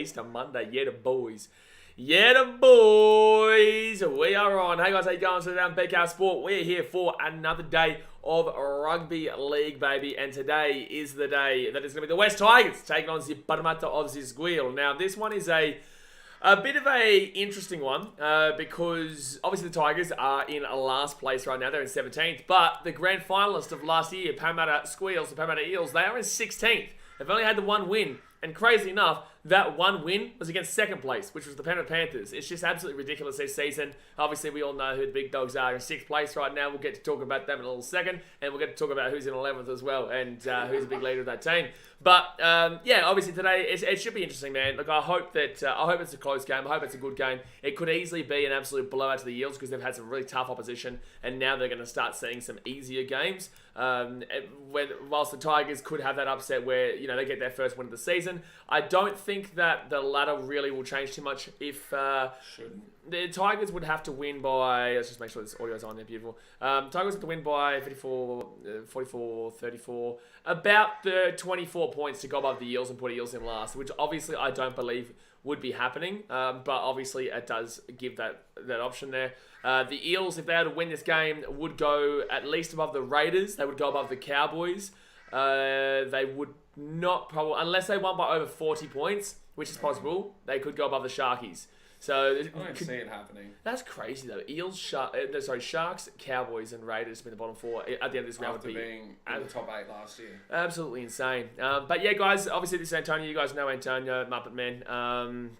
Easter Monday. Yeah, the boys. Yeah, the boys. We are on. Hey guys, how you going? So down BK Sport. We are here for another day of rugby league, baby. And today is the day that is going to be the West Tigers taking on the Parramatta of Ziguil. Now, this one is a bit of a interesting one because obviously the Tigers are in last place right now. They're in 17th. But the grand finalist of last year, Parramatta Squeals, the Parramatta Eels, they are in 16th. They've only had the one win. And crazy enough, that one win was against second place, which was the Penrith Panthers. It's just absolutely ridiculous this season. Obviously, we all know who the big dogs are in 6th place right now. We'll get to talk about them in a little second. And we'll get to talk about who's in 11th as well and who's the big leader of that team. But, yeah, obviously today, it should be interesting, man. Look, I hope it's a close game. I hope it's a good game. It could easily be an absolute blowout to the Eels because they've had some really tough opposition. And now they're going to start seeing some easier games. Whilst the Tigers could have that upset where, you know, they get their first win of the season, I don't think that the ladder really will change too much if the Tigers would have to win by, let's just make sure this audio's on there, beautiful. Tigers have to win by 44, 34, about the 24 points to go above the Eels and put Eels in last, which obviously I don't believe would be happening, but obviously it does give that option there. The Eels, if they had to win this game, would go at least above the Raiders. They would go above the Cowboys. They would not probably, unless they won by over 40 points, which is possible, they could go above the Sharkies. So I don't see it happening. That's crazy though. Sharks, Cowboys, and Raiders have been the bottom four at the end of this round. After being in the top 8 last year. Absolutely insane. But yeah, guys, obviously this is Antonio. You guys know Antonio, Muppet Man.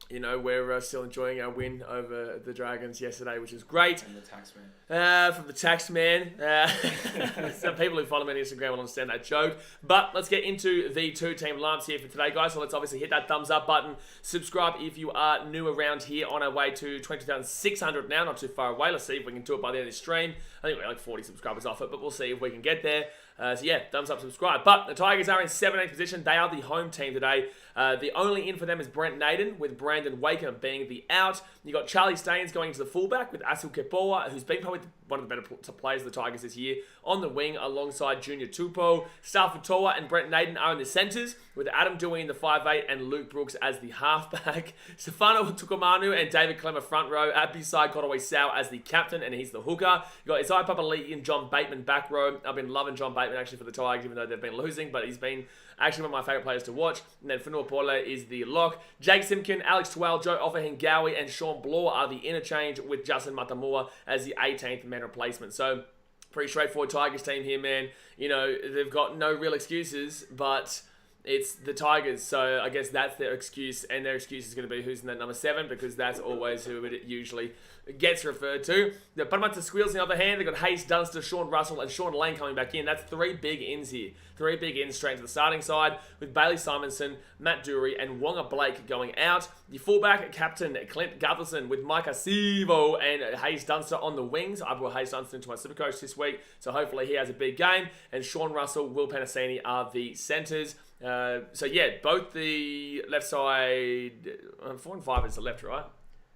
You know, we're still enjoying our win over the Dragons yesterday, which is great. And the taxman. From the taxman. Some people who follow me on Instagram will understand that joke. But let's get into the two-team lineups here for today, guys. So let's obviously hit that thumbs up button. Subscribe if you are new around here, on our way to 20,600 now, not too far away. Let's see if we can do it by the end of the stream. I think we're like 40 subscribers off it, but we'll see if we can get there. So yeah, thumbs up, subscribe. But the Tigers are in 17th position. They are the home team today. The only in for them is Brent Naden, with Brandon Wakeham being the out. You got Charlie Staines going to the fullback with Asil Kepoa, who's been probably one of the better players of the Tigers this year, on the wing alongside Junior Tupou. Stafford Toa and Brent Naden are in the centres, with Adam Dewey in the 5'8" and Luke Brooks as the halfback. Stefano Tukumanu and David Clemmer front row. At beside Kotoway Sau as the captain, and he's the hooker. You got Isaiah Papali'i and John Bateman back row. I've been loving John Bateman actually for the Tigers, even though they've been losing, but he's been actually one of my favourite players to watch. And then Fanua Pole is the lock. Jake Simpkin, Alex Twell, Joe Offahengawi, and Sean Bloor are the interchange, with Justin Matamua as the 18th man replacement. So, pretty straightforward Tigers team here, man. You know, they've got no real excuses, but it's the Tigers, so I guess that's their excuse, and their excuse is going to be who's in that number 7, because that's always who it usually gets referred to. The Parramatta Squeals, on the other hand, they've got Hayes Dunster, Sean Russell, and Sean Lane coming back in. That's 3 big ins here. 3 big ins straight to the starting side, with Bailey Simonson, Matt Dury, and Wonga Blake going out. The fullback captain, Clint Gutherson, with Micah Sivo and Hayes Dunster on the wings. I brought Hayes Dunster into my Supercoach this week, so hopefully he has a big game. And Sean Russell, Will Penasini are the centres. So yeah, both the left side, 4 and 5 is the left, right?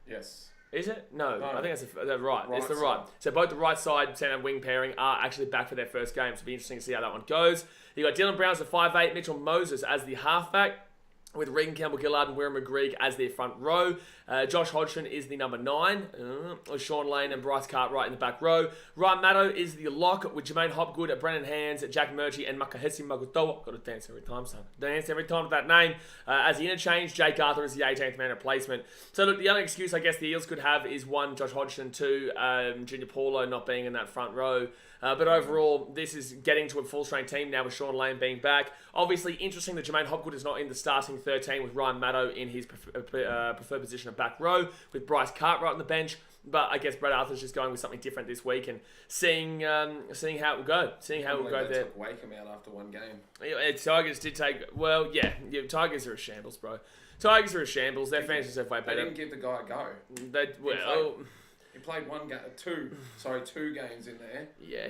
Yes. Is it? No, I think it's the right. It's the right. So both the right side centre wing pairing are actually back for their first game. So it'll be interesting to see how that one goes. You got Dylan Brown as the 5'8", Mitchell Moses as the halfback, with Regan Campbell-Gillard and Wirra McGreek as their front row. Josh Hodgson is the number 9. Sean Lane and Bryce Cartwright in the back row. Ryan Maddow is the lock, with Jermaine Hopgood, Brennan Hands, Jack Murchie, and Makahesi Magutoa. Got to dance every time, son. Dance every time with that name. As the interchange, Jake Arthur is the 18th man replacement. So look, the only excuse I guess the Eels could have is 1, Josh Hodgson, 2, Junior Paulo not being in that front row. But overall, this is getting to a full-strength team now with Sean Lane being back. Obviously, interesting that Jermaine Hopgood is not in the starting 13 with Ryan Maddow in his preferred position of back row, with Bryce Cartwright on the bench. But I guess Brett Arthur's just going with something different this week and seeing how it will go. Seeing how it will go there. Took Wakeham out after one game. Tigers did take... Well, yeah, Tigers are a shambles, bro. Tigers are a shambles. Their fans are so way better. They didn't give the guy a go. He played two games in there. Yeah,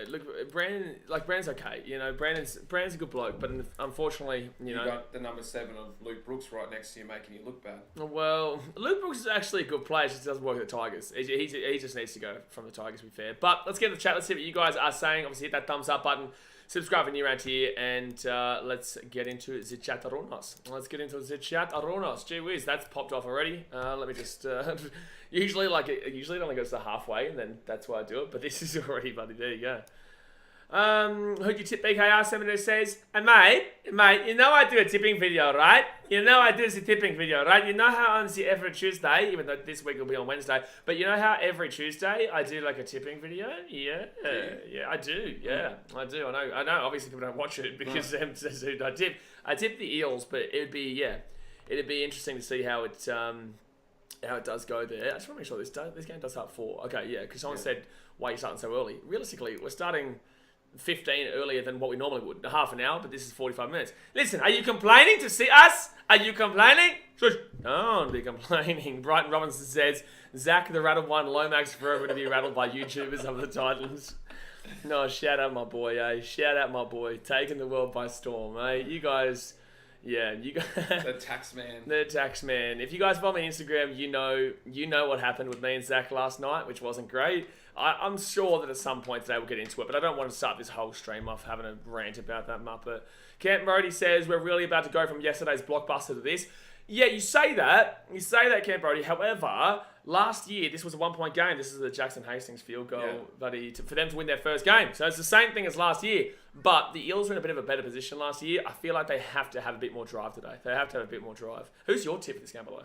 look, Brandon's okay. You know, Brandon's a good bloke, but unfortunately, you know, got the number 7 of Luke Brooks right next to you, making you look bad. Well, Luke Brooks is actually a good player. He just doesn't work at the Tigers. He just needs to go from the Tigers, to be fair. But let's get to the chat. Let's see what you guys are saying. Obviously, hit that thumbs up button. Subscribe if you're around here, and let's get into the chat-a-ronos. Gee whiz, that's popped off already. Let me just... usually it only goes to halfway, and then that's why I do it. But this is already, buddy. There you go. Who'd you tip? BKR 7 says, and mate, you know I do a tipping video, right? You know I do the tipping video, right? You know how on the every Tuesday, even though this week will be on Wednesday, but you know how every Tuesday I do like a tipping video? Yeah, I do. Yeah, I do. I know. Obviously, people don't watch it because them says who I tip. I tip the Eels, but it'd be interesting to see how it does go there. I just want to make sure this game does start 4. Okay, yeah, because someone said why are you starting so early? Realistically, we're starting 15 earlier than what we normally would. Half an hour, but this is 45 minutes. Listen, are you complaining to see us? Are you complaining? Shush. Don't be complaining. Brighton Robinson says, Zach the Rattled One, Lomax forever to be rattled by YouTubers of the Titans. No, shout out my boy, eh? Shout out my boy. Taking the world by storm, eh? You guys... Yeah, you guys... The tax man. The tax man. If you guys follow me on Instagram, you know what happened with me and Zach last night, which wasn't great. I'm sure that at some point today we'll get into it, but I don't want to start this whole stream off having a rant about that Muppet. Kent Brody says, we're really about to go from yesterday's blockbuster to this. Yeah, you say that, Kent Brody. However, last year, this was a 1-point game. This is the Jackson Hastings field goal, buddy, for them to win their first game. So it's the same thing as last year. But the Eels were in a bit of a better position last year. I feel like they have to have a bit more drive today. They have to have a bit more drive. Who's your tip for this game, by the way?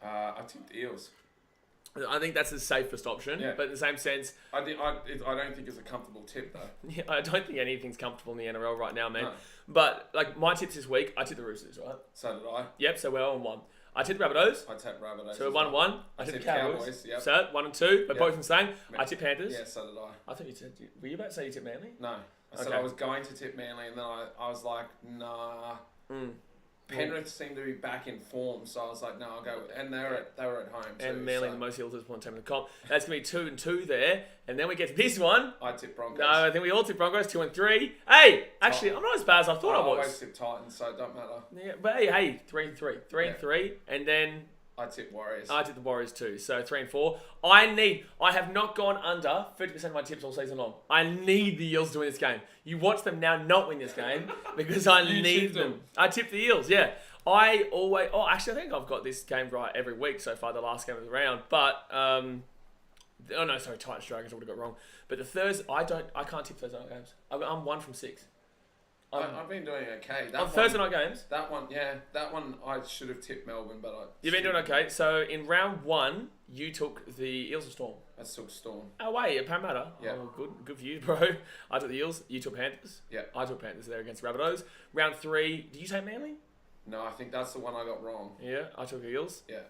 I tipped the Eels. I think that's the safest option, but in the same sense... I don't think it's a comfortable tip, though. Yeah, I don't think anything's comfortable in the NRL right now, man. No. But, like, my tips this week, I tipped the Roosters, right? So did I. Yep, so we're 0-1. I tipped Rabbitohs. I tipped Rabbitohs. So we're 1-1. I tipped Cowboys. Yep. So, 1 and 2. We're both in the same. I tipped Panthers. Yeah, so did I. I thought you said... Were you about to say you tipped Manly? No. I said I was going to tip Manly, and then I was like, nah. Penrith seemed to be back in form, so I was like, no, I'll go. And they were at home too. And Manly, the most Eels point team in the comp. That's going to be 2 and 2 there. And then we get to this one. I tipped Broncos. No, I think we all tipped Broncos, 2 and 3. Hey, actually, I'm not as bad as I thought I was. I always tipped Titans, so it don't matter. Yeah, but hey, 3 and 3. 3 and 3. And then... I tipped Warriors. I tipped the Warriors too. So 3 and 4. I have not gone under 50% of my tips all season long. I need the Eels to win this game. You watch them now not win this game because I need them. I tipped the Eels, yeah. Actually, I think I've got this game right every week so far, the last game of the round. But, Titans Dragons I would have got wrong. But the Thursday, I can't tip Thursday night games. I'm 1 from 6. I've been doing okay. On Thursday night games? That one I should have tipped Melbourne, but You've been doing okay. So in round 1, you took the Eels of Storm. I took Storm. Oh, wait, at Parramatta? Yeah. Oh, good for you, bro. I took the Eels. You took Panthers? Yeah. I took Panthers there against Rabbitohs. Round 3, did you take Manly? No, I think that's the one I got wrong. Yeah, I took Eels. Yeah.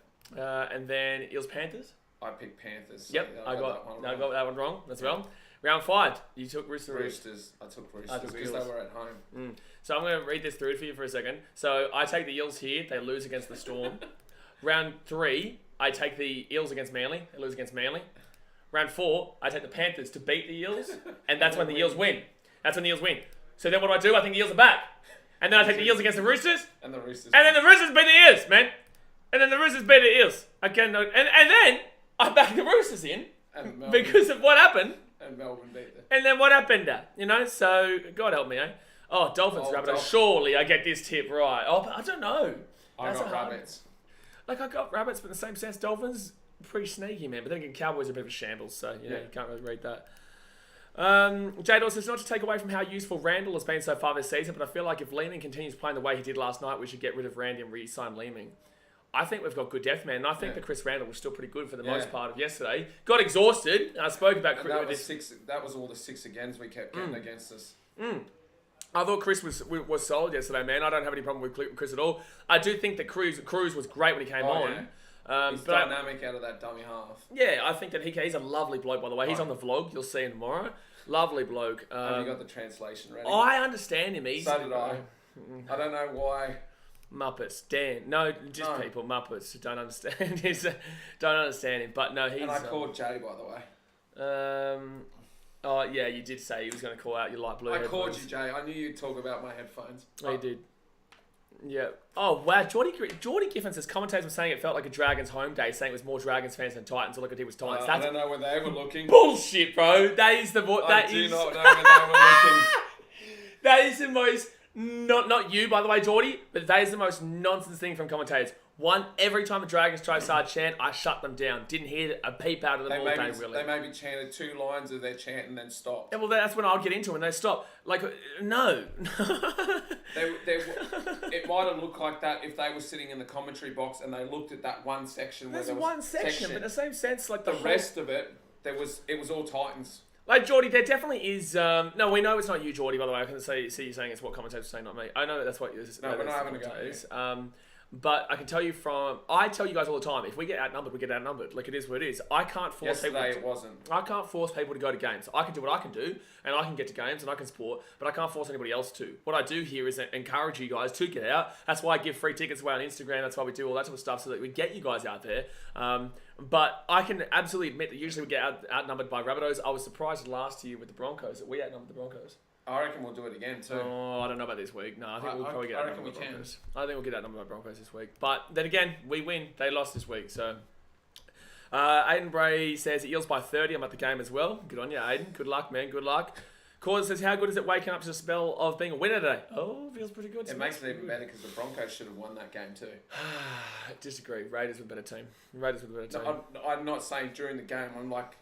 And then Eels Panthers? I picked Panthers. So yep, I got that one wrong. That's well. Round 5, you took Roosters. I took Roosters because they were at home. So I'm going to read this through for you for a second. So I take the Eels here. They lose against the Storm. Round 3, I take the Eels against Manly. They lose against Manly. Round 4, I take the Panthers to beat the Eels. And that's when the Eels win. So then what do? I think the Eels are back. And then I take the Eels against the Roosters. And the Roosters. And then the Roosters beat the Eels, man. And then I back the Roosters in. Because of what happened. And Melbourne beat them. And then what happened? So God help me, eh? Oh, Dolphins, Rabbitohs. Surely I get this tip right. Oh, but I don't know. I got Rabbits. I got Rabbits, but in the same sense, Dolphins, pretty sneaky, man. But then again, Cowboys are a bit of a shambles, so you can't really read that. Jador says, not to take away from how useful Randall has been so far this season, but I feel like if Leeming continues playing the way he did last night, we should get rid of Randy and re-sign Leeming. I think we've got good depth, man. And I think that Chris Randall was still pretty good for the most part of yesterday. Got exhausted. I spoke about Chris. That was all the 6 agains we kept getting against us. I thought Chris was solid yesterday, man. I don't have any problem with Chris at all. I do think that Cruz was great when he came on. Yeah. He's dynamic out of that dummy half. Yeah, I think that he's a lovely bloke, by the way. He's on the vlog. You'll see him tomorrow. Lovely bloke. Have you got the translation ready? I understand him easily. So did I. I don't know why. Muppets, Dan. No, just people, Muppets, who don't understand him. But no, he's... And I called Jay, by the way. Oh, yeah, you did say he was going to call out your light blue headphones. Called you, Jay. I knew you'd talk about my headphones. Oh, you did. Yeah. Oh, wow. Geordie Giffen says, commentators were saying it felt like a Dragons home day, saying it was more Dragons fans than Titans. All I could do was Titans. I don't know where they were looking. Bullshit, bro. That is the... I do not know where they were looking. That is the most, not you, by the way, Geordie, but that is the most nonsense thing from commentators. One, every time the Dragons try to start chant, I shut them down. Didn't hear a peep out of them all day, really. They maybe chanted 2 lines of their chant and then stopped. Yeah, well, that's when I'll get into it when they stop. Like, no. It might have looked like that if they were sitting in the commentary box and they looked at that one section where There's there was one section, but in the same sense, like the rest of it, it was all Titans. Like, Geordie, there definitely is... no, we know it's not you, Geordie, by the way. I can see you saying it's what commentators say, not me. I know that's what... No, we're not having a go. But I can tell you from... I tell you guys all the time, if we get outnumbered, we get outnumbered. Like, it is what it is. I can't force people... Yesterday it wasn't. I can't force people to go to games. I can do what I can do, and I can get to games, and I can support, but I can't force anybody else to. What I do here is encourage you guys to get out. That's why I give free tickets away on Instagram. That's why we do all that sort of stuff, so that we get you guys out there. But I can absolutely admit that usually we get outnumbered by Rabbitohs. I was surprised last year with the Broncos that we outnumbered the Broncos. I reckon we'll do it again too. Oh, I don't know about this week. No, I think we'll probably get I outnumbered by Broncos. I think we'll get outnumbered by Broncos this week. But then again, we win. They lost this week, so... Aiden Bray says Eels by 30. I'm at the game as well. Good on you, Aiden. Good luck, man. Good luck. Cause says, how good is it waking up to the spell of being a winner today? Oh, feels pretty good. It makes it even better because the Broncos should have won that game too. Disagree. Raiders were a better team. Raiders were a better team. No, I'm not saying during the game. I'm like,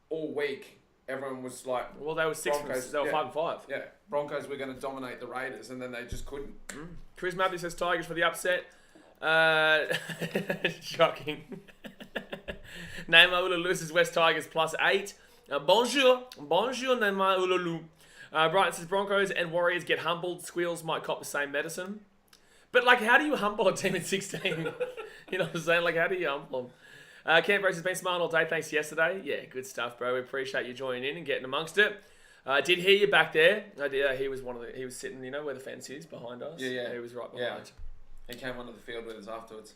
all week, everyone was like... Well, they were Broncos, they were 5-5. Yeah, Broncos were going to dominate the Raiders, and then they just couldn't. Chris Matthews says Tigers for the upset. Shocking. Neymar Ululu says West Tigers +8. Bonjour, Neymar Ululu. Brighton says Broncos and Warriors get humbled. Squeals might cop the same medicine. But, like, how do you humble a team in 16? You know what I'm saying? Like, how do you humble them? Canberra has been smiling all day. Thanks yesterday. Yeah, good stuff, bro. We appreciate you joining in and getting amongst it. I did hear you back there. He was he was sitting, you know, where the fence is behind us. Yeah. He was right behind. He came onto the field with us afterwards.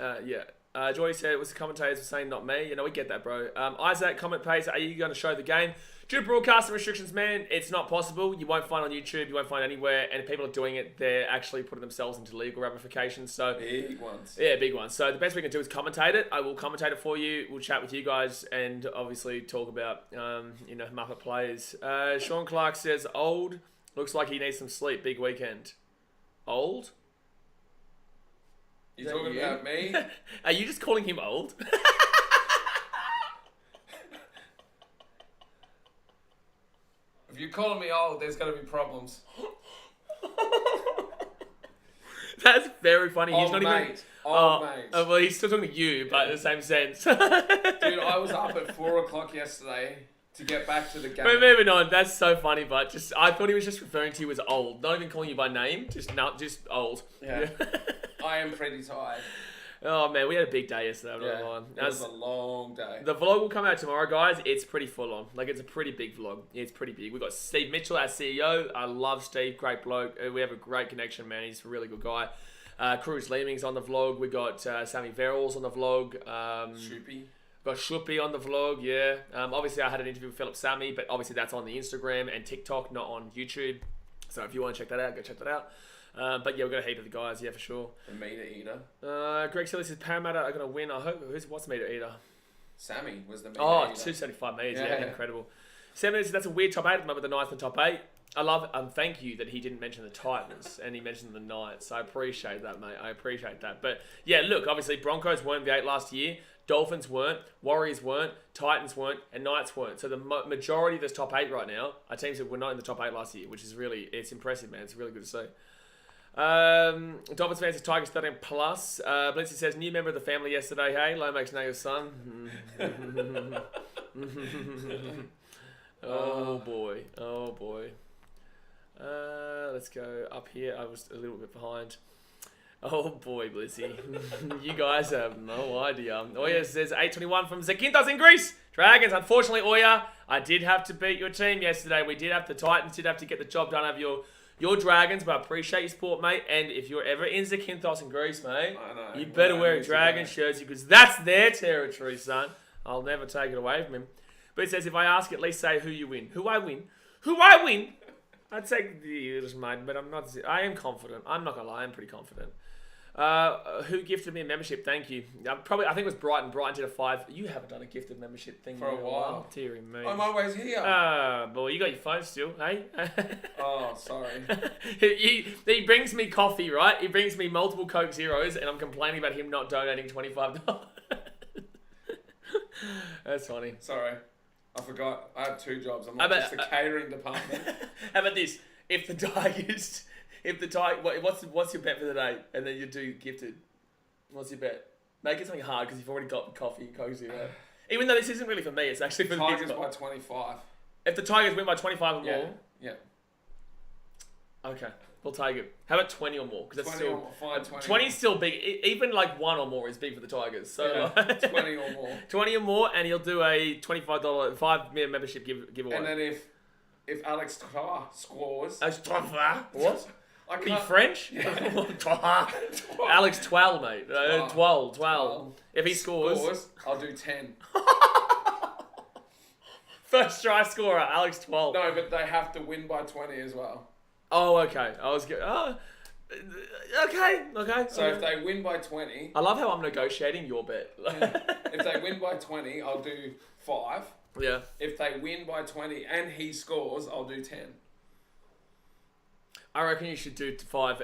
Joy said it was the commentators were saying not me. You know, we get that, bro. Isaac, comment page, are you going to show the game? Due to broadcasting restrictions, man, it's not possible. You won't find on YouTube. You won't find anywhere. And if people are doing it, they're actually putting themselves into legal ramifications. So big ones. Yeah, big ones. So the best we can do is commentate it. I will commentate it for you. We'll chat with you guys and obviously talk about, Muppet players. Sean Clark says, old. Looks like he needs some sleep. Big weekend. Old? You talking about me? Are you just calling him old? If you're calling me old, there's going to be problems. That's very funny. Old He's not mate. even. Old mate. Well, he's still talking to you, but in the same sense. Dude, I was up at 4 o'clock yesterday to get back to the game. But moving on, that's so funny. But I thought he was just referring to you as old, not even calling you by name. Just old. Yeah. I am pretty tired. Oh man, we had a big day yesterday. It was a long day. The vlog will come out tomorrow, guys. It's pretty full on. Like, it's a pretty big vlog. It's pretty big. We've got Steve Mitchell, our CEO. I love Steve. Great bloke. We have a great connection, man. He's a really good guy. Cruz Leeming's on the vlog. We got Sammy Verrills on the vlog. Shoopy. Got Shuppy on the vlog, yeah. Obviously, I had an interview with Philip Sammy, but obviously that's on the Instagram and TikTok, not on YouTube. So if you want to check that out, go check that out. But yeah, we've got a heap of the guys, yeah, for sure. The meter eater. Greg Silly says Parramatta are going to win. I hope. What's meter eater? Sammy was the meter eater. 275 metres, yeah, incredible. 7 minutes, that's a weird top 8 at the moment, the 9th and top 8. I love thank you that he didn't mention the Titans and he mentioned the Knights. I appreciate that, mate. I appreciate that. But yeah, look, obviously Broncos weren't the 8 last year. Dolphins weren't, Warriors weren't, Titans weren't, and Knights weren't. So the majority of this top 8 right now are teams that were not in the top 8 last year, which is really, it's impressive, man. It's really good to see. Dolphins fans, Tigers 13 plus. Blitzy says, new member of the family yesterday, hey? Lomax Nail's son. Oh boy. Let's go up here. I was a little bit behind. Oh boy, Blissy. You guys have no idea. Oya says 821 from Zakynthos in Greece. Dragons, unfortunately, Oya, I did have to beat your team yesterday. The Titans did have to get the job done of your Dragons, but I appreciate your support, mate. And if you're ever in Zakynthos in Greece, mate, you better wear a Dragon jersey because that's their territory, son. I'll never take it away from him. But it says, if I ask, at least say who you win. Who I win? I'd take the Eels, mate, but I'm not. I am confident. I'm not going to lie. I'm pretty confident. Who gifted me a membership? Thank you. I think it was Brighton. Brighton did a 5. You haven't done a gifted membership thing For a while. Dear me. I'm always here. Boy, you got your phone still, hey? Oh, sorry. he brings me coffee, right? He brings me multiple Coke Zeros, and I'm complaining about him not donating $25. That's funny. Sorry. I forgot. I have 2 jobs. I'm not just the catering department. How about this? If the Tigers... what's your bet for the day? And then you do gifted. What's your bet? Make it something hard because you've already got the coffee, Coke Zero. Even though this isn't really for me, it's actually for the Tigers by 25. If the Tigers win by 25 or more? Yeah. Okay, we'll take it. How about 20 or more? Because that's 20 still... or more. Fine, 20. 20 is still big. Even like 1 or more is big for the Tigers. So yeah, 20 or more. 20 or more, and he'll do a $25, 5-minute membership giveaway. And then if Alex Carr scores... What? I Are you can't... French? Alex Twell, mate. Twell. If he scores... I'll do 10. First try scorer, Alex Twell. No, but they have to win by 20 as well. Oh, okay. I was good. Okay. So if they win by 20... I love how I'm negotiating your bet. If they win by 20, I'll do 5. Yeah. If they win by 20 and he scores, I'll do 10. I reckon you should do 5,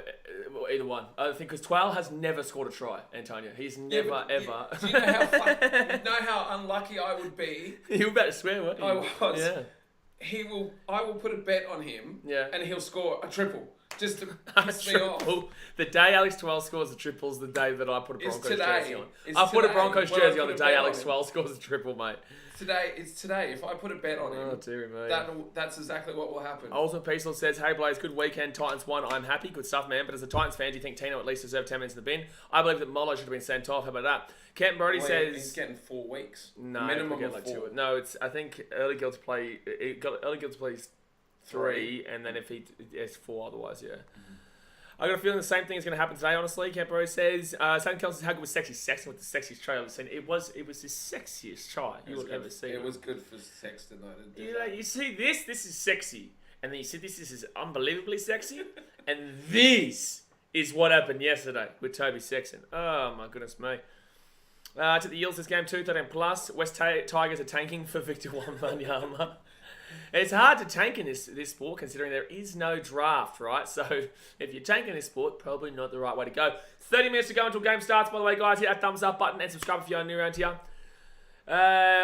either one. I think because Twell has never scored a try, Antonio. He's never, ever. Do you know how unlucky I would be? You were about to swear, weren't you? I was. Yeah. I will put a bet on him, and he'll score a triple. Just to piss me off. The day Alex Twell scores the triple's the day that I put a Broncos jersey on. I put a Broncos jersey on the day Alex Twell scores a triple, mate. It's today. If I put a bet on him, dear me. that's exactly what will happen. Ultimate Peaceful says, hey Blaze, good weekend. Titans won. I'm happy. Good stuff, man. But as a Titans fan, do you think Tino at least deserved 10 minutes in the bin? I believe that Molo should have been sent off. How about that? Kent Brody says... He's getting 4 weeks. No, minimum of like 4. 2. No, I think early guilds play... Early guilds plays 3, and then if it's 4 otherwise, yeah. I got a feeling the same thing is going to happen today, honestly. Campbell says, Sam Kelly says, how good was Sexy Sexton with the sexiest try I've ever seen? It was the sexiest try you would ever see. It was good for Sexton, though. You see this is sexy. And then you see this is unbelievably sexy. And this is what happened yesterday with Toby Sexton. Oh, my goodness me. To the Eels this game, 2-13 plus. West Tigers are tanking for Victor Wembanyama. It's hard to tank in this sport considering there is no draft, right? So if you're tanking this sport, probably not the right way to go. 30 minutes to go until game starts. By the way, guys, hit that thumbs up button and subscribe if you're new around here.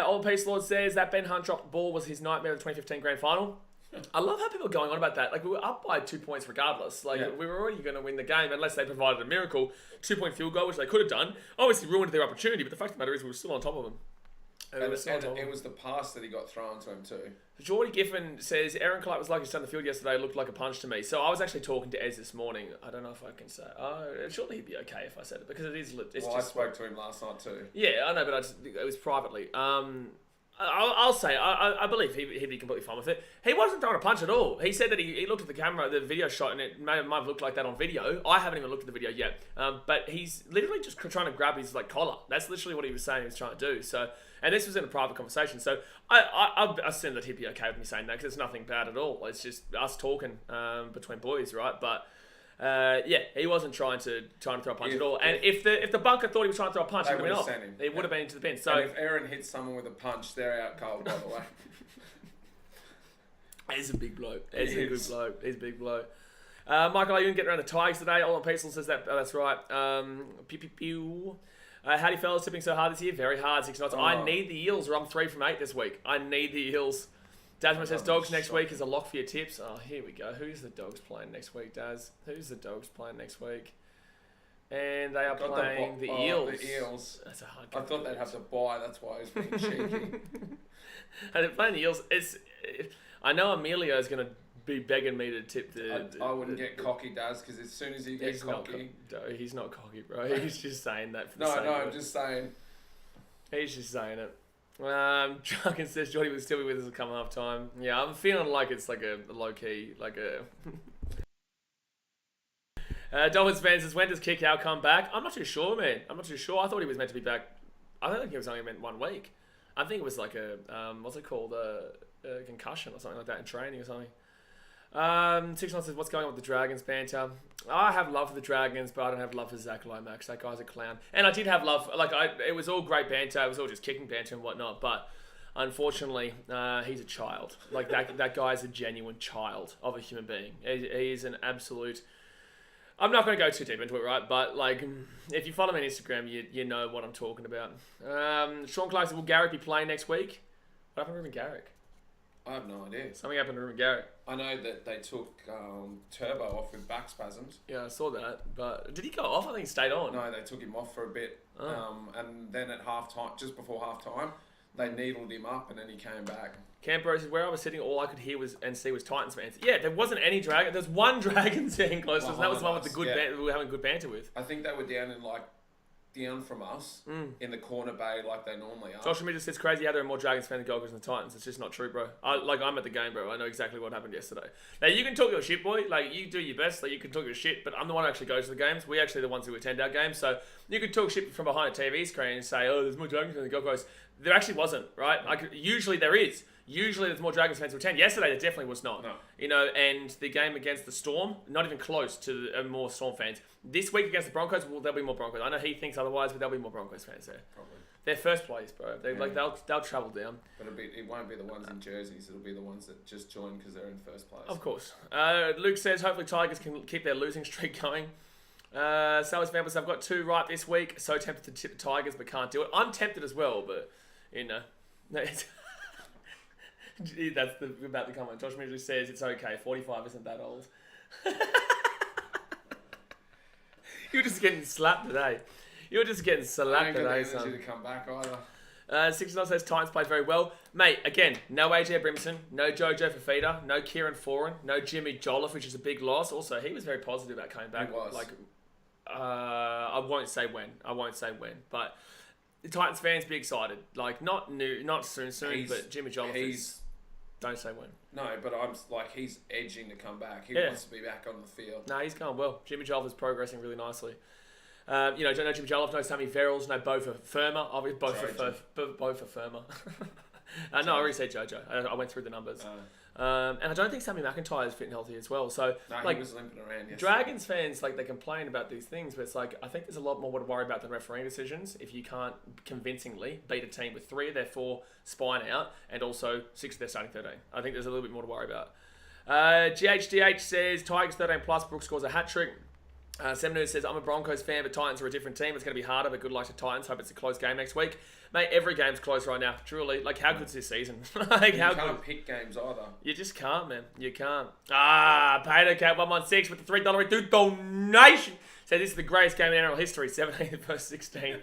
Old Peace Lord says that Ben Hunt dropped the ball was his nightmare of the 2015 grand final. I love how people are going on about that. Like, we were up by 2 points regardless. Like, we were already going to win the game unless they provided a miracle 2-point field goal, which they could have done. Obviously ruined their opportunity, but the fact of the matter is we were still on top of them. And it was the pass that he got thrown to him too. Geordie Giffen says, Aaron Clark was like his son on the field yesterday, looked like a punch to me. So I was actually talking to Ez this morning. I don't know if I can say. Surely he'd be okay if I said it because it is. I spoke to him last night too. Yeah, I know, but it was privately. I'll say, I believe he'd be completely fine with it. He wasn't throwing a punch at all. He said that he looked at the camera, the video shot, and it might have looked like that on video. I haven't even looked at the video yet. But he's literally just trying to grab his collar. That's literally what he was saying he was trying to do. So, and this was in a private conversation. So I assume that he'd be okay with me saying that because it's nothing bad at all. It's just us talking between boys, right? But he wasn't trying to throw a punch at all. And if the bunker thought he was trying to throw a punch, he would have sent him. It would have been into the bin. So and if Aaron hits someone with a punch, they're out cold, by the way. He's a big bloke. He's a good bloke. He's a big bloke. Michael, are you going to get around the Tigers today? Olin Peaceful says that. That's right. Pew, pew, pew. How do you fellas tipping so hard this year? Very hard. 6 knots. I need the Eels, or I'm 3 from 8 this week. I need the Eels. Dasman says Dogs next week is a lock for your tips. Oh, here we go. Who's the Dogs playing next week, Daz? Who's the Dogs playing next week? And they are playing the Eels. The Eels. That's a hard game. I thought they'd have to buy. That's why I was being cheeky. And they're playing the Eels. I know Emilio is going to be begging me to tip the... I wouldn't get cocky, Daz, because as soon as he gets cocky... He's not cocky, bro. He's just saying that for the sake of it. I'm just saying. He's just saying it. Drunken says Jordy will still be with us come half time. Yeah, I'm feeling like it's like a low key, like a. Dolphins fans says, when does Kikau come back? I'm not too sure, man. I'm not too sure. I thought he was meant to be back. I don't think he was only meant 1 week. I think it was like a what's it called, a concussion or something like that in training or something. Six says, what's going on with the Dragons banter? I have love for the Dragons, but I don't have love for Zach Lomax. That guy's a clown. And I did have love, it was all great banter. It was all just kicking banter and whatnot, but unfortunately, he's a child. Like, that guy's a genuine child of a human being. He is an absolute... I'm not going to go too deep into it, right? But, like, if you follow me on Instagram, you know what I'm talking about. Sean Clark said, will Garrick be playing next week? What happened to Ruben Garrick? I have no idea. Something happened to Ruben Garrick. I know that they took Turbo off with back spasms. Yeah, I saw that. But did he go off? I think he stayed on. No, they took him off for a bit. And then at half-time, just before half-time, they needled him up and then he came back. Campo said, where I was sitting, all I could hear and see was Titans fans. Yeah, there wasn't any Dragon. There's one Dragon sitting close to us, and that was the one with the good we were having good banter with. I think they were down from us in the corner bay like they normally are. Josh Schmidt says, crazy how there are more Dragons fans than Gold Coast and the Titans. It's just not true, bro. I'm at the game, bro. I know exactly what happened yesterday. Now, you can talk your shit, boy. Like, you do your best. Like, you can talk your shit, but I'm the one who actually goes to the games. We're actually the ones who attend our games. So, you can talk shit from behind a TV screen and say, oh, there's more Dragons fans than Gold Coast. There actually wasn't, right? Usually there is. Usually there's more Dragons fans who attend. Yesterday there definitely was not. No. And the game against the Storm, not even close to more Storm fans. This week against the Broncos, there'll be more Broncos. I know he thinks otherwise, but there'll be more Broncos fans there. Probably. They're first place, bro. They'll travel down. But it won't be the ones in jerseys. It'll be the ones that just joined because they're in first place. Of course. Luke says, hopefully Tigers can keep their losing streak going. Salvage Vampus, I've got 2 right this week. So tempted to tip the Tigers, but can't do it. I'm tempted as well, but that's about the comment. Josh Midgley says it's okay. 45 isn't that old. You're just getting slapped today. You're just getting slapped today, son. I don't get the energy to come back either. 69 says Titans played very well. Mate, again, no AJ Brimson, no Jojo Fafita, no Kieran Foran, no Jimmy Jolliffe, which is a big loss. Also, he was very positive about coming back. He was. I won't say when. But the Titans fans be excited. Like, not soon, but Jimmy Jolliffe is... Don't say when. No, but he's edging to come back. He wants to be back on the field. No, he's going well. Jimmy Jolliffe is progressing really nicely. No Jimmy Jolliffe, no Sammy Verrills, no Bofa Firma. Obviously, Bofa Firma. No, I already said Jojo. I went through the numbers. And I don't think Sammy McIntyre is fit and healthy as well. So, he was limping around yesterday. Dragons fans, they complain about these things, but it's I think there's a lot more to worry about than refereeing decisions if you can't convincingly beat a team with 3 of their 4 spine out and also 6 of their starting 13. I think there's a little bit more to worry about. GHDH says, Tigers 13 plus, Brooks scores a hat-trick. 7 News says, I'm a Broncos fan, but Titans are a different team. It's going to be harder, but good luck to Titans. Hope it's a close game next week. Mate, every game's close right now. Truly. How good's this season? You can't pick games either. You just can't, man. You can't. Pato Cat 116 with the $3 donation. Said this is the greatest game in NRL history. 17 versus 16.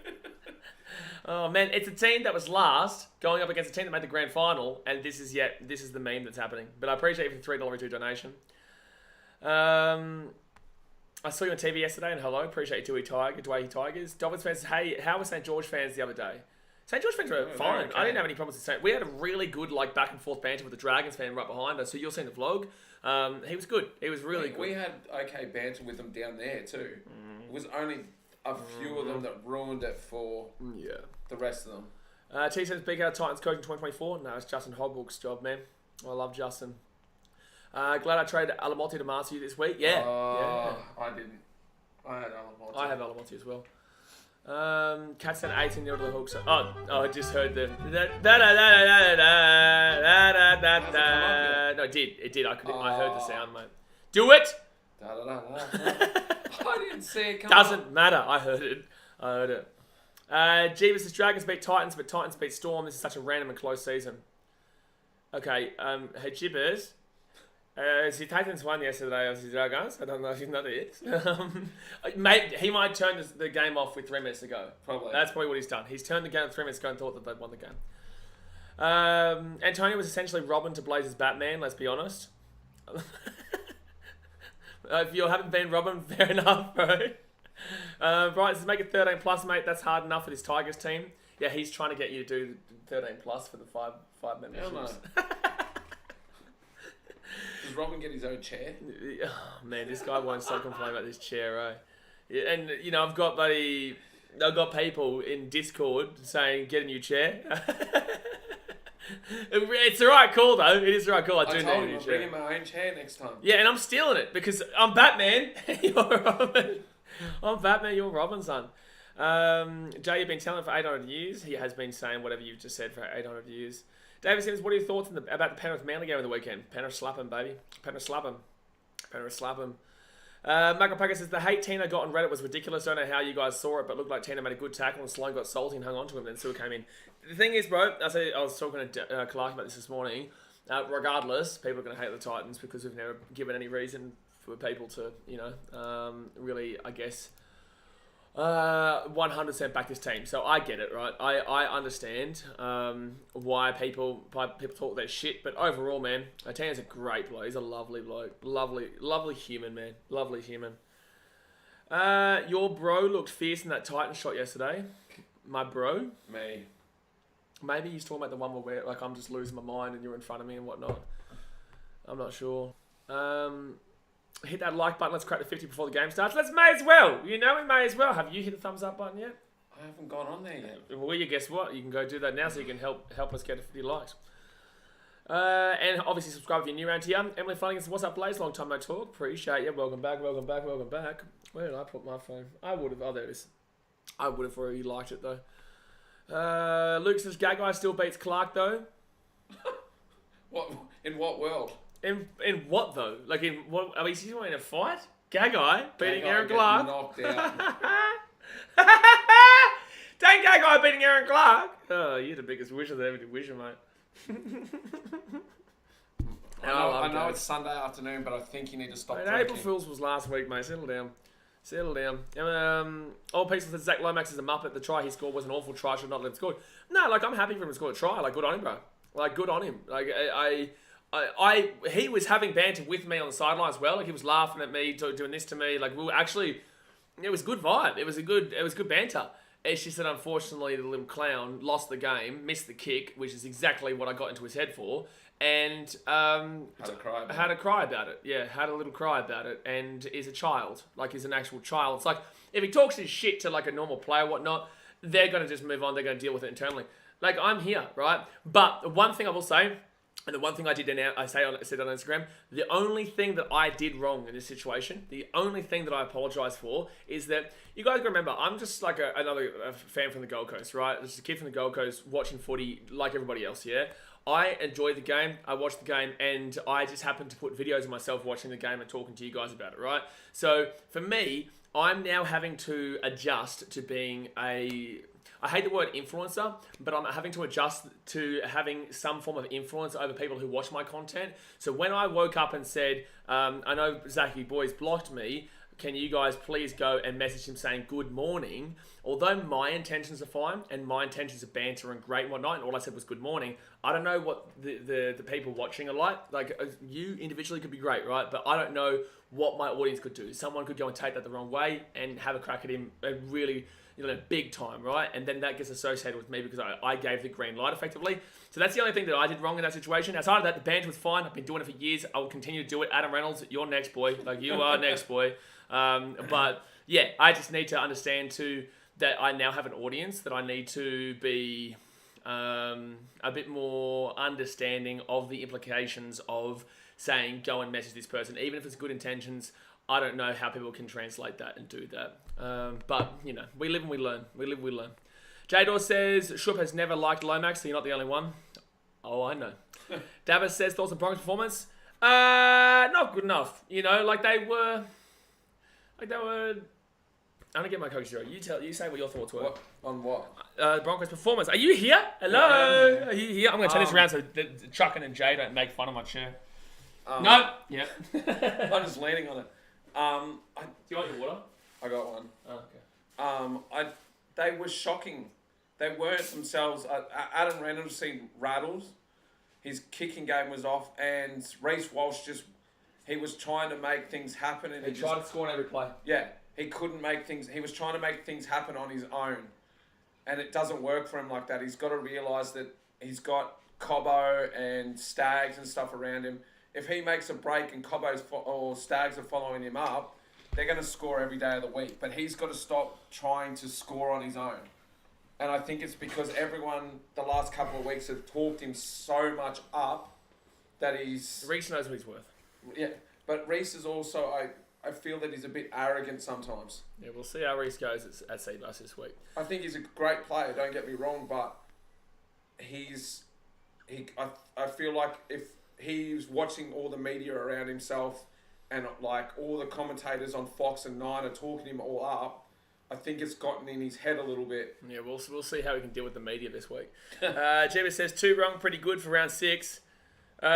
Oh, man. It's a team that was last going up against a team that made the grand final. And this is the meme that's happening. But I appreciate you for the $3 donation. I saw you on TV yesterday, and hello, appreciate you, Dwayne Tigers. Dolphins fans, hey, how were St. George fans the other day? St. George fans were fine. Okay. I didn't have any problems with St. We had a really good back and forth banter with the Dragons fan right behind us. So you'll see in the vlog. He was good. He was really good. We had okay banter with them down there too. It was only a few of them that ruined it for the rest of them. T says big out Titans coach in 2024. No, it's Justin Hogbook's job, man. I love Justin. Glad I traded Alamotti to Marcy this week. Yeah. I didn't. I had Alamotti. I have Alamotti as well. Cat sent 18 to the Hawks. I just heard the No, it did. I heard the sound, mate. Do it. I didn't see it come Doesn't matter. I heard it. Jeebus says Dragons beat Titans, but Titans beat Storm. This is such a random and close season. Okay. Hey Jeebus. The Titans won yesterday of the Dragons. I don't know if you know this. He might turn the game off with 3 minutes to go. Probably. That's probably what he's done. He's turned the game 3 minutes ago and thought that they'd won the game. Antonio was essentially Robin to Blaze's Batman, let's be honest. If you haven't been Robin, fair enough, bro. Brian says, make it 13 plus, mate. That's hard enough for this Tigers team. Yeah, he's trying to get you to do 13 plus for the five memberships. Does Robin get his own chair? Oh, man, this guy won't stop complaining about this chair, eh? Yeah, and, I've got people in Discord saying, get a new chair. It's the right call, though. It is the right call. I do I told need a him new I'm chair. bringing my own chair next time. Yeah, and I'm stealing it because I'm Batman. You're Robin. I'm Batman. You're Robin, son. Jay, you've been telling it for 800 years. He has been saying whatever you've just said for 800 years. David Sims, what are your thoughts about the Penrith Manly game of the weekend? Penrith slap him, baby. Penrith slap him. Penrith slap him. Michael Packer says, the hate Tina got on Reddit was ridiculous. Don't know how you guys saw it, but looked like Tina made a good tackle and Sloan got salty and hung on to him. Then Sue came in. The thing is, bro, I was talking to Clark about this morning. Regardless, people are going to hate the Titans because we've never given any reason for people to, really, I guess, 100% back this team. So I get it, right? I understand why people talk that shit, but overall, man, Tina's a great bloke. He's a lovely bloke. Lovely human, man. Lovely human. Your bro looked fierce in that Titan shot yesterday. My bro? Me. Maybe he's talking about the one where like I'm just losing my mind and you're in front of me and whatnot. I'm not sure. Hit that like button. Let's crack the 50 before the game starts. May as well. We may as well. Have you hit the thumbs up button yet? I haven't gone on there yet. Well, you guess what? You can go do that now so you can help us get 50 likes. And obviously subscribe if you're new around here. Emily Flanagan, what's up, Blaze? Long time no talk. Appreciate you. Welcome back. Where did I put my phone? I would have. Oh, there it is. I would have already liked it though. Luke says Gagai still beats Clark though. What? In what world? In what though? Like in what? I mean, he's in a fight. Gagai beating Aaron getting Clark. knocked out. Dang Gagai beating Aaron Clark. Oh, you're the biggest wisher that ever did wisher, mate. I know it's Sunday afternoon, but I think you need to stop drinking. April Fool's was last week, mate. Settle down. Old Pixel says Zach Lomax is a muppet. The try he scored was an awful try. Should not let him score. No, like I'm happy for him to score a try. Like good on him, bro. Like good on him. Like he was having banter with me on the sideline as well. Like he was laughing at me, doing this to me. Like we were actually, it was good vibe. It was good banter. It's just that unfortunately the little clown lost the game, missed the kick, which is exactly what I got into his head for. And Had a cry about it. Yeah, had a little cry about it, and is a child, like he's an actual child. It's like if he talks his shit to like a normal player, whatnot, they're gonna just move on. They're gonna deal with it internally. Like I'm here, right? But the one thing I will say, and the one thing I did said on Instagram, the only thing that I did wrong in this situation, the only thing that I apologise for is that you guys gotta remember, I'm just like another fan from the Gold Coast, right? Just a kid from the Gold Coast watching footy like everybody else, yeah? I enjoyed the game, I watched the game, and I just happened to put videos of myself watching the game and talking to you guys about it, right? So, for me, I'm now having to adjust to being I hate the word influencer, but I'm having to adjust to having some form of influence over people who watch my content. So when I woke up and said, I know Zachy Boys blocked me, can you guys please go and message him saying good morning? Although my intentions are fine and my intentions are banter and great and whatnot, and all I said was good morning, I don't know what the people watching are like. Like you individually could be great, right? But I don't know what my audience could do. Someone could go and take that the wrong way and have a crack at him really, big time, right? And then that gets associated with me because I gave the green light effectively. So that's the only thing that I did wrong in that situation. Outside of that, the banter was fine. I've been doing it for years. I will continue to do it. Adam Reynolds, you're next, boy. Like you are next, boy. But yeah, I just need to understand too that I now have an audience, that I need to be a bit more understanding of the implications of saying go and message this person, even if it's good intentions. I don't know how people can translate that and do that. But, we live and we learn. J-Dor says, Shup has never liked Lomax, so you're not the only one. Oh, I know. Davos says, thoughts on Broncos performance? Not good enough. Like they were... I'm gonna get my coach zero. You say what your thoughts were. What? On what? Broncos performance. Are you here? Hello? Are you here? I'm gonna turn this around so Chucken and Jay don't make fun of my chair. No. Yeah. I'm just leaning on it. Do you want your water? I got one. Oh, okay. They were shocking. They weren't themselves. Adam Reynolds seemed rattled. His kicking game was off, and Reece Walsh he was trying to make things happen, and he tried to score on every play. Yeah, he couldn't make things. He was trying to make things happen on his own, and it doesn't work for him like that. He's got to realise that he's got Cobbo and Stags and stuff around him. If he makes a break and Cobbo's or Stags are following him up, they're going to score every day of the week. But he's got to stop trying to score on his own. And I think it's because everyone the last couple of weeks have talked him so much up that he's... Reese knows what he's worth. Yeah, but Reese is also... I feel that he's a bit arrogant sometimes. Yeah, we'll see how Reese goes at Seabus this week. I think he's a great player, don't get me wrong, but I feel like if he's watching all the media around himself and like all the commentators on Fox and Nine are talking him all up, I think it's gotten in his head a little bit. Yeah, we'll see how we can deal with the media this week. Jeba says 2 wrong, pretty good for round 6. 2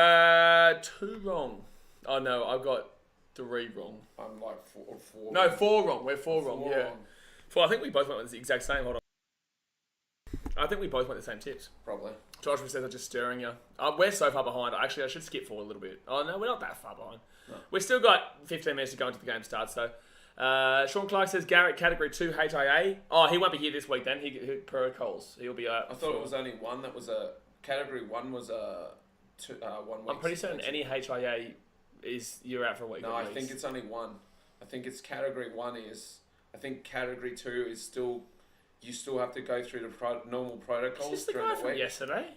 wrong. Oh no, I've got 3 wrong. I'm like 4. No, 4 wrong. We're 4 wrong. Yeah. 4. I think we both went with the exact same. Hold on. I think we both went the same tips. Probably. Joshua says I'm just stirring you. We're so far behind. Actually, I should skip forward a little bit. Oh no, we're not that far behind. No. We've still got 15 minutes to go until the game starts. So, Sean Clark says Garrett category 2 HIA. Oh, he won't be here this week. Then he protocols. He'll be. I thought it was only one that was a category 1 was a 1 week. I'm pretty certain any HIA is you're out for a week. No, I think it's only 1. I think it's category 1 is. I think category 2 is still. You still have to go through the normal protocols. Is this the guy from yesterday?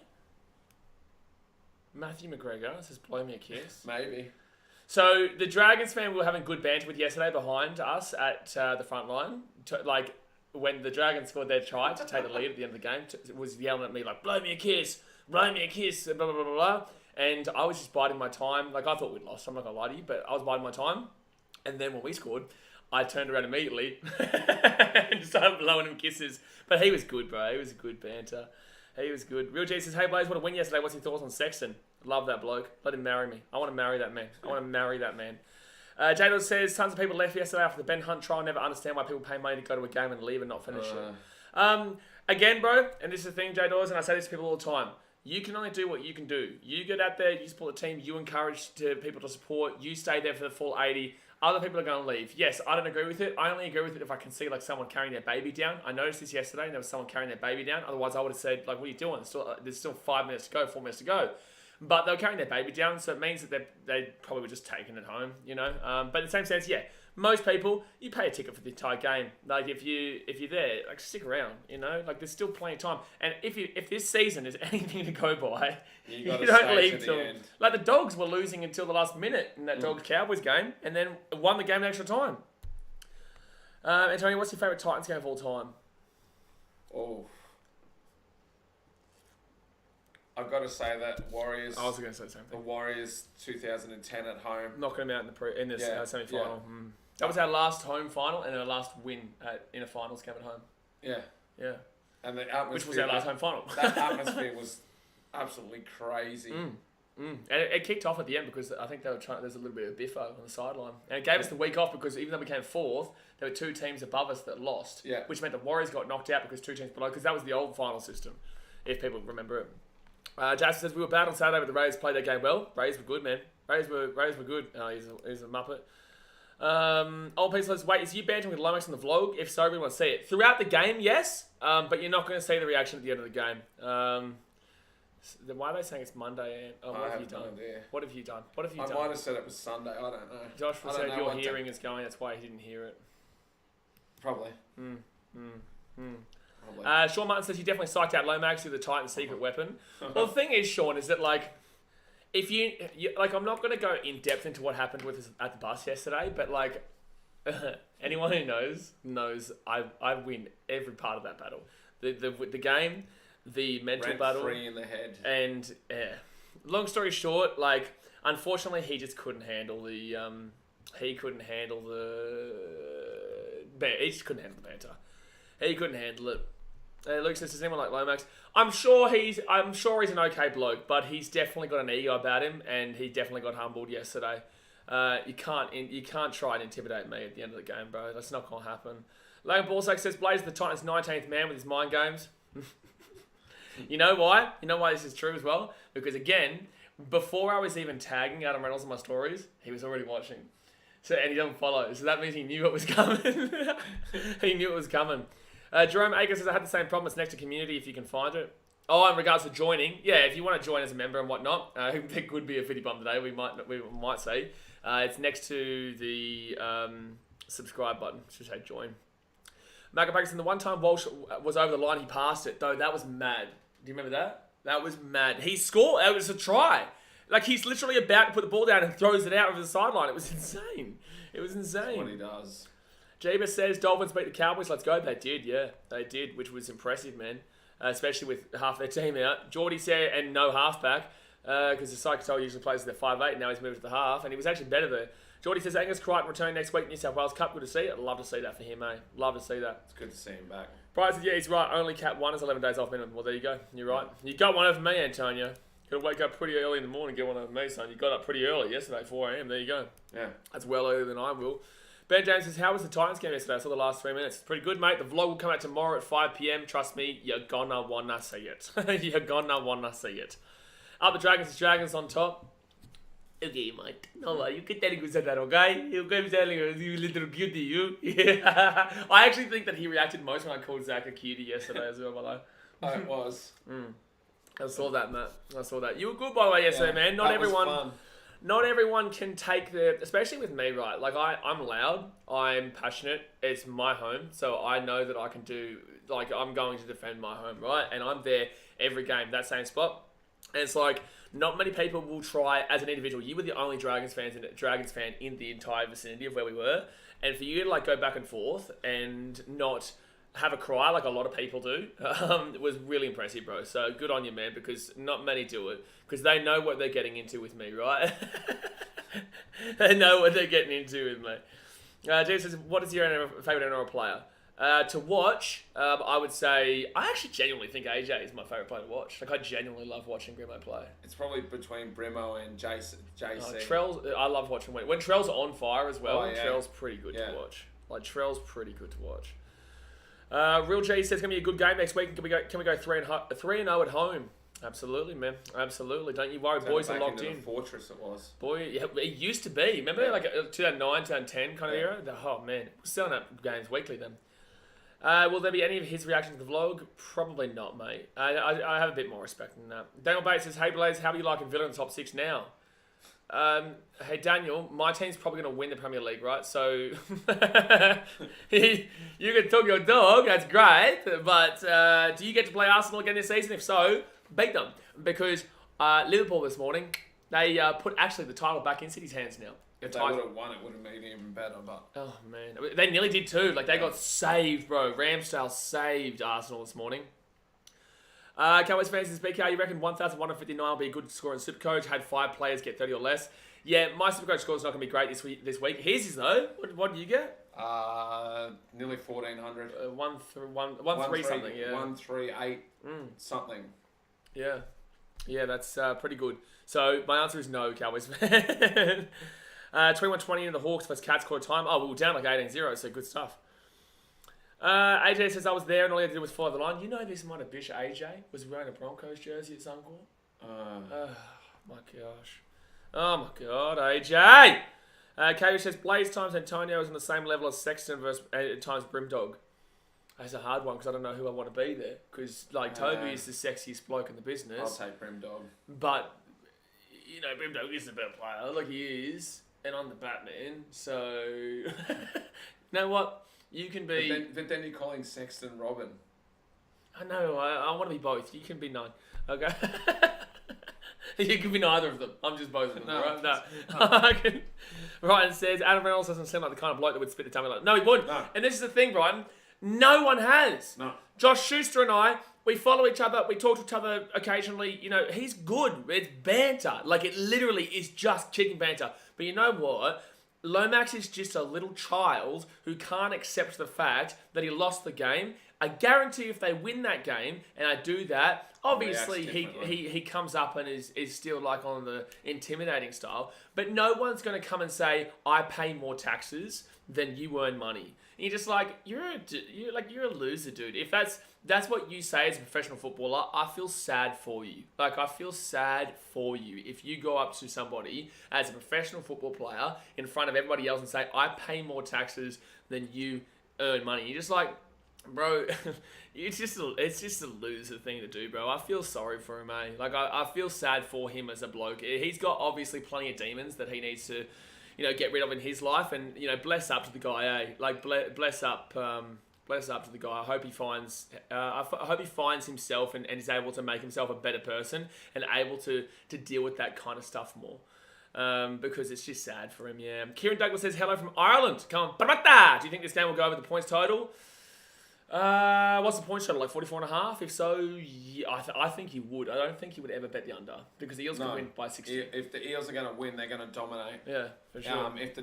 Matthew McGregor says, blow me a kiss. Maybe. So, the Dragons fan we were having good banter with yesterday behind us at the front line. Like, when the Dragons scored their try to take the lead at the end of the game, was yelling at me like, blow me a kiss, blah, blah, blah, blah, blah. And I was just biding my time. Like, I thought we'd lost, I'm not going to lie to you, but I was biding my time. And then when we scored, I turned around immediately and started blowing him kisses. But he was good, bro. He was a good banter. He was good. Real G says, hey, Blaze, what a win yesterday. What's your thoughts on Sexton? Love that bloke. Let him marry me. I want to marry that man. I want to marry that man. Jadon says, tons of people left yesterday after the Ben Hunt trial. Never understand why people pay money to go to a game and leave and not finish it. Again, bro, and this is the thing, J-Dawes, and I say this to people all the time. You can only do what you can do. You get out there, you support the team, you encourage people to support, you stay there for the full 80. Other people are going to leave. Yes, I don't agree with it. I only agree with it if I can see like someone carrying their baby down. I noticed this yesterday, and there was someone carrying their baby down. Otherwise, I would have said, like, what are you doing? There's still 5 minutes to go, 4 minutes to go. But they were carrying their baby down, so it means that they probably were just taking it home, you know. But in the same sense, yeah, most people, you pay a ticket for the entire game. Like, if you're there, like, stick around, you know. Like, there's still plenty of time. And if this season is anything to go by, you don't leave till... Like, the Dogs were losing until the last minute in that Dogs-Cowboys game, and then won the game in extra time. Antonio, what's your favourite Titans game of all time? Oh... I've got to say that Warriors... I was going to say the same thing. The Warriors 2010 at home. Knocking them out in the semi-final. Yeah. That was our last home final and our last win in a finals game at home. Yeah. Yeah. And the atmosphere... Which was our last home final. That atmosphere was absolutely crazy. And it kicked off at the end because I think they were trying... There's a little bit of biffo on the sideline. And it gave us the week off because even though we came 4th, there were 2 teams above us that lost. Yeah. Which meant the Warriors got knocked out because 2 teams below... Because that was the old final system, if people remember it. Jason says, we were bad on Saturday, but the Rays played their game well. Rays were good, man. Rays were good. He's a muppet. Old Piece says, wait, is you bantering with Lomax on the vlog? If so, we want to see it. Throughout the game, yes, but you're not going to see the reaction at the end of the game. Why are they saying it's Monday? What have you done? What have you done? I might have said it was Sunday. I don't know. Joshua said your hearing is going. That's why he didn't hear it. Probably. Sean Martin says you definitely psyched out Lomax with the Titan's secret weapon. Well, the thing is, Sean, is that like, if you like, I'm not going to go in depth into what happened with us at the bus yesterday, but like, anyone who knows I win every part of that battle. The game, the mental battle, free in the head, and long story short, like, unfortunately, he just couldn't handle the he just couldn't handle the banter. He couldn't handle it. Luke says, does anyone like Lomax? I'm sure he's an okay bloke, but he's definitely got an ego about him, and he definitely got humbled yesterday. You can't try and intimidate me at the end of the game, bro. That's not gonna happen. Logan Ballsack says, Blaze the Titans' 19th man with his mind games. You know why? You know why this is true as well? Because again, before I was even tagging Adam Reynolds in my stories, he was already watching. So, and he doesn't follow. So that means he knew it was coming. He knew it was coming. Jerome Akers says, I had the same problem. It's next to community if you can find it. Oh, in regards to joining. Yeah, if you want to join as a member and whatnot, there could be a fitty bum today. We might say. It's next to the subscribe button. Should say join. Pakistan, the one time Walsh was over the line, he passed it, though. That was mad. Do you remember that? That was mad. He scored. It was a try. Like, he's literally about to put the ball down and throws it out over the sideline. It was insane. It was insane. That's what he does. Jeebus says, Dolphins beat the Cowboys. Let's go. They did, yeah. They did, which was impressive, man. Especially with half their team out. Geordie said, and no halfback, because the Psychotel usually plays with their 5'8", and now he's moved to the half, and he was actually better there. Geordie says, Angus Crichton returning next week, New South Wales Cup. Good to see. I'd love to see that for him, mate. Love to see that. It's good to see him back. Bryce says, yeah, he's right. Only Cat 1 is 11 days off minimum. Well, there you go. You're right. You got one over me, Antonio. Got to wake up pretty early in the morning, get one over me, son. You got up pretty early yesterday, 4 a.m. There you go. Yeah. That's well earlier than I will. Ben James says, how was the Titans game yesterday? I saw the last 3 minutes. It's pretty good, mate. The vlog will come out tomorrow at 5 p.m. Trust me, you're gonna wanna see it. You're gonna wanna see it. Up the Dragons on top. Okay, mate. No, you can tell him that, okay? You can tell him, you little cutie, you. Yeah. I actually think that he reacted most when I called Zach a cutie yesterday as well, by the way. Oh, it was. I saw that, Matt. I saw that. You were good, by the way, yesterday, man. Not everyone can take especially with me, right? Like, I'm loud. I'm passionate. It's my home. So I know that I can do, like, I'm going to defend my home, right? And I'm there every game, that same spot. And it's like, not many people will try as an individual. You were the only Dragons fan in the entire vicinity of where we were. And for you to, like, go back and forth and not have a cry like a lot of people do, it was really impressive, bro. So good on you, man, because not many do it. Because they know what they're getting into with me, right? They know what they're getting into with me. James says, what is your favourite NRL player? To watch, I would say, I actually genuinely think AJ is my favourite player to watch. Like, I genuinely love watching Brimo play. It's probably between Brimo and JC. Trell's, I love watching when Trell's on fire as well. Oh, yeah. Trell's pretty good to watch. Like, Trell's pretty good to watch. Real G says it's gonna be a good game next week. Can we go 3-0 at home? Absolutely, man. Absolutely. Don't you worry, boys are locked in. The fortress it was. Boy, yeah, it used to be. Remember, like 2009, 2010 kind of era. Oh man, we're selling up games weekly then. Will there be any of his reaction to the vlog? Probably not, mate. I have a bit more respect than that. Daniel Bates says, hey Blaze, how are you liking Villa in the top 6 now? Hey Daniel, my team's probably going to win the Premier League, right? So you can talk your dog, that's great. But do you get to play Arsenal again this season? If so, beat them. Because Liverpool this morning, they put actually the title back in City's hands now. If they would have won, it would have made it even better. But oh man, they nearly did too. Like they got saved, bro. Ramsdale saved Arsenal this morning. Cowboys fans in BK, you reckon 1,159 will be a good score in Supercoach? Had 5 players get 30 or less. Yeah, my Supercoach score is not going to be great this week. His is though. What do you get? Nearly 1,400. 1-3 something. Yeah. 138 something. Yeah. Yeah, that's pretty good. So my answer is no, Cowboys fan. 21-20 in the Hawks versus Cats quarter time. Oh, we were down like 18-0, so good stuff. AJ says, I was there and all he had to do was follow the line. You know this might have bitch AJ was wearing a Broncos jersey at some point? Oh my gosh. Oh my god, AJ! KV says, Blaze times Antonio is on the same level as Sexton versus times Brimdog. That's a hard one because I don't know who I want to be there. Because like Toby is the sexiest bloke in the business. I'll take Brimdog. But, you know, Brimdog is the better player. Like he is. And I'm the Batman. So, you know what? You can be... But then you're calling Sexton Robin. I know. I want to be both. You can be none. Okay? You can be neither of them. I'm just both of them. No, right? No. Ryan says, Adam Reynolds doesn't seem like the kind of bloke that would spit the tummy like... No, he wouldn't. No. And this is the thing, Brian. No one has. No. Josh Schuster and I, we follow each other. We talk to each other occasionally. You know, he's good. It's banter. Like, it literally is just chicken banter. But you know what? Lomax is just a little child who can't accept the fact that he lost the game. I guarantee if they win that game, and I do that, obviously he comes up and is still like on the intimidating style. But no one's going to come and say, I pay more taxes than you earn money. And you're just like, you're a loser, dude. If that's what you say as a professional footballer, I feel sad for you. Like, I feel sad for you if you go up to somebody as a professional football player in front of everybody else and say, I pay more taxes than you earn money. You're just like, bro, it's just a loser thing to do, bro. I feel sorry for him, eh? Like, I feel sad for him as a bloke. He's got obviously plenty of demons that he needs to, you know, get rid of in his life. And, you know, bless up to the guy, eh? Like, bless up bless up to the guy. I hope he finds. I hope he finds himself and is able to make himself a better person and able to deal with that kind of stuff more. Because it's just sad for him. Yeah. Kieran Douglas says hello from Ireland. Come on, Barata! Do you think this game will go over the points total? What's the points total? Like 44.5? If so, yeah, I think he would. I don't think he would ever bet the under because the Eels can win by 60. If the Eels are going to win, they're going to dominate. Yeah, for sure. If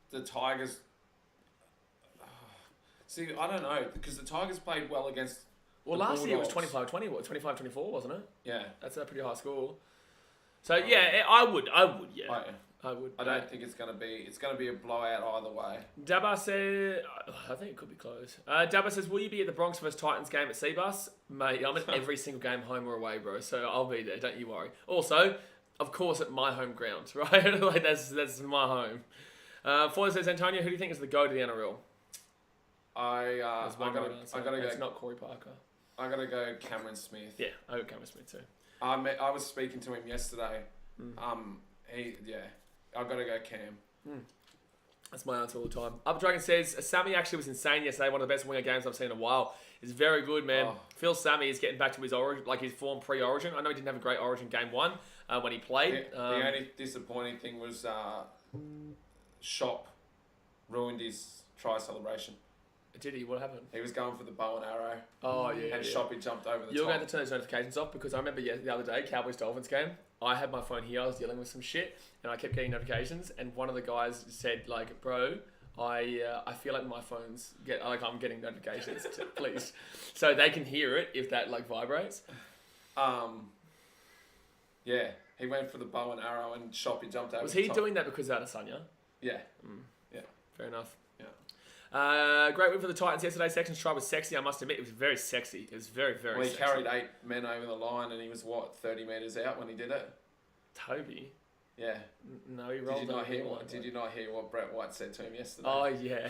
the Tigers... See, I don't know, because the Tigers played well against last year it was 25-20, 25-24, wasn't it? Yeah. That's a pretty high score. So, yeah, I would, yeah. I would. I don't think it's going to be a blowout either way. Dabba said, I think it could be close. Dabba says, will you be at the Bronx vs Titans game at Seabus? Mate, I'm at every single game home or away, bro. So I'll be there. Don't you worry. Also, of course, at my home ground, right? Like that's my home. Ford says, Antonio, who do you think is the go to the NRL? I gotta go. It's not Corey Parker. I gotta go Cameron Smith. Yeah, I got Cameron Smith too. I was speaking to him yesterday. I gotta go Cam. That's my answer all the time. Up Dragon says, Sammy actually was insane yesterday. One of the best winger games I've seen in a while. It's very good, man. Oh. Phil Sammy is getting back to his origin, like his form pre-origin. I know he didn't have a great origin game one when he played. The only disappointing thing was Shop ruined his try celebration. Did he? What happened? He was going for the bow and arrow. Oh, yeah. And Shoppy jumped over the You're top. going to turn those notifications off because I remember the other day, Cowboys-Dolphins game, I had my phone here, I was dealing with some shit, and I kept getting notifications, and one of the guys said, like, bro, I feel like my phone's I'm getting notifications, please. So they can hear it if that, like, vibrates. Yeah, he went for the bow and arrow and Shoppy jumped over Was the he top. doing that because of Adesanya? Yeah. Yeah. Fair enough. Yeah. Great win for the Titans yesterday. Section's try was sexy, I must admit. It was very sexy. It was very, very sexy. sexy. He carried 8 men over the line and he was, 30 metres out when he did it? Toby? Yeah. No, he rolled Did you not hear what Brett White said to him yesterday? Oh, yeah.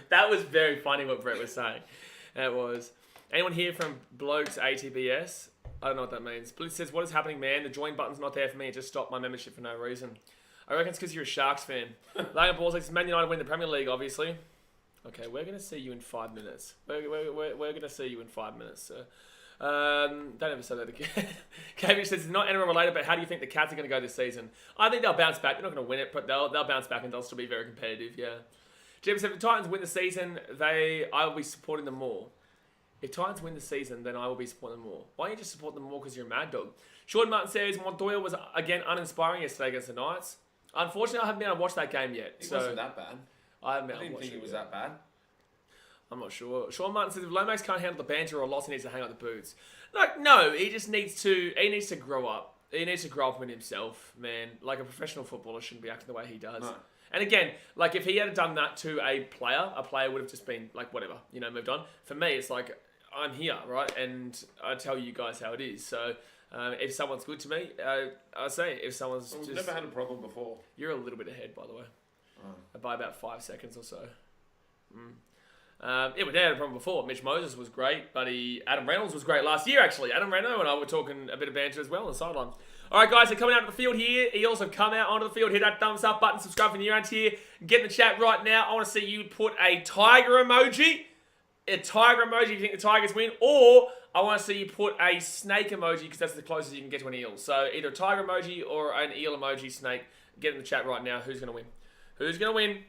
That was very funny what Brett was saying. It was. Anyone here from Blokes ATBS? I don't know what that means. Blitz says, what is happening, man? The join button's not there for me. It just stopped my membership for no reason. I reckon it's because you're a Sharks fan. Logan Paul says, Man United win the Premier League, obviously. Okay, we're going to see you in 5 minutes. We're going to see you in 5 minutes, sir. Don't ever say that again. Cavish says, it's not NRL related, but how do you think the Cats are going to go this season? I think they'll bounce back. They're not going to win it, but they'll bounce back and they'll still be very competitive, yeah. Jim said, if the Titans win the season, I will be supporting them more. If Titans win the season, then I will be supporting them more. Why don't you just support them more because you're a mad dog? Sean Martin says, Montoya was, again, uninspiring yesterday against the Knights. Unfortunately, I haven't been able to watch that game yet. It wasn't that bad. I didn't think it was that bad. I'm not sure. Sean Martin says, if Lomax can't handle the banter or loss, he needs to hang up the boots. Like, no, he just needs to grow up. He needs to grow up in himself, man. Like, a professional footballer shouldn't be acting the way he does. No. And again, like, if he had done that to a player would have just been, like, whatever, moved on. For me, it's like, I'm here, right? And I tell you guys how it is. So, if someone's good to me, I say, if someone's We've never had a problem before. You're a little bit ahead, by the way. By about 5 seconds or so. We never had a problem before. Mitch Moses was great, but Adam Reynolds was great last year, actually. Adam Reynolds and I were talking a bit of banter as well on the sideline. All right, guys, they're coming out to the field here. Eels have come out onto the field. Hit that thumbs up button. Subscribe for new around here. Get in the chat right now. I want to see you put a tiger emoji. A tiger emoji if you think the Tigers win. Or I want to see you put a snake emoji because that's the closest you can get to an eel. So either a tiger emoji or an eel emoji snake. Get in the chat right now. Who's going to win? Who's going to win?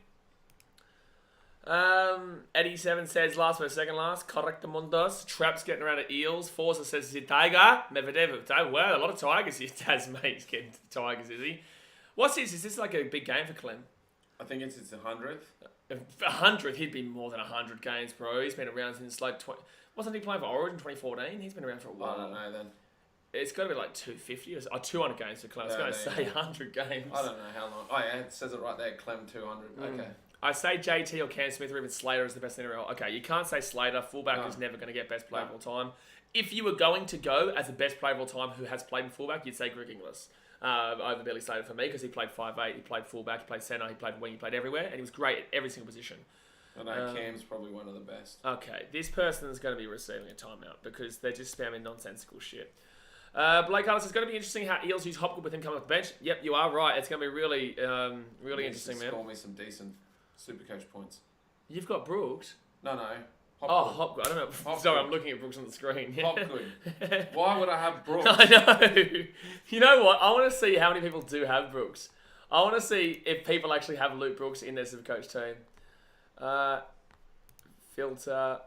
Eddie7 says last versus second last. Correctamundos. Traps getting around at eels. Forza says is it tiger? Medvedev. Wow, a lot of tigers here. Taz, mate, he's getting to the tigers, is he? What's this? Is this like a big game for Clem? I think it's his 100th. 100th? He'd be more than 100 games, bro. He's been around since like... Wasn't he playing for Origin 2014? He's been around for a while. I don't know then. It's got to be like 250 or 200 games for Clem. I was going to say 100 games. I don't know how long. Oh yeah, it says it right there. Clem 200. Okay. I say JT or Cam Smith or even Slater is the best in the NRL. Okay, you can't say Slater. Fullback is never going to get best player of all time. If you were going to go as the best player of all time who has played in fullback, you'd say Greg Inglis over Billy Slater for me because he played 5'8", he played fullback, he played centre, he played wing, he played everywhere, and he was great at every single position. I know Cam's probably one of the best. Okay, this person is going to be receiving a timeout because they're just spamming nonsensical shit. Blake Carter says it's going to be interesting how Eels use Hopgood with him coming off the bench. Yep, you are right. It's going to be really, really interesting, man. Score me some decent Supercoach points. You've got Brooks. No. Oh, Hopgood. I don't know. Hopgood. Sorry, I'm looking at Brooks on the screen. Hopgood. Why would I have Brooks? I know. You know what? I want to see how many people do have Brooks. I want to see if people actually have Luke Brooks in their Supercoach team. Filter.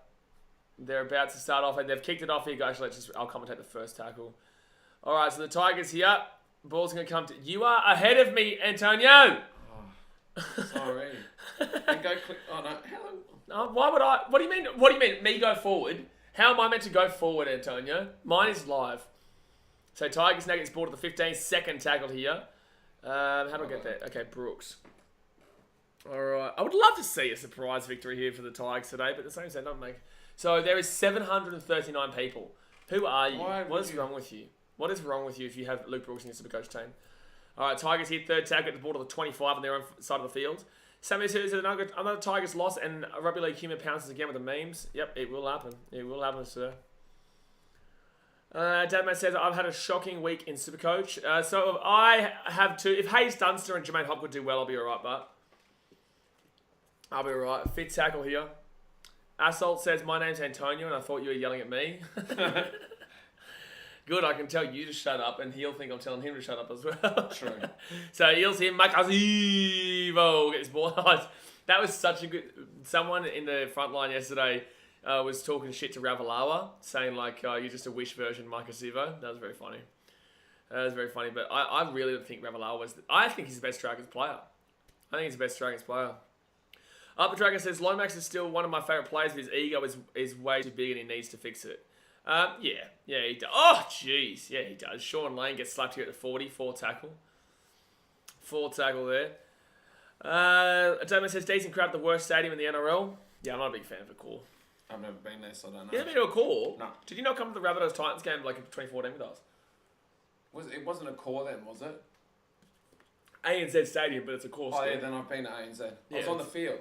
They're about to start off, and they've kicked it off here, guys. I'll commentate the first tackle. All right, so the Tigers here. Ball's going to come to... You are ahead of me, Antonio! Sorry. And go click... Oh, no. Hello. Why would I... What do you mean? What do you mean? Me go forward? How am I meant to go forward, Antonio? Mine is live. So Tigers now gets ball to the 15. Second tackle here. How do I get there? Okay, Brooks. All right. I would love to see a surprise victory here for the Tigers today, but the same thing doesn't make... So there is 739 people. Who are you? What is wrong with you? What is wrong with you if you have Luke Brooks in your Supercoach team? All right, Tigers here, third tackle at the ball to the 25 on their own side of the field. Sammy says another Tigers loss, and Rugby League humour pounces again with the memes. Yep, it will happen. It will happen, sir. Dadman says, I've had a shocking week in Supercoach. So I have two. If Hayes Dunster and Jermaine Hopgood do well, I'll be all right, but I'll be all right. Fifth tackle here. Assault says, my name's Antonio, and I thought you were yelling at me. Good, I can tell you to shut up, and he'll think I'm telling him to shut up as well. True. So Eels here, Makazivo gets ball. That was such a good... Someone in the front line yesterday was talking shit to Ravalawa, saying like, you're just a wish version Makazivo. That was very funny. But I really don't think Ravalawa was... I think he's the best Dragons player. I think he's the best Dragons player. Upper Dragon says, Lomax is still one of my favourite players, but his ego is way too big and he needs to fix it. Yeah, he does. Oh, jeez. Yeah, he does. Sean Lane gets slapped here at the 40. Four tackle there. Damon says, decent crowd at the worst stadium in the NRL. Yeah, I'm not a big fan of a call. I've never been there, so I don't know. You never been to a call? No. Did you not come to the Rabbitohs Titans game like in 2014 with us? It wasn't a core then, was it? ANZ Stadium, but it's a core stadium. Yeah, then I've been to ANZ. I was on the field.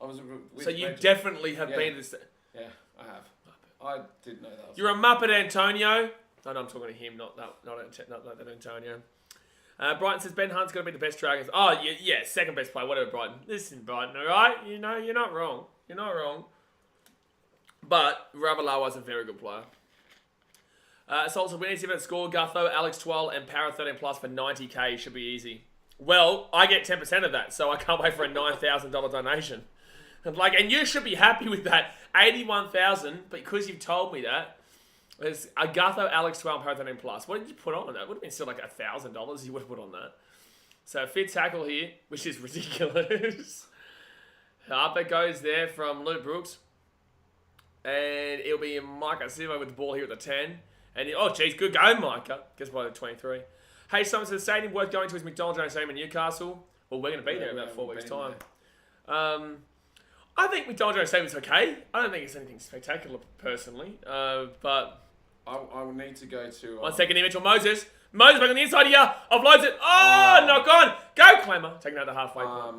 I was so you definitely have been to this... Yeah, I have. I did know that. You're a Muppet, Antonio. No, I'm talking to him, not that Antonio. Brighton says Ben Hunt's going to be the best Dragons. Oh, yeah, second best player, whatever, Brighton. Listen, Brighton, all right? You know, you're not wrong. But Ravalawa's a very good player. So also, we need to see if it score. Gutho, Alex Twell, and Para 13 plus for 90k should be easy. Well, I get 10% of that, so I can't wait for a $9,000 donation. And you should be happy with that. 81,000, but because you've told me that, there's Agatho, Alex 12, Para 13 plus. What did you put on that? Would have been still like $1,000 you would have put on that. So fifth tackle here, which is ridiculous. Up it goes there from Luke Brooks. And it'll be Micah Sivo with the ball here at the 10. And oh, geez, good go, Micah. Gets by the 23. Hey, someone says, stadium worth going to is McDonald Jones Stadium in Newcastle. Well, we're going to be there in about 4 weeks' time. I think McDonald Jones Stadium's okay. I don't think it's anything spectacular, personally. But I will need to go to... 1 second here, Mitchell Moses. Moses back on the inside here. Offloads it. Oh, knock on. Go, Clemmer. Taking out the halfway point.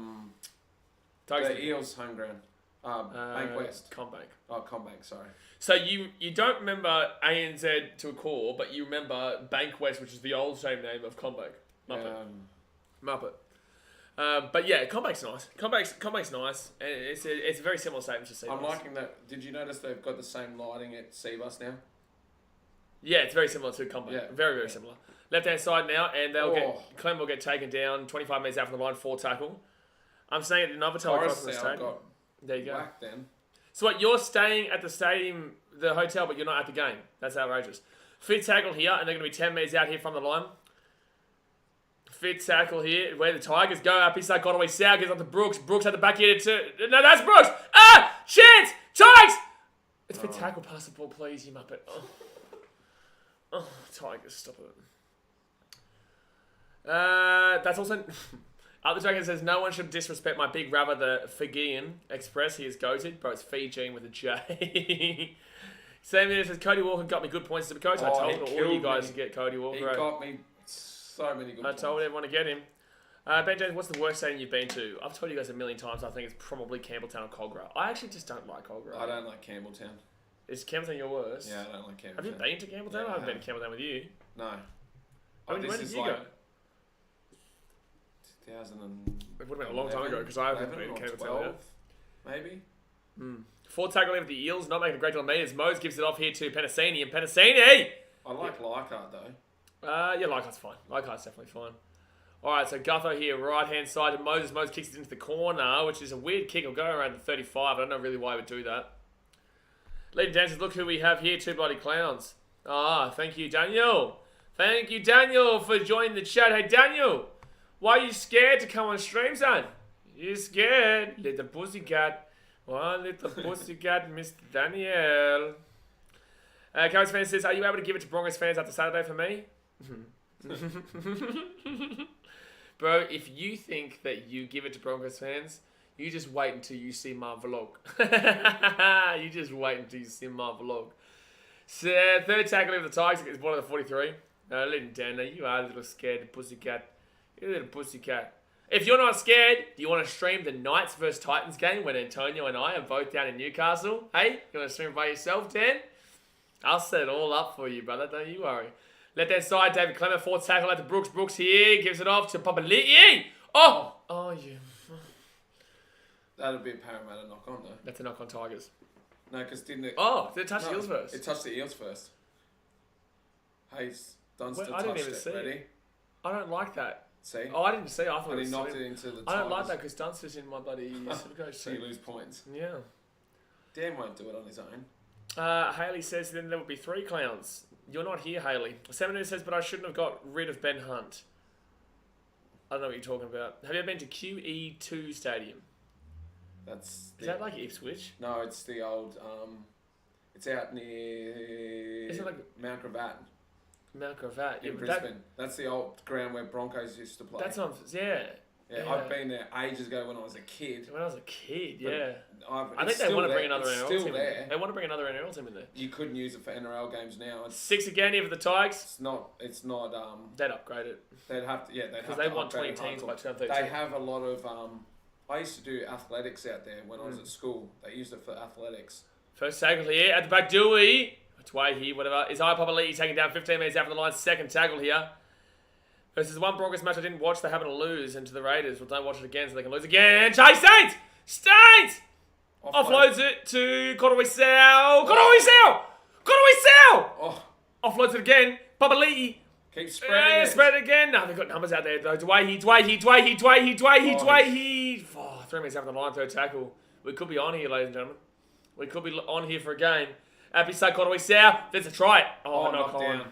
The Eels home ground. Bank West. Combank. Oh, Combank, sorry. So you don't remember ANZ to a core, but you remember Bank West, which is the old same name of Combank. Muppet. But yeah, Combank's nice. Combank's nice. And it's a very similar stadium to Seabus. I'm liking that. Did you notice they've got the same lighting at Seabus now? Yeah, it's very similar to Combank. Yeah. Very, very similar. Left-hand side now, and Clem will get taken down 25 metres out from the line, 4 tackle. I'm staying at the Novotel across from the stadium. There you go. Whack then. So what, you're staying at the stadium, the hotel, but you're not at the game. That's outrageous. Fifth tackle here, and they're going to be 10 metres out here from the line. Fifth tackle here, where the Tigers go up. He's got away. Sow gets up to Brooks. Brooks at the back here too. No, that's Brooks. Ah! Chance! Tigers! It's fifth tackle. Pass the ball, please, you muppet. Oh, Tigers, stop it. That's also... Other Dragon says, no one should disrespect my big rubber, the Fijian Express. He is goated, but it's Fijian with a J. Sam says, Cody Walker got me good points to the coach. I told all you guys to get Cody Walker. He got me so many good points. I told everyone to get him. Ben James, what's the worst stadium you've been to? I've told you guys a million times. I think it's probably Campbelltown or Cogra. I actually just don't like Cogra. I don't like Campbelltown. Is Campbelltown your worst? Yeah, I don't like Campbelltown. Have you been to Campbelltown? Yeah, I haven't I been to Campbelltown with you. No. When this did is you like go? 2000 It would have been a long time ago because I haven't been to Campbelltown yet. Maybe. Fourth tackle in with the Eels, not making a great deal of meters. Mose gives it off here to Penasini, and Penasini! I like Leichhardt though. Yeah, Leichhardt's fine. Leichhardt's definitely fine. Alright, so Gutho here, right hand side to Moses. Moses kicks it into the corner, which is a weird kick. It'll go around the 35. I don't know really why he would do that. Ladies and dancers, look who we have here. Two bloody clowns. Ah, thank you, Daniel. Thank you, Daniel, for joining the chat. Hey, Daniel, why are you scared to come on stream, son? You're scared. Little pussycat. One little pussycat, Mr. Daniel. Cowboys fan says, are you able to give it to Broncos fans after Saturday for me? Bro, if you think that you give it to Broncos fans, you just wait until you see my vlog. You just wait until you see my vlog. So, third tackle of the Tigers is one of the 43. Little Dana, you are a little scared pussycat. You're a little pussycat. If you're not scared, do you want to stream the Knights versus Titans game when Antonio and I are both down in Newcastle? Hey, you want to stream by yourself, Dan? I'll set it all up for you, brother. Don't you worry. Left hand side, David Clement, fourth tackle out to Brooks. Brooks here, gives it off to Papali'i. Oh! Oh, you... That'd be a Parramatta knock on though. That's a knock on Tigers. No, because didn't it... Oh, did it touch the Eels first? It touched the Eels first. Hayes, Dunster I didn't touched even it. see Ready? it. I don't like that. See? Oh, I didn't see it. I thought And it he was knocked swim. it into the Tigers. I don't like that because Dunster's in my bloody Supercoach So you team. lose points. Yeah. Dan won't do it on his own. Haley says then there would be 3 clowns. You're not here, Haley. Seminary says, but I shouldn't have got rid of Ben Hunt. I don't know what you're talking about. Have you ever been to QE2 Stadium? That's... Is that like Ipswich? No, it's the old... it's out near... Is it like... Mount Gravatt Mount Gravatt? in Brisbane. That's the old ground where Broncos used to play. That's on... Yeah. Yeah, I've been there ages ago when I was a kid. When I was a kid, But yeah. I think they want to bring another it's NRL still team in there. there. They want to bring another NRL team in there. You couldn't use it for NRL games now. 6 again here for the Tigers. It's not They'd upgrade it. they'd have to, they'd have to Because they want 20 upgrade it teams by hardcore. 2032. They have a lot of, I used to do athletics out there when I was at school. They used it for athletics. First tackle here at the back, Dewey. Tway, whatever. Is Papali'i taking down 15 minutes after the line. Second tackle here. Versus the one Broncos match I didn't watch. They happen to lose into the Raiders. Well, don't watch it again so they can lose again. Chase Saints! Staines! Offloads it to Koroisau. Koroisau! Koroisau! Oh, Offloads it again. Papali'i. keep spreading it. Spread it again. No, they've got numbers out there though. Dwayne. 3 minutes after the line, third tackle. We could be on here, ladies and gentlemen. We could be on here for a game. Happy Side Koroisau. There's a try. Oh, knock on. down.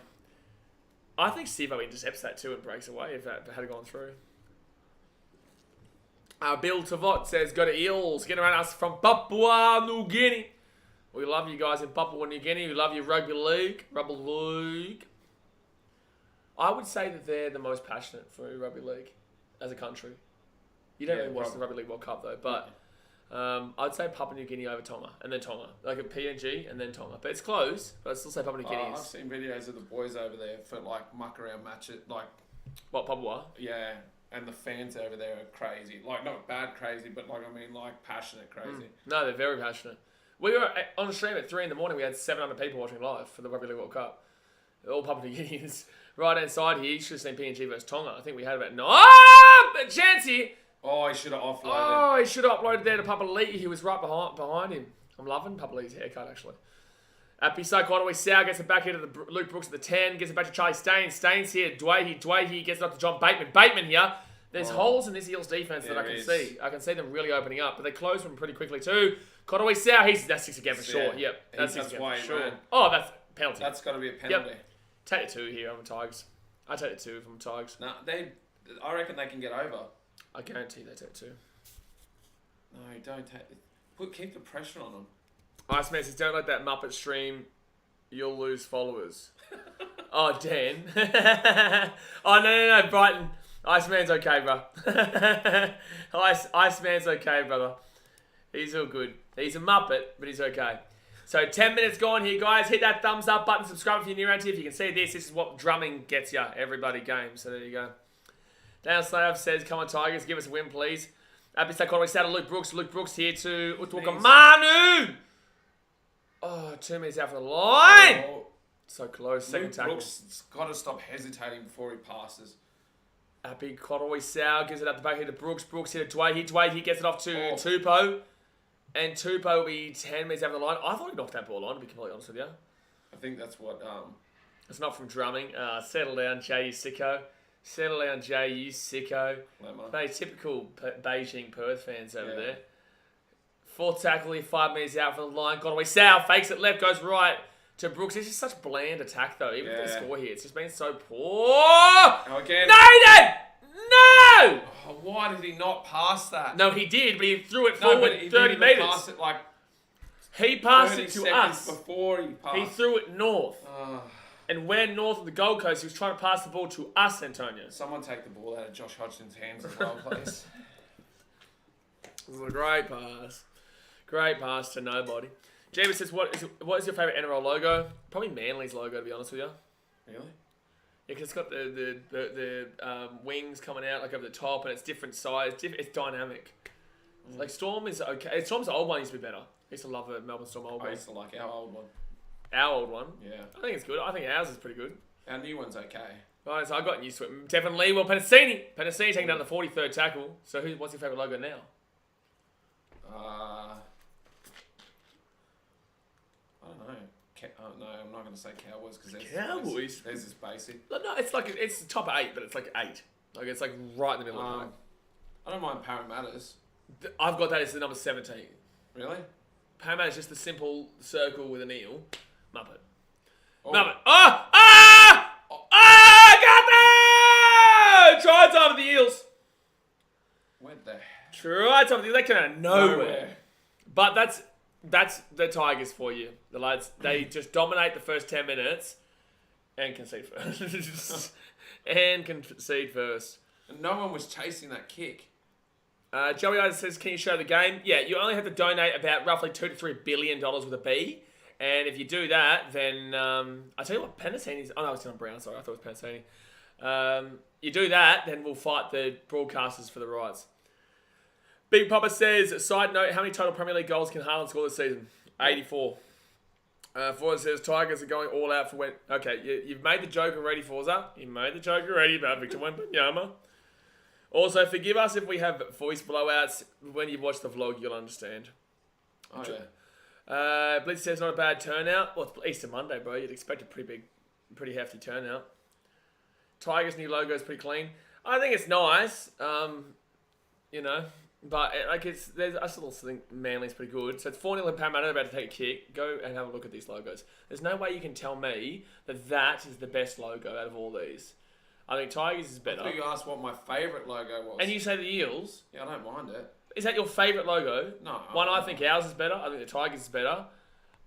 I think Sivo intercepts that too and breaks away if that had gone through. Bill Tavot says, go to Eels. Get around us from Papua New Guinea. We love you guys in Papua New Guinea. We love your rugby league. Rugby league. I would say that they're the most passionate for rugby league as a country. You don't really watch the Rugby League World Cup though, but I'd say Papua New Guinea over Tonga, and then Tonga. Like a PNG and then Tonga. But it's close, but I'd still say Papua New Guinea I've is... seen videos of the boys over there for like muck around matches, like What, Papua? yeah, and the fans over there are crazy. Like not bad crazy, but like I mean like passionate crazy. No, they're very passionate. We were on stream at 3 in the morning. We had 700 people watching live for the Rugby League World Cup. All Papua New Guineans. Right hand side here, you should have seen PNG versus Tonga. I think we had about a chance here. Oh, he should have offloaded. Oh, he should have uploaded there to Papali'i, who was right behind him. I'm loving Papali'i's haircut, actually. At Bissau, Koroisau gets it back here to the Luke Brooks at the 10, gets it back to Charlie Staines. Staines here, Dwayne gets it up to John Bateman. Bateman here. There's holes in this Eels defense that I can see. I can see them really opening up, but they close them pretty quickly too. Koroisau, that's 6 again for sure. Yep, that's 6 again for sure. Oh, that's penalty. That's got to be a penalty. Yep. Take the 2 here on the Tigers. I take the 2 from the Tigers. Nah, I reckon they can get over. I guarantee they take 2. No, don't take. Keep the pressure on them. Iceman says, don't let that Muppet stream. You'll lose followers. Oh, Dan. Oh, no, Brighton. Iceman's okay, bro. Iceman's okay, brother. He's all good. He's a Muppet, but he's okay. So 10 minutes gone here, guys. Hit that thumbs up button. Subscribe if you're new around here. If you can see this is what drumming gets you. Everybody game. So there you go. Daniel Slav says, come on, Tigers. Give us a win, please. Abistak Conway to Luke Brooks. Luke Brooks here to Utuakamanu. Oh, 2 minutes out for the line. Oh, So close. Second Luke tackle. Brooks has got to stop hesitating before he passes. A big Conroy Sow gives it up the back here to Brooks. Brooks here to Dwayne. Dwayne gets it off to Oh. Tupou. And Tupou will be 10 minutes out of the line. I thought he knocked that ball on, to be completely honest with you. I think that's what. It's not from drumming. Settle down, Jay, you sicko. Settle down, Jay, you sicko. Lemma. They typical Beijing Perth fans over Yeah. there. Fourth tackle here, 5 minutes out from the line. Got away. Sal fakes it left, goes right to Brooks. It's just such bland attack, though. Even with the Yeah. score here, it's just been so poor. Oh, again. Naden! No! Oh, why did he not pass that? No, he did, but he threw it No, forward but he 30 didn't even metres. pass it like He passed 30 it to seconds us. before he passed. He threw it north. Oh, And we're north of the Gold Coast. He was trying to pass the ball to us, Antonio. someone take the ball out of Josh Hodgson's hands as well, please. This is a great pass. Great pass to nobody. Jeebus says, what is your favourite NRL logo? Probably Manly's logo, to be honest with you. Really? Yeah, because it's got the wings coming out like over the top, and it's different size. It's dynamic. Like Storm is okay. Storm's old one used to be better. I used to love the Melbourne Storm old I one. used to like our old one. Our old one. Yeah. I think it's good. I think ours is pretty good. Our new one's okay. Right, so I've gotten used to it. Definitely. Well, Penasini taking down the 43rd tackle. So what's your favourite logo now? I don't know. No, I'm not going to say Cowboys because Cowboys? Theirs is basic. No, it's like it's top 8, but it's like 8. Like it's like right in the middle of the I don't mind Parramatta's. pack. I've got that as the number 17. Really? Paramount is just the simple circle with an eel. Muppet. Oh. Muppet. Got that! Try time with the eels. Where the Try time with the eels. They came out of nowhere. Nowhere. But that's the Tigers for you. The lads, they just dominate the first 10 minutes and concede first. And concede first. And no one was chasing that kick. Joey Eyes says, can you show the game? Yeah, you only have to donate about roughly $2 to $3 billion with a B. And if you do that, then I tell you what, Penasini's. Oh no, it's on Brown. Sorry, I thought it was Penasini. You do that, then we'll fight the broadcasters for the rights. Big Papa says, side note, how many total Premier League goals can Haaland score this season? 84. Forza says, Tigers are going all out for when... Okay, you've made the joke already, Forza. You made the joke already about Victor Wembanyama. Also, forgive us if we have voice blowouts. When you watch the vlog, you'll understand. Oh, yeah. Blitz says, not a bad turnout. Well, it's Easter Monday, bro. You'd expect a pretty hefty turnout. Tigers' new logo is pretty clean. I think it's nice. But I still think Manly's pretty good. So it's 4-0 in Parramatta, about to take a kick. Go and have a look at these logos. There's no way you can tell me that is the best logo out of all these. I think Tigers is better. I thought you asked what my favourite logo was. And you say the Eels. Yeah, I don't mind it. Is that your favourite logo? No. I think ours is better. I think the Tigers is better.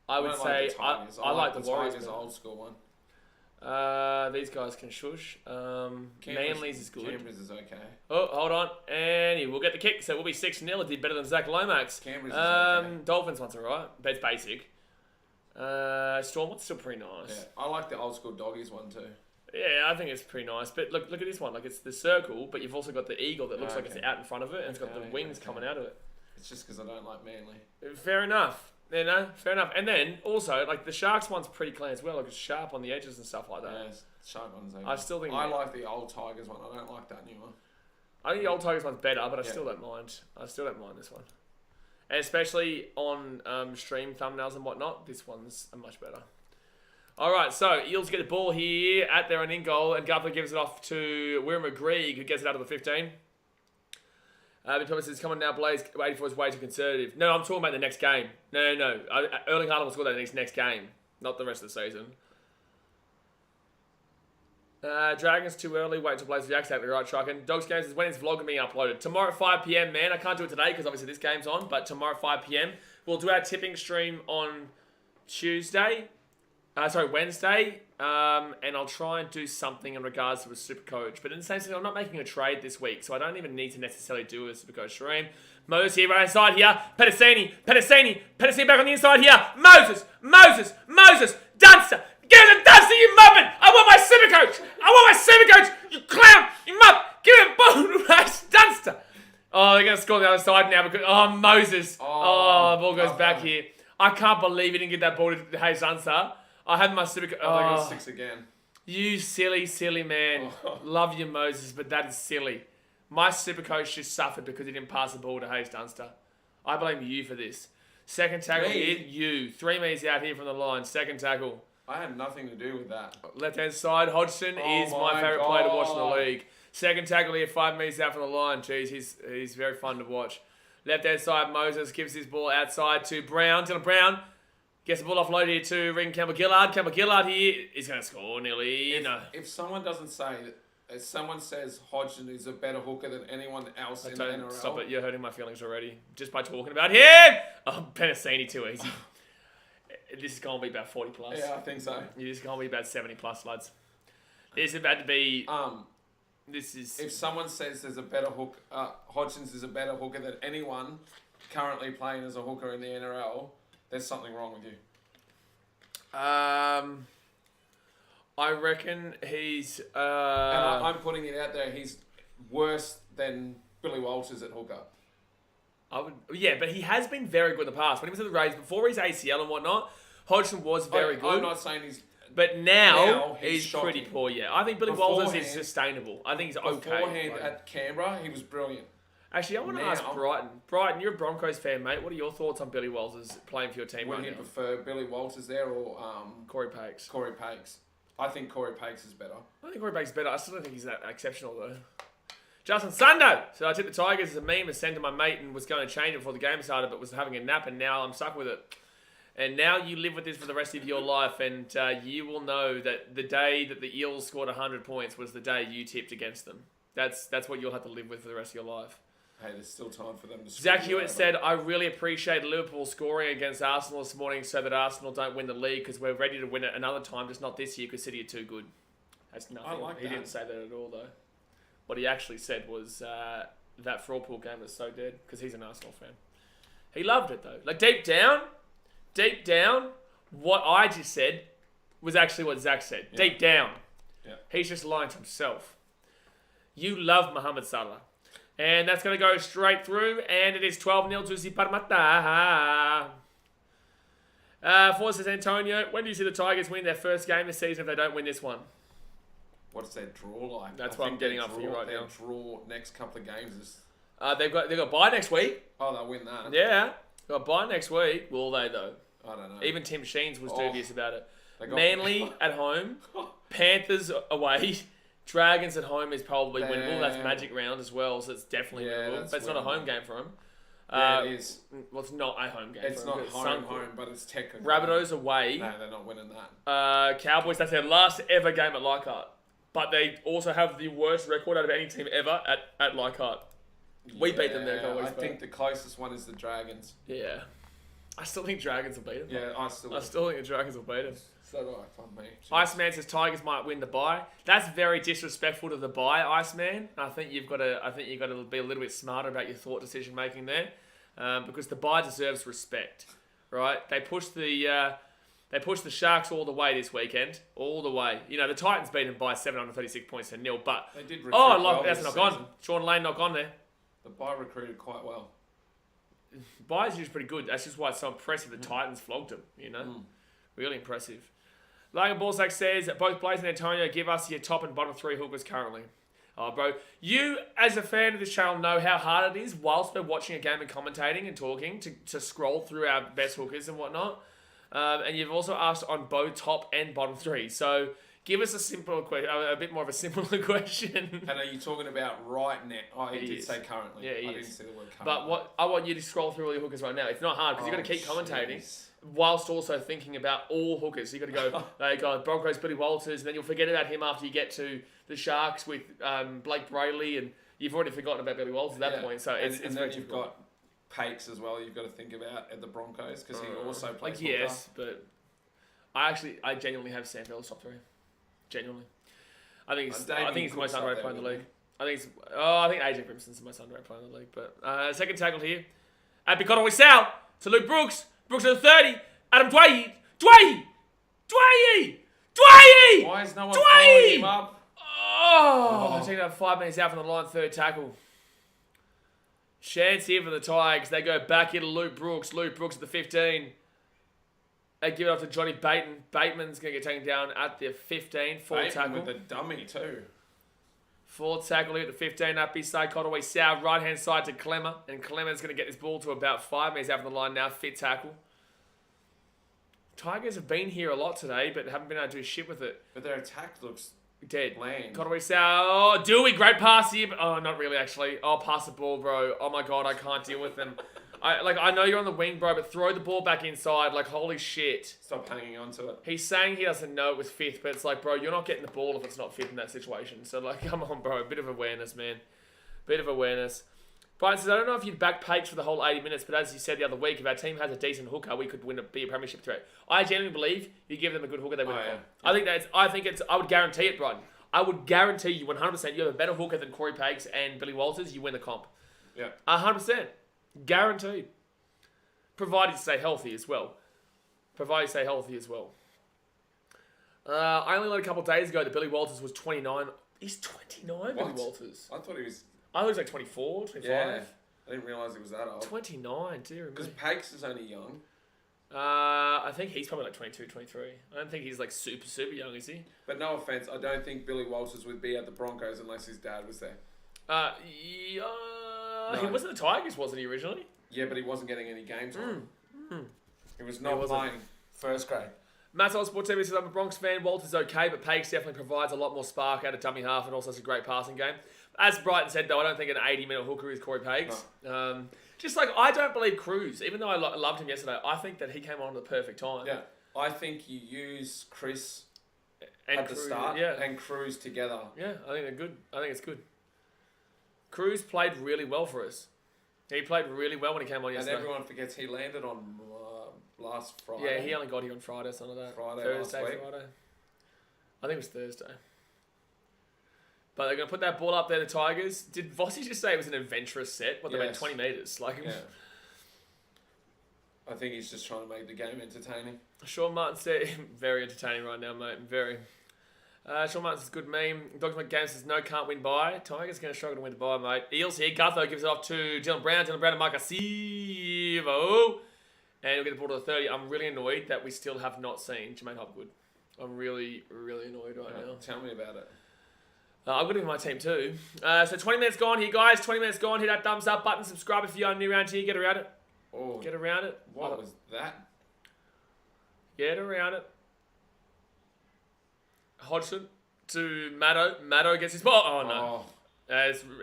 I would don't say like the Tigers. I like the Tigers Warriors. old school one. These guys can shush. Manly's is good. Canberra's is okay. Oh, hold on. And he will get the kick. So we'll be 6-0. It did better than Zach Lomax. Canberra's is okay. Dolphins one's alright. That's basic. Storm one's still pretty nice. Yeah, I like the old school doggies one too. Yeah, I think it's pretty nice. But look at this one. Like it's the circle, but you've also got the eagle that looks like it's out in front of it, and it's got the wings coming out of it. It's just because I don't like Manly. Fair enough. Fair enough. And then also, like the Sharks one's pretty clean as well. Like it's sharp on the edges and stuff like that. Yeah, sharp one's okay. I still think I like the old Tigers one. I don't like that new one. I think the old Tigers one's better, but I still don't mind. I still don't mind this one. And especially on stream thumbnails and whatnot, this one's much better. All right, so Eels get the ball here at their own in goal, and Guthrie gives it off to Wirma Grieg, who gets it out of the 15. But Thomas says, come on now, Blaze, 84 is way too conservative. No, I'm talking about the next game. No. Erling Haaland will score that next game, not the rest of the season. Dragons too early, wait till Blaze reacts, exactly right, Truckin. Dogs Games is when is vlog being uploaded? Tomorrow at 5 p.m, man. I can't do it today because obviously this game's on, but tomorrow at 5 p.m. We'll do our tipping stream on Wednesday, and I'll try and do something in regards to a super coach. But in the same sense, I'm not making a trade this week, so I don't even need to necessarily do a super coach stream. Moses here, right inside here. Petacini back on the inside here. Moses, Dunster. Give it to Dunster, you muppet! I want my super coach! You clown! You muppet! Give it ball to Dunster! Oh, they're going to score on the other side now because... Oh, Moses. Oh, the ball goes back here. I can't believe he didn't get that ball to Hayes Dunster. I had my super. I think it was 6 again. You silly man. Love you, Moses, but that is silly. My super coach just suffered because he didn't pass the ball to Hayes Dunster. I blame you for this. Second tackle here, you. 3 meters out here from the line. Second tackle. I had nothing to do with that. Left-hand side, Hodgson is my favourite player to watch in the league. Second tackle here, 5 meters out from the line. Jeez, he's very fun to watch. Left-hand side, Moses gives his ball outside to Brown. Dylan Brown gets the ball offloaded here to Regan Campbell-Gillard. Campbell-Gillard here is going to score nearly. If someone doesn't say that, if someone says Hodgson is a better hooker than anyone else in the NRL... Stop it, you're hurting my feelings already. Just by talking about him! Oh, Penasini too easy. This is going to be about 40 plus. Yeah, I think so. This is going to be about 70 plus, lads. This is about to be... If someone says there's a better hook, Hodgson's is a better hooker than anyone currently playing as a hooker in the NRL, there's something wrong with you. I reckon he's... and I'm putting it out there, he's worse than Billy Walters at hooker. Yeah, but he has been very good in the past. When he was at the Rays, before his ACL and whatnot, Hodgson was very good. I'm not saying he's... But now he's shocking. pretty poor, yeah. I think Billy Walters is sustainable. I think he's okay. Beforehand at Canberra, he was brilliant. Actually, I want to ask Brighton. Brighton, you're a Broncos fan, mate. What are your thoughts on Billy Walters playing for your team Would you prefer Billy Walters there or... Corey Pakes? Corey Pakes. I think Corey Pakes is better. I think Corey Pakes is better. I still don't think he's that exceptional, though. Justin Sundo! So I took the Tigers as a meme and sent to my mate and was going to change it before the game started, but was having a nap, and now I'm stuck with it. And now you live with this for the rest of your life, and you will know that the day that the Eels scored 100 points was the day you tipped against them. That's what you'll have to live with for the rest of your life. Hey, there's still time for them to... Zach Hewitt said, I really appreciate Liverpool scoring against Arsenal this morning so that Arsenal don't win the league because we're ready to win it another time, just not this year because City are too good. That's nothing. I like he that. didn't say that at all, though. What he actually said was that Fraupool game was so dead because he's an Arsenal fan. He loved it, though. Like, deep down, what I just said was actually what Zach said. Yeah. Deep down. Yeah. He's just lying to himself. You love Mohamed Salah. And that's going to go straight through. And it is 12-0 to Si Parramatta. Forces Antonio. When do you see the Tigers win their first game this season if they don't win this one? What's their draw like? That's what I'm getting up for you right now. Their draw next couple of games is... They've got bye next week. Oh, they'll win that. Yeah. Got bye next week. Will they, though? I don't know. Even Tim Sheens was dubious about it. Manly at home. Panthers away. Dragons at home is probably winnable. That's Magic Round as well, so it's definitely winnable. But it's not a home game for them. Yeah, it is. Well, it's not a home game it's for them. It's not home, but it's technically. Rabbitohs away. No, they're not winning that. Cowboys, that's their last ever game at Leichhardt. But they also have the worst record out of any team ever at Leichhardt. We beat them there. I think the closest one is the Dragons. Yeah. I still think Dragons will beat them. Yeah, I still think the Dragons will beat them. So do I, fun me. Iceman says Tigers might win the bye. That's very disrespectful to the bye, Iceman. I think you've got to be a little bit smarter about your thought decision making there, because the bye deserves respect, right? They pushed the Sharks all the way this weekend, all the way. You know, the Titans beat them by 736 points to 0, but they did recruit that's knock on. Sean Lane knock on there. The bye recruited quite well. Bye's usually pretty good. That's just why it's so impressive. The Titans flogged them. You know, really impressive. Logan Ballsack says, both Blaze and Antonio give us your top and bottom 3 hookers currently. Oh, bro. You, as a fan of this channel, know how hard it is whilst we're watching a game and commentating and talking to scroll through our best hookers and whatnot. And you've also asked on both top and bottom 3. So give us a bit more of a simpler question. And are you talking about right now? Oh, he did say currently. Yeah, I didn't see the word currently. But I want you to scroll through all your hookers right now. It's not hard because you've got to keep commentating. Whilst also thinking about all hookers. So you've got to go, Broncos, Billy Walters, and then you'll forget about him after you get to the Sharks with Blake Brayley, and you've already forgotten about Billy Walters at that point. So it's and very then you've got Pakes as well you've got to think about at the Broncos, because he also plays hooker. Yes, but I genuinely have Sam Bell's top 3. Genuinely. I think he's the most underrated player in the league. I think AJ Grimson's the most underrated player in the league. But second tackled here. At Picoto Wissau to Luke Brooks. Brooks at the 30. Adam Dwayne. Why is no one following him up? Oh, taking up 5 minutes out from the line, third tackle. Chance here for the Tigers. They go back here to Luke Brooks. Luke Brooks at the 15. They give it off to Johnny Bateman. Bateman's going to get taken down at the 15. Forward tackle. with the dummy too. Forward tackle here at the 15. Up his side, Cotaway South. Right hand side to Clemmer. And Clemmer's going to get this ball to about 5 metres out of the line now. Fit tackle. Tigers have been here a lot today, but haven't been able to do shit with it. But their attack looks dead. bland. Cotaway South. Oh, Dewey, great pass here. But, oh, not really, actually. Oh, pass the ball, bro. Oh, my God, I can't deal with them. I know you're on the wing, bro, but throw the ball back inside. Like, holy shit. Stop hanging on to it. He's saying he doesn't know it was fifth, but it's like, bro, you're not getting the ball if it's not fifth in that situation. So, like, come on, bro. A bit of awareness, man. Bit of awareness. Brian says, I don't know if you'd back Pates for the whole 80 minutes, but as you said the other week, if our team has a decent hooker, we could be a premiership threat. I genuinely believe you give them a good hooker, they win the comp. I would guarantee it, Brian. I would guarantee you 100% you have a better hooker than Corey Pakes and Billy Walters, you win the comp. Yeah. 100%. Guaranteed. Provided you stay healthy as well. I only learned a couple of days ago that Billy Walters was 29. He's 29, Billy Walters. I thought he was... I thought he was like 24, 25. Yeah. I didn't realise he was that old. 29, dear me. Because Pakes is only young. I think he's probably like 22, 23. I don't think he's like super, super young, is he? But no offence, I don't think Billy Walters would be at the Broncos unless his dad was there. He wasn't the Tigers, wasn't he, originally? Yeah, but he wasn't getting any game time. He was not playing first grade. Matt's on Sports TV says, I'm a Bronx fan. Walter's okay, but Pakes definitely provides a lot more spark out of dummy half and also has a great passing game. As Brighton said, though, I don't think an 80-minute hooker is Corey Pakes. No. Just like, I don't believe Cruz. Even though I loved him yesterday, I think that he came on at the perfect time. Yeah. I think you use Chris and at the start and Cruz together. Yeah, I think they're good. I think it's good. Cruz played really well for us. He played really well when he came on yesterday. And everyone forgets he landed on last Friday. Yeah, he only got here on Friday, something like that. Thursday, Friday. I think it was Thursday. But they're going to put that ball up there, the Tigers. Did Vossi just say it was an adventurous set? What, they went 20 metres? Yeah. I think he's just trying to make the game entertaining. Sean Martin said, very entertaining right now, mate. Very. Sean Martin says, good meme. Dr. McGann says, no, can't win by. Tigers going to struggle to win the bye, mate. Eels here. Gutho gives it off to Dylan Brown. Dylan Brown and Mark Acevo. And we'll get the ball to the 30. I'm really annoyed that we still have not seen Jermaine Hopgood. I'm really, really annoyed right now. Tell me about it. I've got him in my team too. So 20 minutes gone here, guys. 20 minutes gone. Hit that thumbs up button. Subscribe if you're new around here. Get around it. Oh, get around it. What was that? Get around it. Hodgson to Maddo. Maddo gets his ball. Oh, no.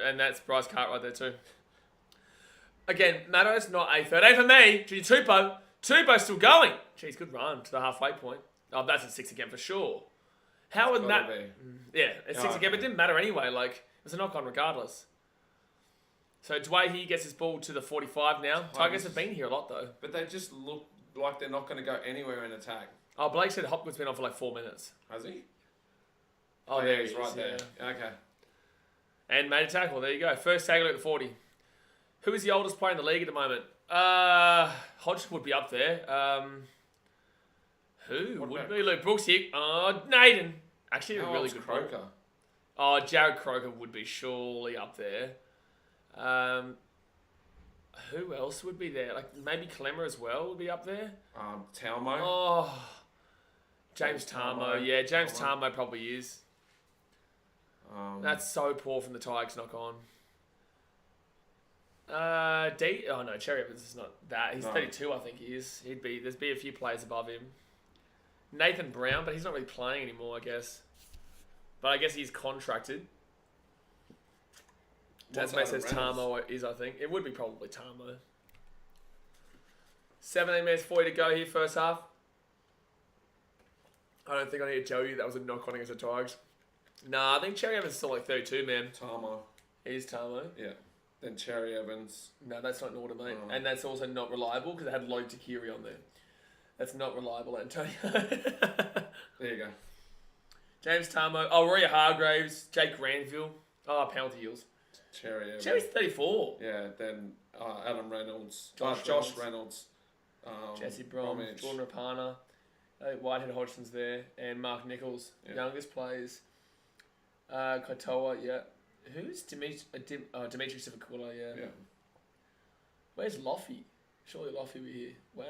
And that's Bryce Cartwright there too. Again, Maddo's not a 13 for me. Gee, Tupou's still going. Jeez, good run to the halfway point. Oh, that's a 6 again for sure. How would that... Yeah, it's 6 again, but it didn't matter anyway. Like, it was a knock-on regardless. So Dwayne, he gets his ball to the 45 now. Tigers have been here a lot, though. But they just look like they're not going to go anywhere in attack. Oh, Blake said Hopgood's been on for like 4 minutes. Has he? Oh, yeah, he's right there. Yeah. Okay. And made a tackle. There you go. First tackle at the 40. Who is the oldest player in the league at the moment? Hodgson would be up there. Who would be? Luke Brooks here. Naden. Actually, a really good Croker. Oh, Jared Croker would be surely up there. Who else would be there? Like maybe Clemmer as well would be up there. Talmo. Oh, James Tarmo. Yeah, James Tarmo probably is. That's so poor from the Tigers. Knock on. Oh no, Cherry Evans is not that. He's 32, I think he is. There's be a few players above him. Nathan Brown, but he's not really playing anymore, I guess. But I guess he's contracted. Tasmate says Tarmo is, I think. It would be probably Tarmo. 17 minutes, 40 to go here, first half. I don't think I need to tell you that was a knock on against the Tigers. Nah, I think Cherry Evans is still like 32, man. Tarmo. He is Tarmo. Yeah. Then Cherry Evans. No, that's not in order, mate. And that's also not reliable because it had Lloyd Takiri on there. That's not reliable, Antonio. There you go. James Tarmo. Oh, Rory Hargraves. Jake Granville. Oh, penalty heels. Cherry Evans. Cherry's 34. Yeah, then Adam Reynolds. Josh Reynolds. Jesse Brom. Jordan Rapana. Whitehead Hodgson's there. And Mark Nichols. Yeah. Youngest players. Katoa, yeah. Who's Dimitri Sivakula, yeah. Where's Loffy? Surely Loffy will be here. Wow.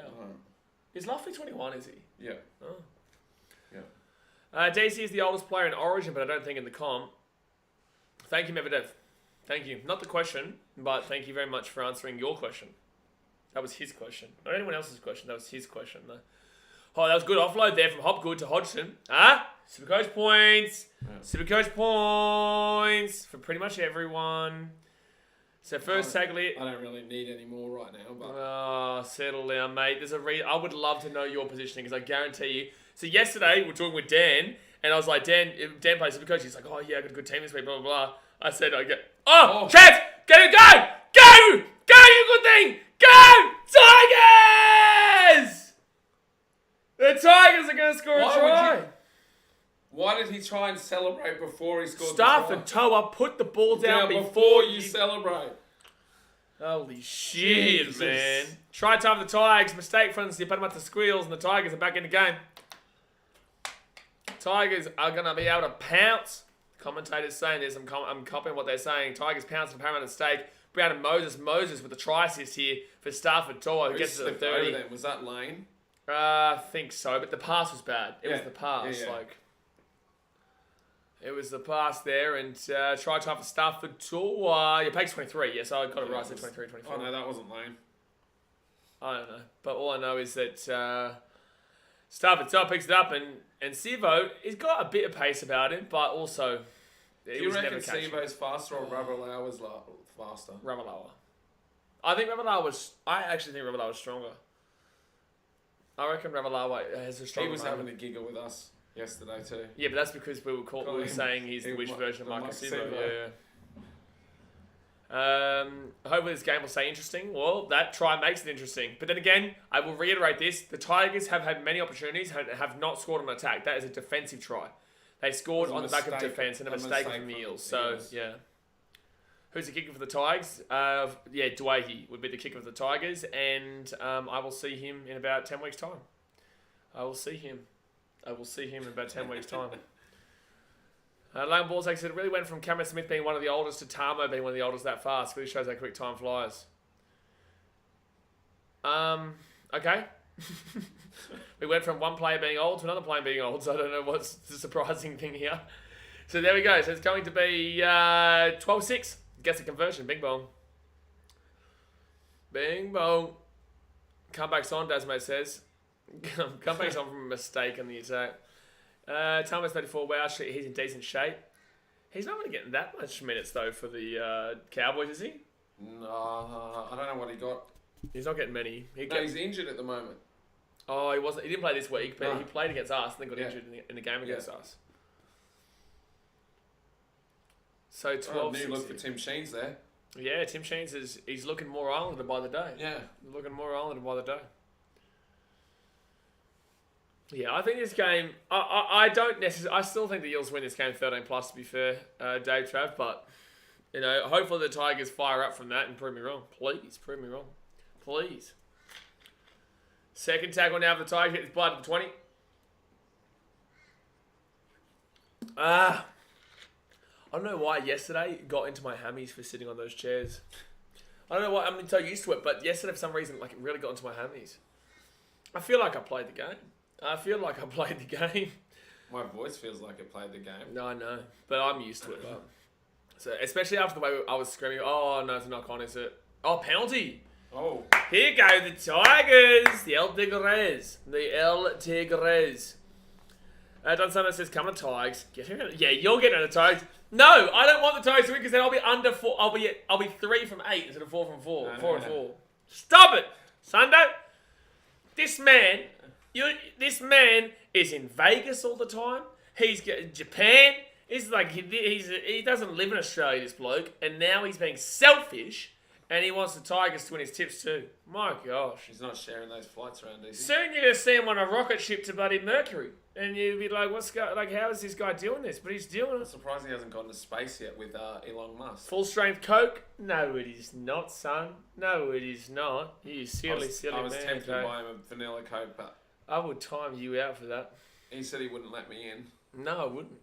He's roughly 21, is he? Yeah. Oh. Yeah. DC is the oldest player in Origin, but I don't think in the comp. Thank you, Medvedev. Thank you. Not the question, but thank you very much for answering your question. That was his question. Not anyone else's question. That was his question, though. Oh, that was good offload there from Hopgood to Hodgson. Supercoach points. Yeah. Supercoach points for pretty much everyone. So first tackle it. I don't really need any more right now, but Oh, settle down, mate. There's a I would love to know your positioning because I guarantee you. So yesterday we were talking with Dan, and I was like, Dan plays Supercoach. He's like, oh yeah, I got a good team this week, blah blah blah. I said, Chance, go, you good thing, go, Tigers! The Tigers are going to score a try. Why did he try and celebrate before he scored Stafford Toa put the ball down before you celebrate. Holy shit, Jesus. man. Try time for the Tigers. Mistake from the Panama Squeals, and the Tigers are back in the game. Tigers are going to be able to pounce. Commentators saying this. I'm copying what they're saying. Tigers pounce the Paramount Stake. Brown and Moses with the try assist here for Stafford Toa, who gets to the 30. Was that Lane? I think so, but the pass was bad. It was Yeah. the pass. Yeah. It was the pass there, and try time for Stafford Toa. Yeah, Pake's 23. Yes, I got it right. I said 23, 24. Oh, no, that wasn't Lane. I don't know. But all I know is that Stafford Toa picks it up, and Sivo, he's got a bit of pace about him, but also Do you reckon Sivo's faster or Ravalawa was faster? Ravalawa. I actually think Ravalawa was stronger. I reckon Ravalawa has a stronger He was moment. having a giggle with us yesterday too. Yeah, but that's because we were saying he's the wish version of Marcus Sivo. Yeah. Hopefully this game will stay interesting. Well, that try makes it interesting. But then again, I will reiterate this. The Tigers have had many opportunities and have not scored on attack. That is a defensive try. They scored on the back of defence and a mistake from the Eels. So, yeah. Who's the kicker for the Tigers? Dwayne would be the kicker for the Tigers. And I will see him in about 10 weeks' time. I will see him in about 10 weeks' time. Lane Balzac said it really went from Cameron Smith being one of the oldest to Tamo being one of the oldest that fast. Really shows how quick time flies. Okay. We went from one player being old to another player being old, so I don't know what's the surprising thing here. So there we go. So it's going to be 12-6. Gets a conversion. Bing bong. Bing bong. Comeback's on, Dasmo says. Comeback's on from a mistake in the attack. Thomas 34, wow, he's in decent shape. He's not really getting that much minutes, though, for the Cowboys, is he? No, I don't know what he got. He's not getting many. He's injured at the moment. Oh, he wasn't. He didn't play this week, but No. he played against us and then got injured in the game against us. So 12. New look for Tim Sheens there. Yeah, Tim Sheens he's looking more Islander by the day. Yeah. Looking more Islander by the day. Yeah, I think this game. I don't necessarily. I still think the Eels win this game 13 plus. To be fair, Dave Trav, but hopefully the Tigers fire up from that and prove me wrong. Please prove me wrong. Please. Second tackle now for the Tigers. Get this blood for 20. I don't know why yesterday it got into my hammies for sitting on those chairs. I don't know why. I'm so used to it, but yesterday for some reason, it really got into my hammies. I feel like I played the game. My voice feels like it played the game. No, I know, but I'm used to it. So especially after the way I was screaming, oh no, it's a knock on, is it? Oh, penalty! Oh. Here go the Tigers! The El Tigres. Don Summer says, come on, Tigers. Yeah, you're getting on the Tigers. No, I don't want the Tigers to win because then I'll be under 4. I'll be 3 from 8 instead of 4 from 4. No, 4 no. and 4. Stop it, Sundo. This man is in Vegas all the time. He's getting Japan. It's like he doesn't live in Australia, this bloke, and now he's being selfish, and he wants the Tigers to win his tips too. My gosh. He's not sharing those flights around, is he? Soon you're gonna see him on a rocket ship to bloody Mercury, and you'll be like, how is this guy doing this? But he's doing I'm it. surprised he hasn't gone to space yet with Elon Musk. Full strength Coke? No, it is not, son. No, it is not. You silly I was man. tempted to Coke. buy him a vanilla Coke, but I would time you out for that. he said he wouldn't let me in. No, I wouldn't.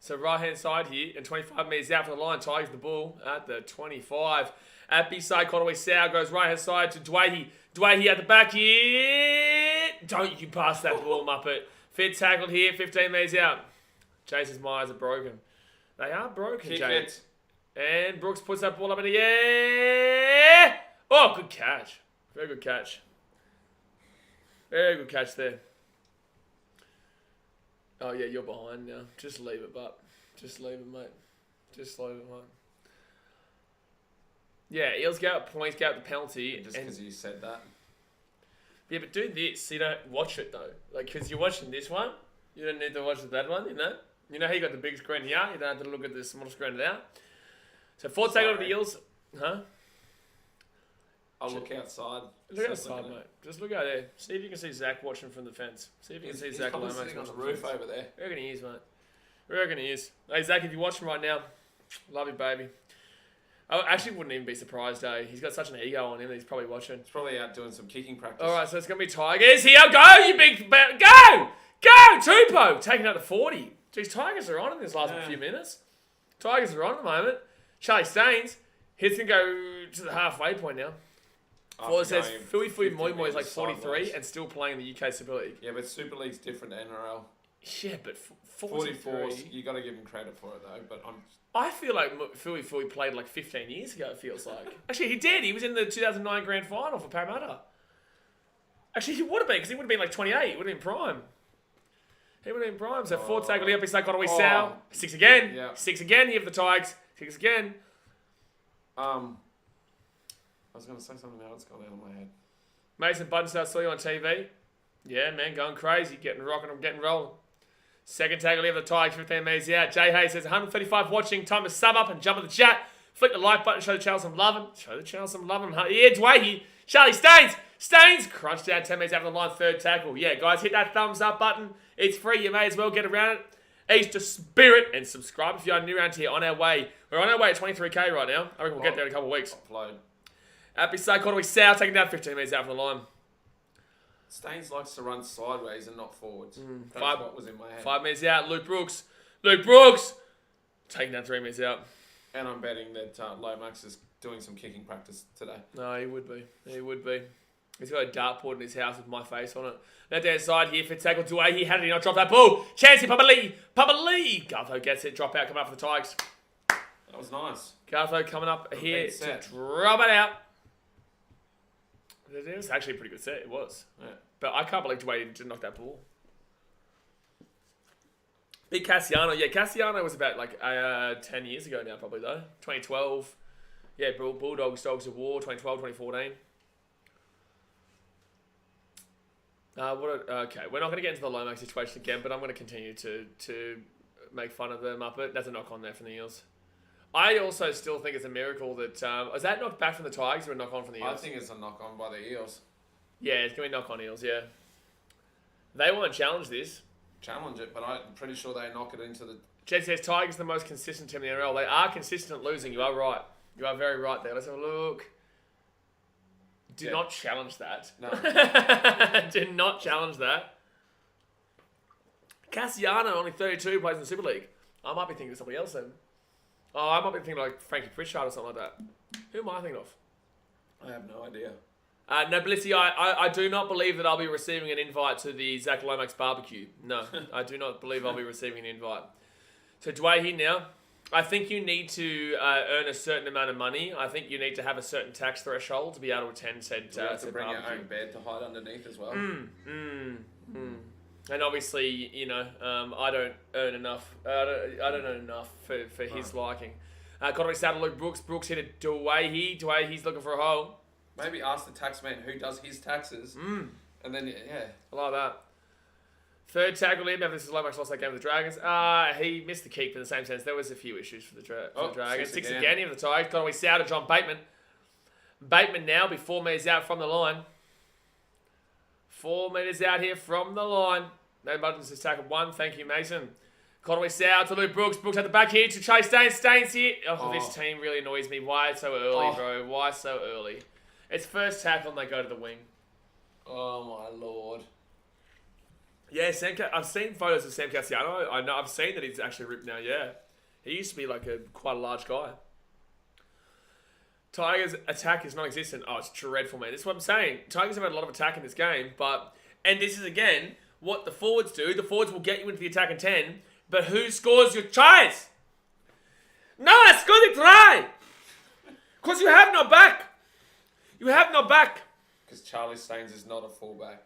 So right hand side here, and 25 metres out for the line. Tigers the ball at the 25. At B-side, Conway Sow goes right hand side to Dwayne. Dwayne at the back here. Don't you pass that ball, Muppet. Fit tackled here, 15 metres out. Jason's Myers are broken. They are broken, Kick Jay. it. And Brooks puts that ball up in the air. Oh, good catch. Very good catch. Very good catch there. Oh, yeah, you're behind now. Just leave it, but just leave it, mate. Just leave it, mate. Yeah, Eels get up points, get up the penalty. Just because you said that. Yeah, but do this. You don't watch it, though. Like, because you're watching this one. You don't need to watch that one, you know? You know how you got the big screen here? You don't have to look at the small screen there. So, fourth take over the Eels. Huh? I'll look outside. Look outside, mate. Just look out there. See if you can see Zach watching from the fence. See if you can see Zach He's Lomax sitting on the watching roof from the fence. over there. I reckon he is, mate. I reckon he is. Hey, Zach, if you're watching right now, love you, baby. I actually wouldn't even be surprised, eh? He's got such an ego on him that he's probably watching. He's probably out doing some kicking practice. All right, so it's going to be Tigers. Here, go, you big... Go! Go, Tupou! Taking out the 40. Geez, Tigers are on in this last few minutes. Tigers are on at the moment. Charlie Staines. He's going to go to the halfway point now. Well, it says Fui Moi Moi is like 43 sideways. and still playing the UK Super League. Yeah, but Super League's different to NRL. Yeah, but 44, 43... you got to give him credit for it though. But I feel like Fui played like 15 years ago, it feels like. Actually, he did. He was in the 2009 Grand Final for Parramatta. Actually, he would have been, because he would have been like 28. He would have been prime. He would have been prime. So, fourth tackle, up his like, got away Sal. 6 again. Yeah. 6 again here for the Tigers. 6 again. I was going to say something now. It's gone out of my head. Mason Button saw you on TV. Yeah, man, going crazy. Getting rocking and getting rolling. Second tackle here for the Tigers, 15 metres out. Jay Hayes says 135 watching. Time to sub up and jump in the chat. Flick the like button, show the channel some loving. Show the channel some loving. Yeah, Dwayne. Charlie Staines. Staines. Crunch down 10 metres out of the line. Third tackle. Yeah, guys, hit that thumbs up button. It's free. You may as well get around it. Easter spirit. And subscribe if you're new around here. On our way. We're on our way at 23k right now. I reckon we'll get there in a couple of weeks. Upload. Happy Say Cordaway South taking down 15 metres out from the line. Staines likes to run sideways and not forwards. That's what was in my head. 5 metres out. Luke Brooks. Luke Brooks. Taking down 3 metres out. And I'm betting that Lomax is doing some kicking practice today. No, he would be. He would be. He's got a dartboard in his house with my face on it. Left hand side here for tackle to A. He had it. He not dropped that ball. Chance here. Papa Lee. Gartho gets it. Drop out. Coming up for the Tigers. That was nice. Gartho coming up here to set. drop it out. It was actually a pretty good set. It was. Yeah. But I can't believe Dwayne didn't knock that ball. Big Cassiano. Yeah, Cassiano was about like 10 years ago now, probably though. 2012. Yeah, Bulldogs, Dogs of War, 2012, 2014. Okay, we're not going to get into the Lomax situation again, but I'm going to continue to make fun of them up. That's a knock on there from the Eels. I also still think it's a miracle that... is that knocked back from the Tigers or a knock on from the Eels? I think it's a knock on by the Eels. Yeah, it's going to be knock on Eels, yeah. They won't challenge this. Challenge it, but I'm pretty sure they knock it into the... Jed says Tigers are the most consistent team in the NRL. They are consistent at losing. You are right. You are very right there. Let's have a look. Do not challenge that. No. Do not challenge that. Cassiano, only 32, plays in the Super League. I might be thinking of somebody else then. Oh, I might be thinking like Frankie Pritchard or something like that. Who am I thinking of? I have no idea. No, Blissy, I do not believe that I'll be receiving an invite to the Zach Lomax barbecue. No, I do not believe I'll be receiving an invite. So Dwayne here now. I think you need to earn a certain amount of money. I think you need to have a certain tax threshold to be able to attend said You have to bring barbecue. your own bed to hide underneath as well. And obviously, you know, I don't earn enough. I don't earn enough for his liking. Cotterick Saddle, Luke Brooks. Brooks hit it Dwayne. He's looking for a hole. Maybe ask the tax man who does his taxes. And then, yeah. I like that. Third tackle in. This is Lomax lost that game with the Dragons. He missed the keep in the same sense. There was a few issues for the Dragons. Six again here for the Tigers. Got away south to John Bateman. Bateman now be 4 metres out from the line. 4 metres out here from the line. No buttons to tackle 1. Thank you, Mason. Conway South to Luke Brooks. Brooks at the back here to Chase Staines. Staines here. This team really annoys me. Why so early, bro? Why so early? It's first tackle and they go to the wing. Oh, my Lord. Yeah, I've seen photos of Sam Cassiano. I know I've seen that he's actually ripped now. Yeah, he used to be like quite a large guy. Tigers' attack is non-existent. Oh, it's dreadful, man. This is what I'm saying. Tigers have had a lot of attack in this game, but And this is, again, what the forwards do. The forwards will get you into the attack in 10, but who scores your tries? No, it's because they try. Because you have no back. You have no back. Because Charlie Staines is not a fullback.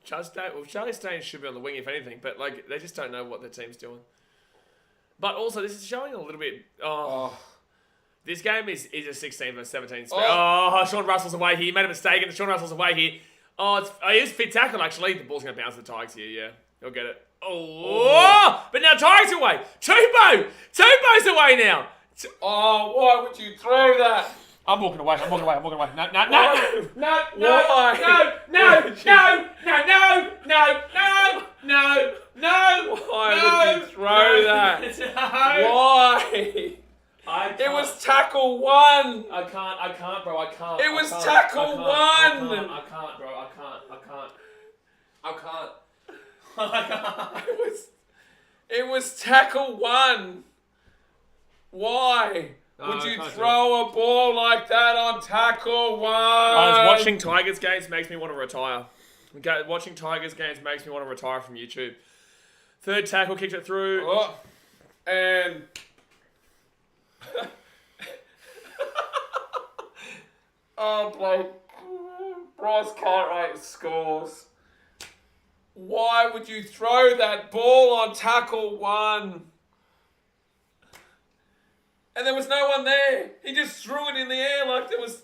Charlie Staines should be on the wing, if anything, but like they just don't know what their team's doing. But also, this is showing a little bit. This game is a 16 versus 17 split. Sean Russell's away here. He made a mistake, and Sean Russell's away here. He is fit tackle, actually. The ball's going to bounce to the Tigers here, yeah. He'll get it. But now Tigers away. Tupo's away now. Why would you throw that? I'm walking away. No. Why would you throw that? Why? It was tackle 1. I can't, bro. I can't. It was tackle 1. I can't, bro. I can't. It was tackle 1. Why would you throw a ball like that on tackle 1? Watching Tigers games makes me want to retire. Watching Tigers games makes me want to retire from YouTube. Third tackle, kicked it through. And Bryce Cartwright scores. Why would you throw that ball on tackle 1? And there was no one there. He just threw it in the air like there was...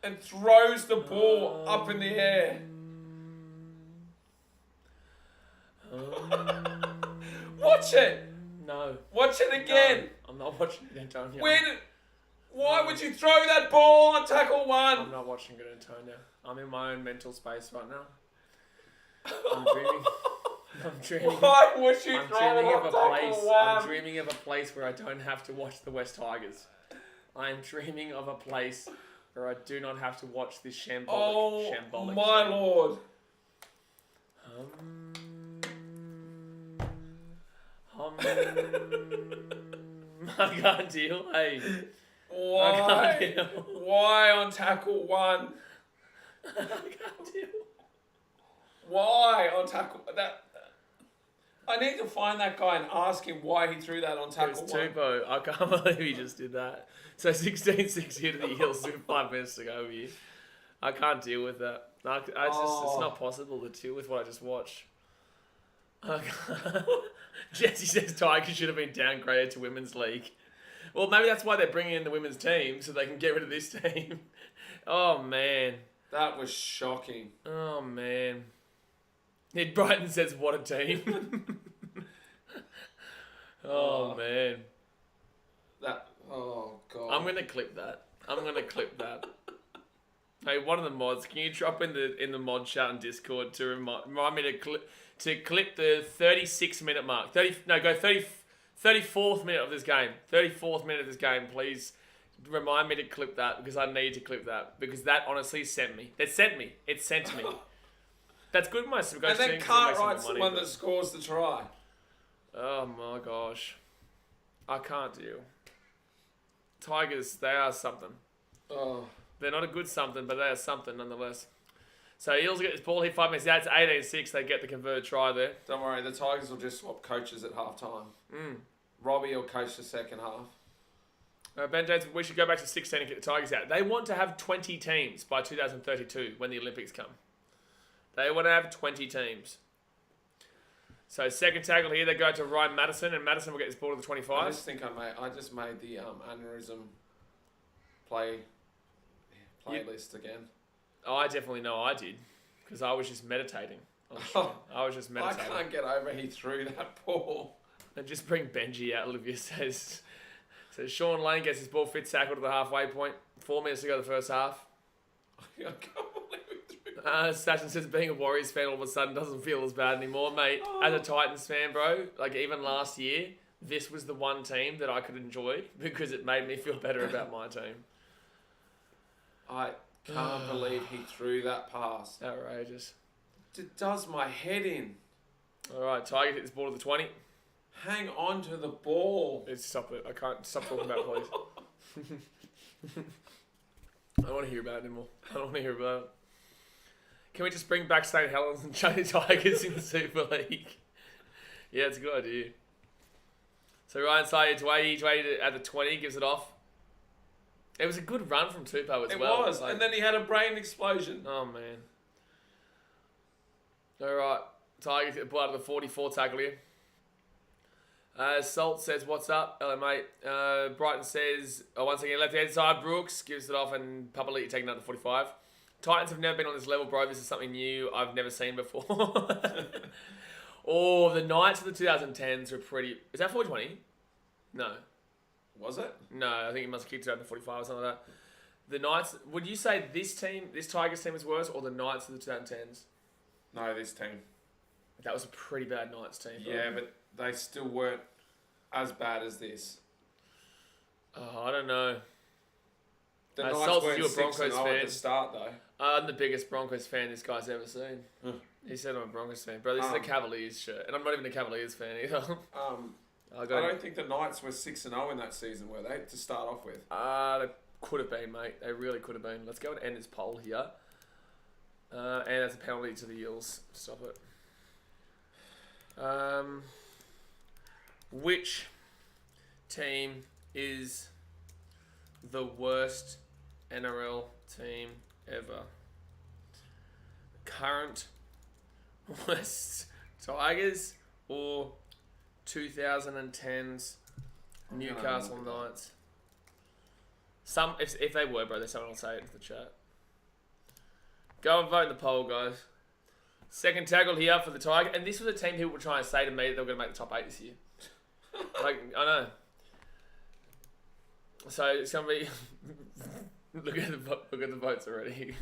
And throws the ball up in the air. Watch it. No. Watch it again. No, I'm not watching it, Antonio. Why would you throw that ball on tackle 1? I'm not watching it, Antonio. I'm in my own mental space right now. I'm dreaming. Why would you throw it on tackle 1? I'm dreaming of a place where I don't have to watch the West Tigers. I am dreaming of a place where I do not have to watch this shambolic my team. lord. I can't deal. Hey. Why on tackle 1? I can't deal. Why on tackle that? I need to find that guy and ask him why he threw that on tackle 1. Tupo. I can't believe he just did that. So 16-6 here to the Eels with 5 minutes to go here. I can't deal with that. It's not possible to deal with what I just watched. Jesse says Tigers should have been downgraded to Women's League. Well, maybe that's why they're bringing in the women's team, so they can get rid of this team. Oh, man. That was shocking. Oh, man. Ned Brighton says, what a team. Man. God. I'm going to clip that. Hey, one of the mods, can you drop in the mod chat and Discord to remind me to clip the 36-minute mark. 34th minute of this game. 34th minute of this game, please. Remind me to clip that because I need to clip that because that honestly sent me. It sent me. That's good, my Supercoach. And then Cartwright's the one that scores the try. Oh my gosh, I can't deal. Tigers, they are something. They're not a good something, but they are something nonetheless. So Eels get this ball here 5 minutes out. It's 18-6. They get the converted try there. Don't worry, the Tigers will just swap coaches at half-time. Robbie will coach the second half. Ben James, we should go back to 16 and get the Tigers out. They want to have 20 teams by 2032 when the Olympics come. They want to have 20 teams. So second tackle here, they go to Ryan Madison, and Madison will get this ball to the 25. I just think I just made the aneurysm playlist again. Oh, I definitely know I did, because I was just meditating. I was just meditating. I can't get over he threw that ball. And just bring Benji out, Olivia says. So Sean Lane gets his ball fit tackle to the halfway point. 4 minutes to go the first half. I can't believe he threw that. Sachin says being a Warriors fan all of a sudden doesn't feel as bad anymore, mate. As a Titans fan, bro, like even last year, this was the one team that I could enjoy because it made me feel better about my team. I can't believe he threw that pass. Outrageous. It does my head in. All right, Tiger hit this ball to the 20. Hang on to the ball. Stop it. I can't stop talking about it, please. I don't want to hear about it anymore. I don't want to hear about it. Can we just bring back St. Helens and China Tigers in the Super League? Yeah, it's a good idea. So Ryan Sayer Tway at the 20 gives it off. It was a good run from Tupou as well. It was, and then he had a brain explosion. Oh, man. All right. Tigers get the blood of the 44 tackle here. Salt says, what's up? Hello, mate. Brighton says, once again, left-hand side. Brooks gives it off, and Papali'i taking out the 45. Titans have never been on this level, bro. This is something new I've never seen before. Oh, the Knights of the 2010s were pretty... Is that 420? No. Was it? No, I think he must have kicked it out in the 45 or something like that. The Knights... Would you say this Tigers team is worse, or the Knights of the 2010s? No, this team. That was a pretty bad Knights team. Yeah, but they still weren't as bad as this. Oh, I don't know. The Knights Salts, weren't you a 6-0 Broncos fan. at the start, though. I'm the biggest Broncos fan this guy's ever seen. He said I'm a Broncos fan. Bro, this is a Cavaliers shirt. And I'm not even a Cavaliers fan either. I don't think the Knights were 6-0 in that season, were they, to start off with? They could have been, mate. They really could have been. Let's go and end this poll here. And that's a penalty to the Eels. Stop it. Which team is the worst NRL team ever? Current West Tigers or 2010's Newcastle Knights? Some, if they were, bro, there's someone will say it into the chat. Go and vote in the poll, guys. Second tackle here for the Tiger, and this was a team people were trying to say to me that they were going to make the top 8 this year. Like, I know. So it's going to be... look at the votes already.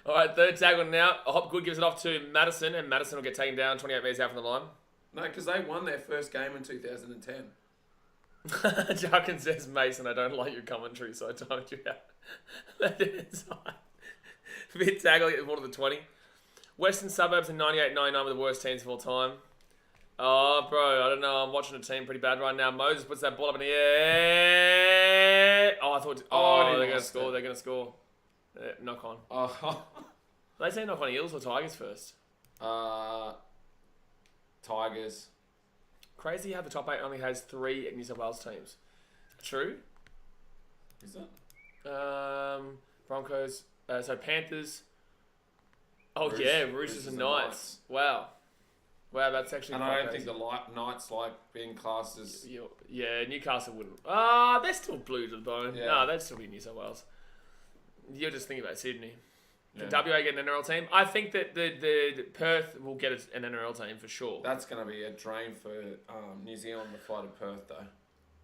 All right, third tackle now. Hopgood gives it off to Madison, and Madison will get taken down 28 metres out from the line. No, because they won their first game in 2010. Jarkin says, Mason, I don't like your commentary, so I told you out. Left hand side. Mid tackle is more to the 20. Western Suburbs in 98-99 were the worst teams of all time. Oh, bro, I don't know. I'm watching a team pretty bad right now. Moses puts that ball up in the air. Oh, I thought... Oh, they're going to score. They're going to score. Knock on. Oh. They say knock on Eels or Tigers first? Tigers. Crazy how the top 8 only has 3 New South Wales teams. True? Is that? Broncos. So Panthers. Oh, Roosters, yeah. Roosters and Knights. Wow. Wow, that's actually... And I don't think the Knights like being classed as... Yeah, Newcastle wouldn't. They're still blue to the bone. Yeah. No, they'd still be New South Wales. You're just thinking about Sydney. Yeah. Can WA get an NRL team? I think that the Perth will get an NRL team for sure. That's going to be a drain for New Zealand to fly to Perth, though.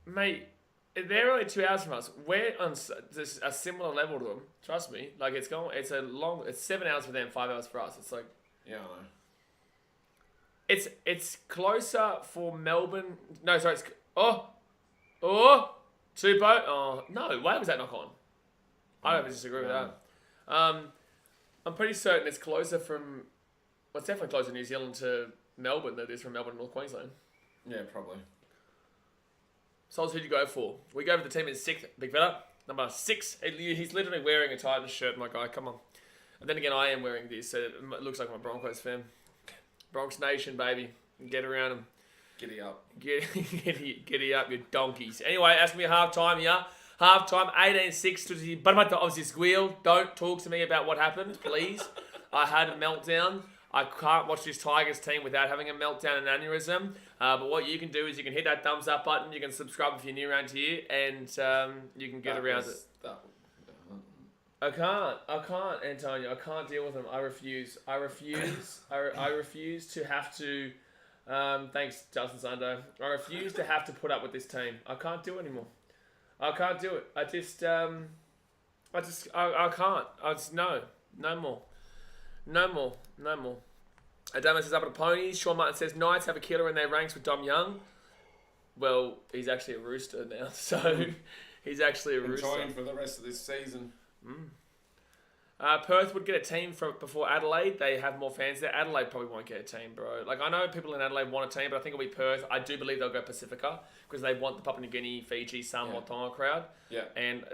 Mate, they're only 2 hours from us. We're on a similar level to them. Trust me. Like, it's 7 hours for them, 5 hours for us. It's like... Yeah, I know. It's closer for Melbourne. No, sorry. It's... Tupou. Oh, no. Why was that knock on? I don't disagree with that. I'm pretty certain it's closer from... Well, it's definitely closer to New Zealand to Melbourne than it is from Melbourne to North Queensland. Yeah, probably. So who'd you go for? We go for the team in 6th, big fella. Number 6. He's literally wearing a Titans shirt, my guy. Come on. And then again, I am wearing this, so it looks like I'm a Broncos fan. Bronx Nation, baby. Get around them. Giddy up. Giddy up, you donkeys. Anyway, ask me half-time here. Half-time, 18-6 to the Parramatta Aussie Squeal. Don't talk to me about what happened, please. I had a meltdown. I can't watch this Tigers team without having a meltdown and aneurysm. But what you can do is you can hit that thumbs up button. You can subscribe if you're new around here. And you can get around it. I can't, Antonio. I can't deal with them. I refuse. I refuse to have to... thanks, Justin Sundo. I refuse to have to put up with this team. I can't do it anymore. I can't do it. I can't. No more. Adama says up at the ponies. Sean Martin says Knights have a killer in their ranks with Dom Young. Well, he's actually a Rooster now, so he's actually a Rooster. Enjoying for the rest of this season. Perth would get a team before Adelaide. They have more fans there. Adelaide probably won't get a team, bro. Like, I know people in Adelaide want a team, but I think it'll be Perth. I do believe they'll go Pacifica because they want the Papua New Guinea, Fiji, Samoa, Tonga crowd. Yeah. And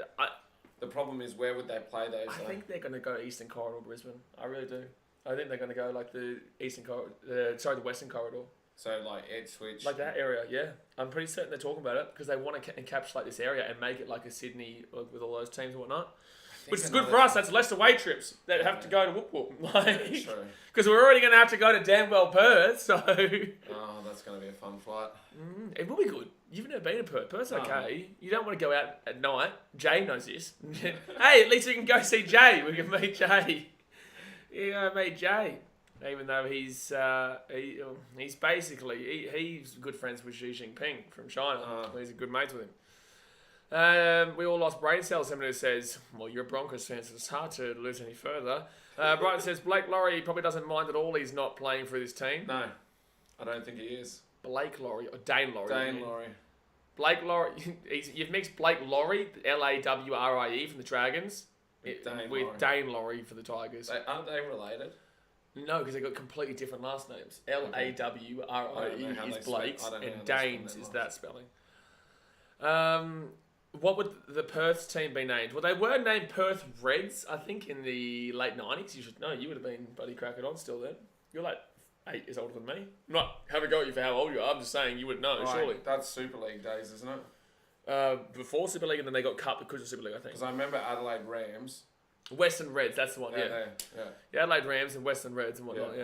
the problem is, where would they play those? I think they're going to go Eastern Corridor, Brisbane. I really do. I think they're going to go like the Eastern Corridor, the Western Corridor. So like Ipswich. Like that area, yeah. I'm pretty certain they're talking about it because they want to encapsulate this area and make it like a Sydney with all those teams and whatnot. Which is good for us. That's less away trips that have to go to Whoop Whoop. Like, True. because we're already going to have to go to Danwell, Perth, so... Oh, that's going to be a fun flight. It will be good. You've never been to Perth. Perth's okay. You don't want to go out at night. Jay knows this. Hey, at least we can go see Jay. We can meet Jay. You go meet Jay. Even though he's basically... He's good friends with Xi Jinping from China. He's a good mates with him. We all lost brain cells. Somebody says, well, you're a Broncos fan, so it's hard to lose any further. Brighton says, Blake Laurie probably doesn't mind at all he's not playing for this team. No, I don't think he is. Blake Laurie, or Dane Laurie. Dane Laurie. Blake Laurie, you've mixed Blake Laurie, Lawrie from the Dragons, with Dane Laurie for the Tigers. Aren't they related? No, because they've got completely different last names. Lawrie is Blake's, and Dane's is that spelling. What would the Perth team be named? Well, they were named Perth Reds, I think, in the late 90s. You should know. You would have been bloody cracking on still then. You're like 8 years older than me. I'm not having a go at you for how old you are. I'm just saying you would know, surely. That's Super League days, isn't it? Before Super League, and then they got cut because of Super League, I think. Because I remember Adelaide Rams. Western Reds, that's the one, yeah. Adelaide Rams and Western Reds and whatnot,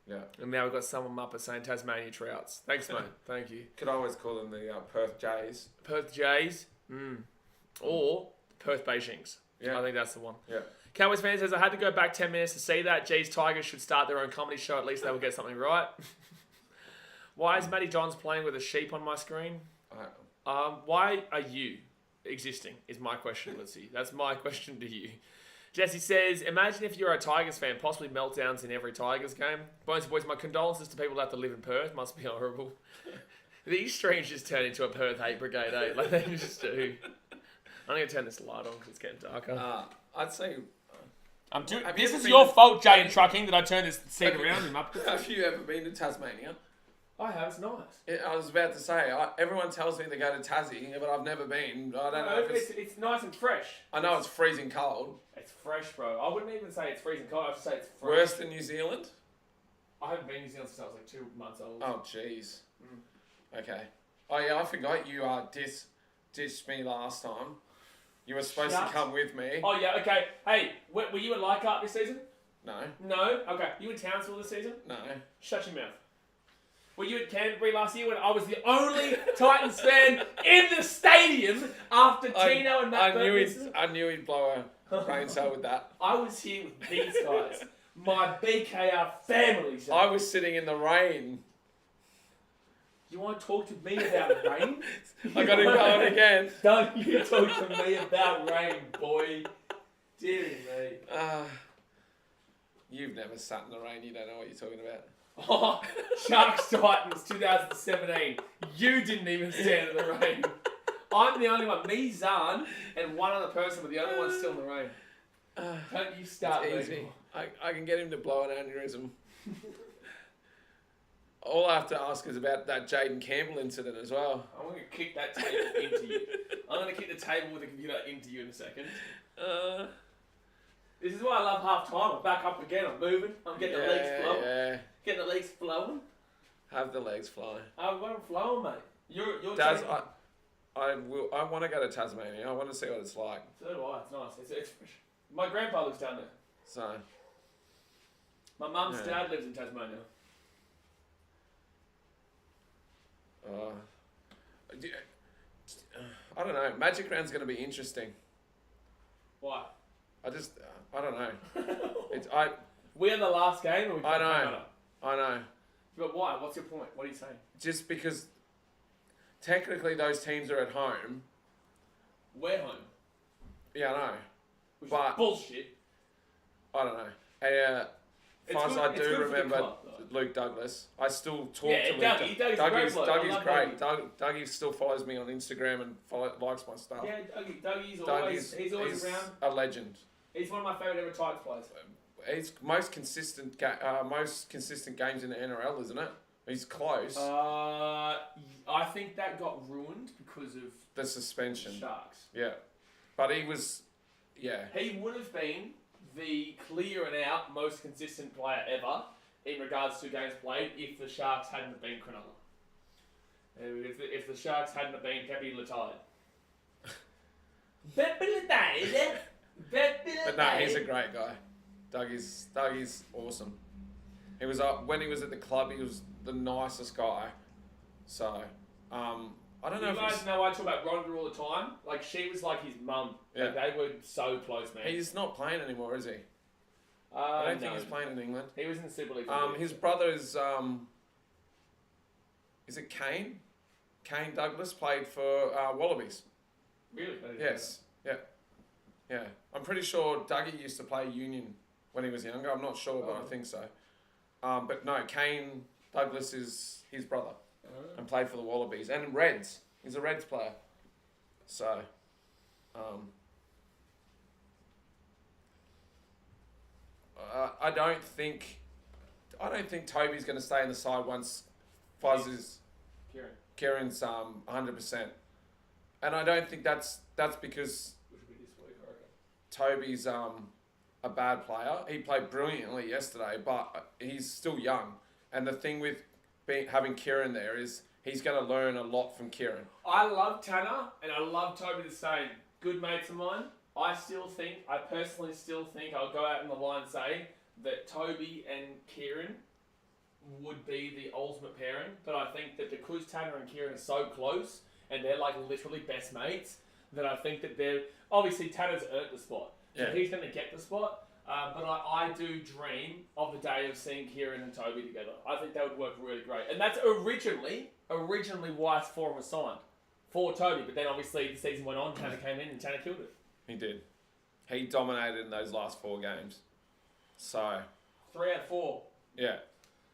yeah. And now we've got someone up saying Tasmania Trouts. Thanks, mate. Thank you. Could always call them the Perth Jays. Perth Jays. Or Perth Beijings. Yeah. I think that's the one. Yeah. Cowboys fan says, I had to go back 10 minutes to see that. Geez, Tigers should start their own comedy show. At least they will get something right. Why is Matty Johns playing with a sheep on my screen? Why are you existing is my question, Lizzie. That's my question to you. Jesse says, imagine if you're a Tigers fan, possibly meltdowns in every Tigers game. Bones boys, my condolences to people that have to live in Perth. Must be horrible. These streams just turn into a Perth hate brigade, eh? Like they just do. I'm going to turn this light on because it's getting darker. I'd say... This is your fault, Jay, in trucking, that I turned this seat around him up. Have you ever been to Tasmania? I have. It's nice. I was about to say, everyone tells me to go to Tassie, but I've never been. I don't know if it's nice and fresh. I know it's freezing cold. It's fresh, bro. I wouldn't even say it's freezing cold. I'd say it's fresh. Worse than New Zealand? I haven't been to New Zealand since I was like 2 months old. Oh, jeez. Okay. Oh, yeah, I forgot you ditched me last time. You were supposed to come with me. Oh, yeah, okay. Hey, were you at Leichhardt this season? No. No? Okay. You in Townsville this season? No. Shut your mouth. Were you at Canterbury last year when I was the only Titans fan in the stadium after Tino and Matt I knew he'd blow a brain cell with that. I was here with these guys. My BKR family. So. I was sitting in the rain. You want to talk to me about rain? I got it going again. Don't you talk to me about rain, boy. Dear me. You've never sat in the rain. You don't know what you're talking about. Oh, Sharks Titans 2017. You didn't even stand in the rain. I'm the only one. Me, Zahn, and one other person, but the other one's still in the rain. Don't you start it's easy. I can get him to blow an aneurysm. All I have to ask is about that Jaden Campbell incident as well. I'm going to kick that table into you. I'm going to kick the table with the computer into you in a second. This is why I love half time. I'm back up again. I'm moving. I'm getting the legs flowing. Yeah. Getting the legs flowing. Have the legs flowing. I've got them flowing, mate. You're Daz, I want to go to Tasmania. I want to see what it's like. So do I. It's nice. It's my grandpa lives down there. So. My mum's dad lives in Tasmania. I don't know. Magic Round's going to be interesting. Why? I don't know. We're the last game, or we I know. But why? What's your point? What are you saying? Just because technically those teams are at home. We're home. Yeah, I know. Which is bullshit. I don't know. As far as I do remember Luke Douglas, I still talk to Luke. Dougie's great. Dougie still follows me on Instagram and likes my stuff. Yeah, Dougie's always around. A legend. He's one of my favourite ever Tigers players. He's most consistent games in the NRL, isn't it? He's close. I think that got ruined because of the suspension. Sharks. Yeah, but he was Yeah. He would have been the clear and out most consistent player ever in regards to games played if the Sharks hadn't have been Cronulla. If the Sharks hadn't have been Pepe Letide. Pepe Letide. But no, he's a great guy. Dougie's awesome. He was when he was at the club, he was the nicest guy. So, I don't know. You guys know I talk about Rhonda all the time. Like she was like his mum. Yeah. Like, they were so close, man. He's not playing anymore, is he? I don't think no. he's playing in England. He was in the Super League. His brother is it Kane? Kane Douglas played for Wallabies. Really? Yes. Yeah. Yeah. I'm pretty sure Dougie used to play Union when he was younger. I'm not sure, but I think so. But no, Kane Douglas is his brother and played for the Wallabies and Reds. He's a Reds player. So, I don't think Toby's going to stay in the side once Fuzz is Kieran's 100%, and I don't think that's because Toby's a bad player. He played brilliantly yesterday, but he's still young. And the thing with having Kieran there is he's going to learn a lot from Kieran. I love Tanner and I love Toby the same. Good mates of mine. I personally still think, I'll go out on the line and say that Toby and Kieran would be the ultimate pairing. But I think that because Tanner and Kieran are so close and they're like literally best mates, that I think that they're... Obviously, Tanner's earned the spot. So he's going to get the spot. But I do dream of the day of seeing Kieran and Toby together. I think that would work really great. And that's originally why Forum was signed. For Toby. But then obviously the season went on, Tanner came in and Tanner killed it. He did. He dominated in those last 4 games. So... 3 out of 4. Yeah.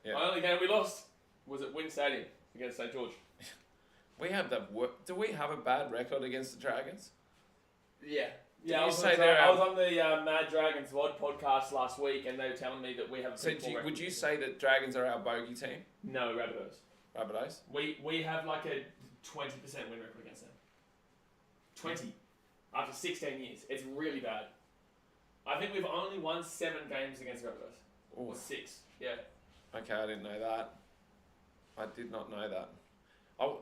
The only game we lost was at Wynn Stadium against St. George. Do we have a bad record against the Dragons? Yeah. Yeah, I was on the Mad Dragons VOD podcast last week and they were telling me that we have a So would you say that Dragons are our bogey team? No, Rabbitohs. Rabbitohs? We have like a 20% win record against them. 20. After 16 years. It's really bad. I think we've only won 7 games against Rabbitohs. Or 6. Yeah. Okay, I didn't know that. I did not know that. Do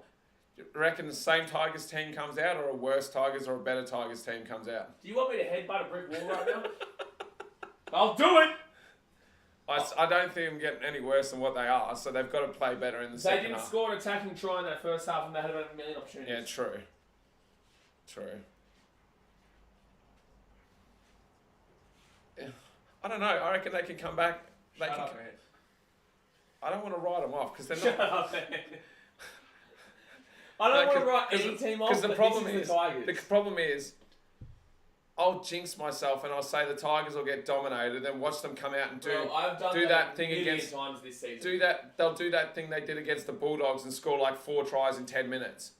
you reckon the same Tigers team comes out or a worse Tigers or a better Tigers team comes out? Do you want me to headbutt a brick wall right now? I'll do it! I don't think them getting any worse than what they are, so they've got to play better in the second half. They didn't score an attacking try in that first half and they had about a million opportunities. Yeah, true. Yeah. I don't know. I reckon they can come back. Shut up, man. I don't want to write them off because they're Shut not... up, man. I don't want to write any team off, the but problem this is is, the Tigers. the problem is, I'll jinx myself and I'll say the Tigers will get dominated, then watch them come out and do that thing against times this season. They'll do that thing they did against the Bulldogs and score like 4 tries in 10 minutes.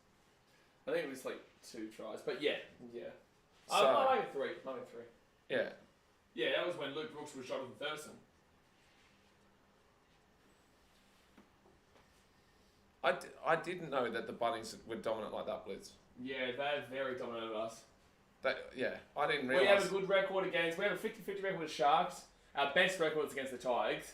I think it was like 2 tries, but yeah. So, I like 3. Yeah. Yeah, that was when Luke Brooks was Jonathan Thurston. I didn't know that the Bunnies were dominant like that, Blitz. Yeah, they're very dominant of us. I didn't realise. We have a good record against... We have a 50-50 record with Sharks. Our best record is against the Tigers.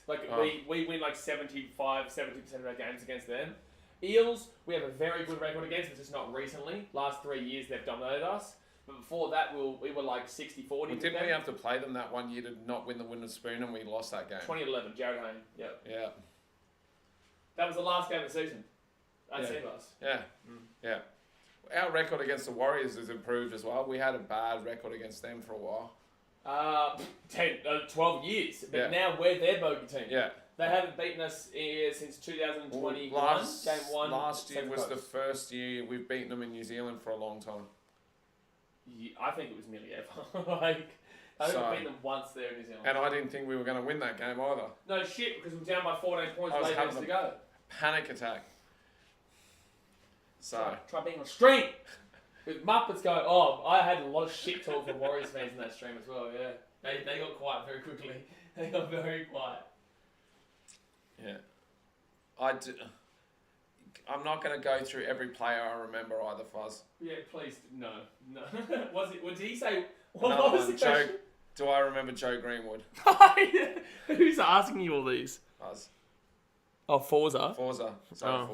We win like 70% of our games against them. Eels, we have a very good record against, but just not recently. Last 3 years, they've dominated us. But before that, we were like 60-40. Well, didn't we have to play them that one year to not win the Winner Spoon and we lost that game? 2011, Jared Hayne. Yep. Yeah. That was the last game of the season. That's us. Yeah. Yeah. Our record against the Warriors has improved as well. We had a bad record against them for a while. 12 years. But now we're their bogey team. Yeah. They haven't beaten us since 2021. Game 1. Last year was the first year we've beaten them in New Zealand for a long time. Yeah, I think it was nearly ever. I think we've beaten them once there in New Zealand. And I didn't think we were going to win that game either. No shit, because we're down by 14 points with 8 minutes to go. Panic attack. So try being on stream with Muppets go. Oh, I had a lot of shit talk from Warriors fans in that stream as well. Yeah, they got quiet very quickly. They got very quiet. Yeah, I'm not going to go through every player I remember either, Fuzz. Yeah, please no. Did he say? Another What was one. the question? Do I remember Joe Greenwood? Who's asking you all these? Us. Oh, Forza. Forza. Sorry, Oh.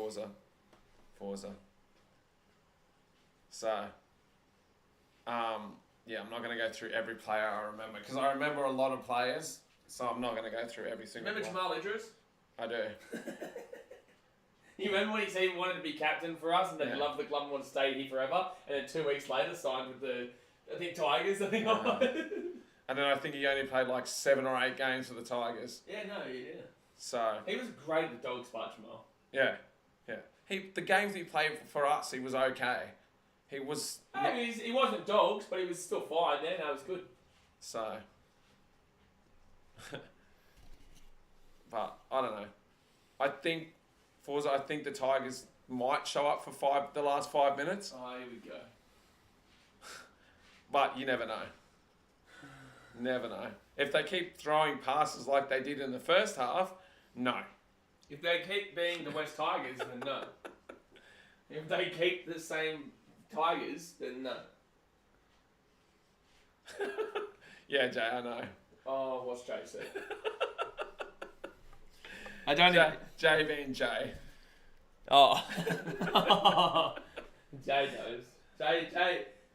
Forza. So, yeah, I'm not going to go through every player I remember because I remember a lot of players, so I'm not going to go through every single Remember one. Jamal Idris? I do. You remember when he said he wanted to be captain for us and that he Yeah. loved the club and wanted to stay here forever? And then 2 weeks later signed with the, I think, Tigers. I think. And then I think he only played like 7 or 8 games for the Tigers. Yeah, yeah. So, He was great at the Dogs part, Jamal. yeah. The games he played for us, he was okay. He was... He wasn't Dogs, but he was still fine there. No, it was good. So... But, I don't know. I think the Tigers might show up for the last 5 minutes, Oh, here we go. but you never know. Never know. If they keep throwing passes like they did in the first half, no. If they keep being the West Tigers, then no. If they keep the same Tigers, then no. Yeah, Jay, I know. Oh, what's Jay said? I don't know. Jay being Jay. Oh. Jay knows.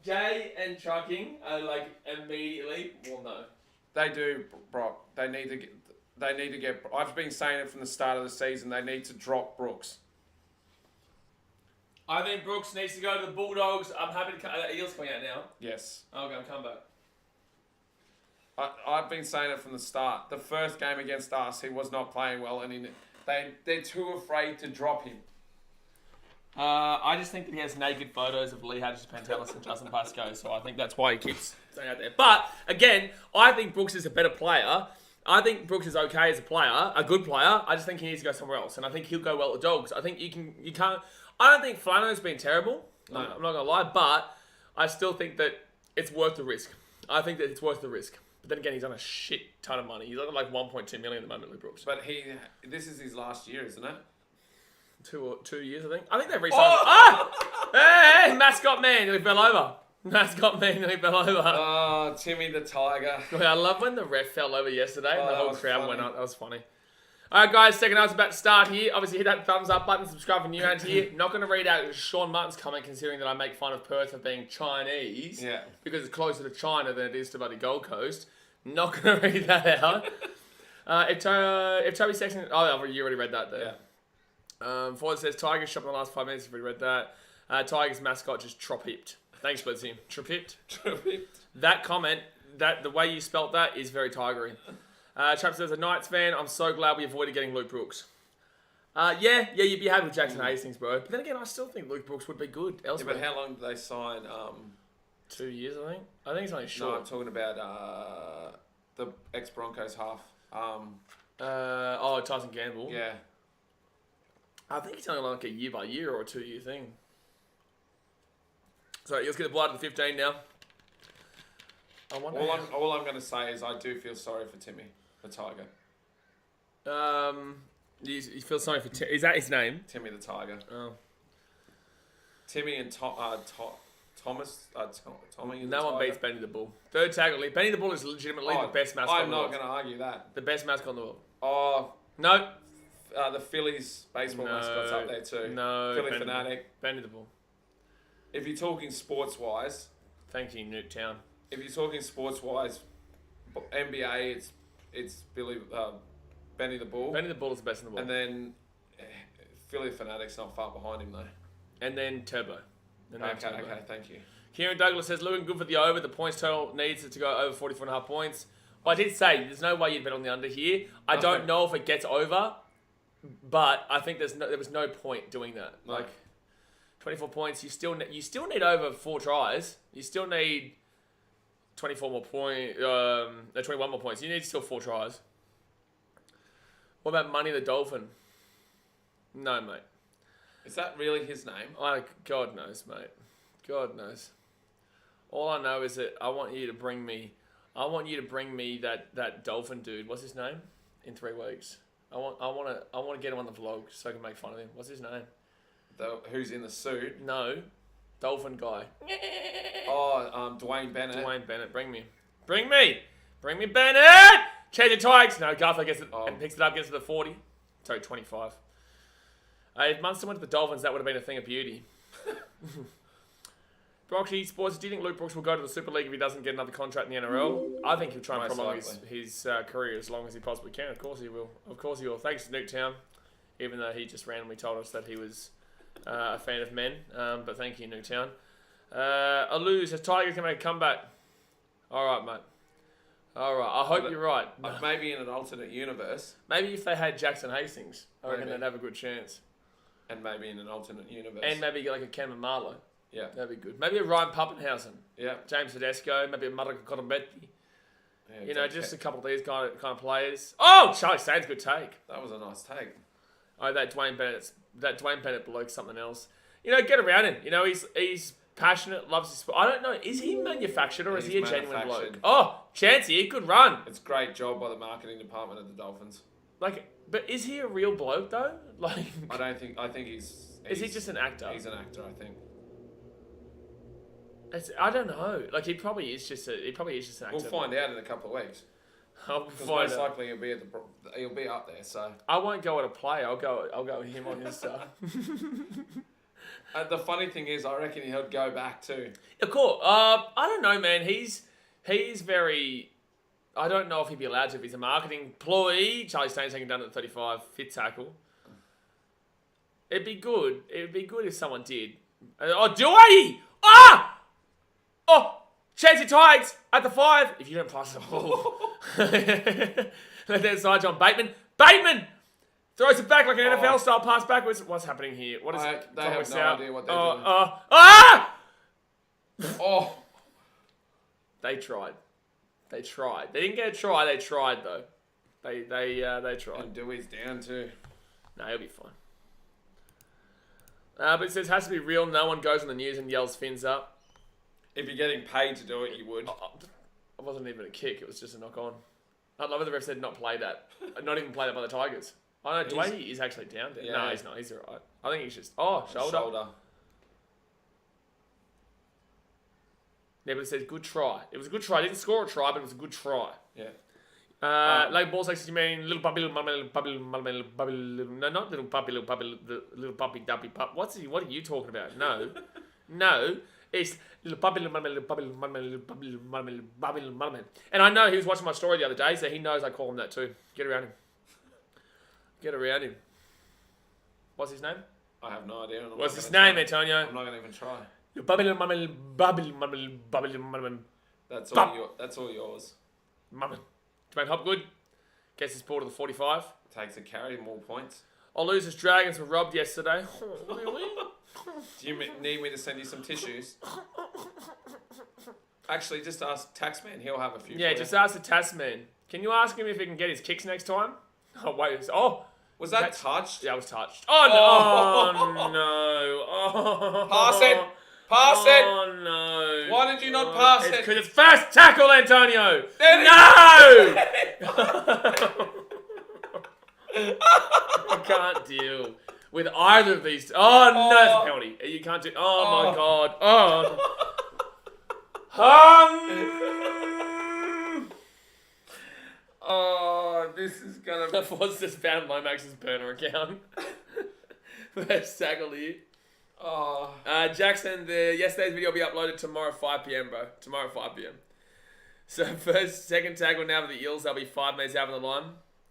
Jay and trucking are like immediately, well, no. They do, Brock. They need to get. I've been saying it from the start of the season. They need to drop Brooks. I think Brooks needs to go to the Bulldogs. I'm happy to... Eels coming out now. Yes. Okay, I'm coming back. I've been saying it from the start. The first game against us, he was not playing well, and they're too afraid to drop him. I just think that he has naked photos of Lee Hadjipantelis and Justin Pascoe, so I think that's why he keeps staying out there. But, again, I think Brooks is a better player. I think Brooks is okay as a player, a good player. I just think he needs to go somewhere else, and I think he'll go well at the Dogs. I think you can't... I don't think Flano's been terrible. No. I'm not going to lie, but I still think that it's worth the risk. I think that it's worth the risk. But then again, he's on a shit ton of money. He's on like 1.2 million at the moment, Lee Brooks. But this is his last year, isn't it? 2 years, I think. I think they've re-signed. Hey, mascot man nearly fell over. Mascot man nearly fell over. Oh, Timmy the Tiger. I love when the ref fell over yesterday and the that whole was crowd funny. went up. That was funny. Alright guys, second half's about to start here. Obviously hit that thumbs up button, subscribe for new ads here. Not going to read out Sean Martin's comment considering that I make fun of Perth for being Chinese. Yeah. Because it's closer to China than it is to bloody Gold Coast. Not going to read that out. If Toby Sexton... Oh, you already read that there. Yeah. Ford says, Tigers shop in the last 5 minutes. You've already read that. Tigers mascot just trop-hipped. Thanks, Blitzy. Trop-hipped. That comment, the way you spelt that is very tigery. Trap says, a Knights fan, I'm so glad we avoided getting Luke Brooks. Yeah, you'd be happy with Jackson Hastings, bro. But then again, I still think Luke Brooks would be good Yeah, elsewhere. but how long did they sign? 2 years, I think. I think it's only No, short. I'm talking about the ex-Broncos half. Tyson Gamble. Yeah. I think it's only like a year by year or a 2 year thing. So let's get the blood to the 15 now. I wonder. All I'm going to say is I do feel sorry for Timmy the Tiger. You feel sorry for is that his name? Timmy the Tiger. Oh. Timmy and Thomas. Tommy and No the one Tiger. beats Benny the Bull. Third tackle. Benny the Bull is legitimately the best mascot I'm in the not world. going to argue that. The best mascot in the world. Oh, No. the Phillies baseball mascot's up there too. No. Philly Benny the fanatic. Bull. Benny the Bull. If you're talking sports-wise, Thank you, Newtown. if you're talking sports-wise, NBA, it's Benny the Bull. Benny the Bull is the best in the world. And then Philly Fanatic's not far behind him though. And then Turbo. Okay, thank you. Kieran Douglas says, looking good for the over. The points total needs to go over 44.5 points. Well, I did say there's no way you'd bet on the under here. I don't know if it gets over, but I think there was no point doing that. No. Like 24 points, you still need over 4 tries. You still need 21 more points. You need still 4 tries. What about Money the Dolphin? No, mate. Is that really his name? God knows, mate. God knows. All I know is that I want you to bring me that dolphin dude. What's his name? In 3 weeks. I want to get him on the vlog so I can make fun of him. What's his name? Who's in the suit? No. Dolphin guy. Dwayne Bennett. Dwayne Bennett, bring me Bennett! Change the Tigers. No, Garth gets it and picks it up, gets to the 40. Sorry, 25. If Munster went to the Dolphins, that would have been a thing of beauty. Broxy Sports, do you think Luke Brooks will go to the Super League if he doesn't get another contract in the NRL? I think he'll try and Most prolong likely. his career as long as he possibly can. Of course he will. Thanks to Nuketown, even though he just randomly told us that he was a fan of men. But thank you, Nuketown. Alou says Tigers can make a comeback. All right, mate. All right. I hope you're right. Maybe in an alternate universe. Maybe if they had Jackson Hastings, I reckon Maybe. they'd have a good chance. And maybe in an alternate universe. And maybe get like a Cameron Marlowe. Yeah. That'd be good. Maybe a Ryan Pappenhausen. Yeah. James Tedesco. Maybe a Marco Cottombetti. Yeah, You know, exactly. just a couple of these kind of players. Oh, Charlie Staines, good take. That was a nice take. Oh, that Dwayne Bennett bloke's something else. You know, get around him. You know, he's passionate, loves his sport. I don't know, is he manufactured or is he a He's genuine bloke? manufactured. Oh, Chancey, he could run. It's a great job by the marketing department of the Dolphins. Like, but is he a real bloke though? Like, I think he's is he just an actor? He's an actor, I think. I don't know. Like, he probably is just an actor. We'll find out in a couple of weeks. I'll Because find most out. likely he'll be up there. So I won't go at a play. I'll go with him on his stuff. the funny thing is, I reckon he'll go back too. Of course. I don't know, man. He's very. I don't know if he'd be allowed to if he's a marketing employee. Charlie Staines taking down at 35, fit tackle. It'd be good. It'd be good if someone did. Dewey! Ah! Oh! Chancey Tigers at the 5. If you don't pass the ball. Let that side John Bateman. Bateman! Throws it back like an NFL style pass backwards. What's happening here? What is it? They have no idea what they're doing. Ah! Oh! They tried. They didn't get a try. They tried though. They tried. And Dewey's down too. No, he'll be fine. But it says has to be real. No one goes on the news and yells fins up. If you're getting paid to do it, you would. It wasn't even a kick. It was just a knock on. I'd love if the ref said not play that. Not even play that by the Tigers. I know Dwayne is actually down there. Yeah. No, he's not. He's alright. I think he's just shoulder. Yeah, but it says good try. It was a good try. Didn't score a try, but it was a good try. Yeah. Like ball sex, you mean little puppy, little puppy, no, not little puppy, the little puppy, duppy pup. What are you talking about? No, no, it's little puppy, little puppy, little puppy. And I know he was watching my story the other day, so he knows I call him that too. Get around him. Get around him. What's his name? I have no idea. What's his name, Antonio? I'm not going to even try. That's all yours. Jermaine Hopgood gets his ball to the 45. Takes a carry, more points. I'll lose as Dragons were robbed yesterday. Really? Do you need me to send you some tissues? Actually, just ask Taxman. He'll have a few. Yeah, for you. just ask the Tasman. Can you ask him if he can get his kicks next time? Oh, wait. Oh! Was that touched? Yeah, I was touched. Oh, no! Oh, no. Oh. Pass it! Pass it! Oh, no. Why did you not pass it? Because it's first tackle, Antonio! There it No! I can't deal with either of these. Oh, no, that's a penalty. You can't do. Oh, my God. Oh, this is gonna be. What's this found Lomax's burner account? First tackle here. Oh, Jackson, yesterday's video will be uploaded tomorrow 5 p.m, bro. Tomorrow 5 p.m. So second tackle now for the Eels. They'll be 5 minutes out on the line.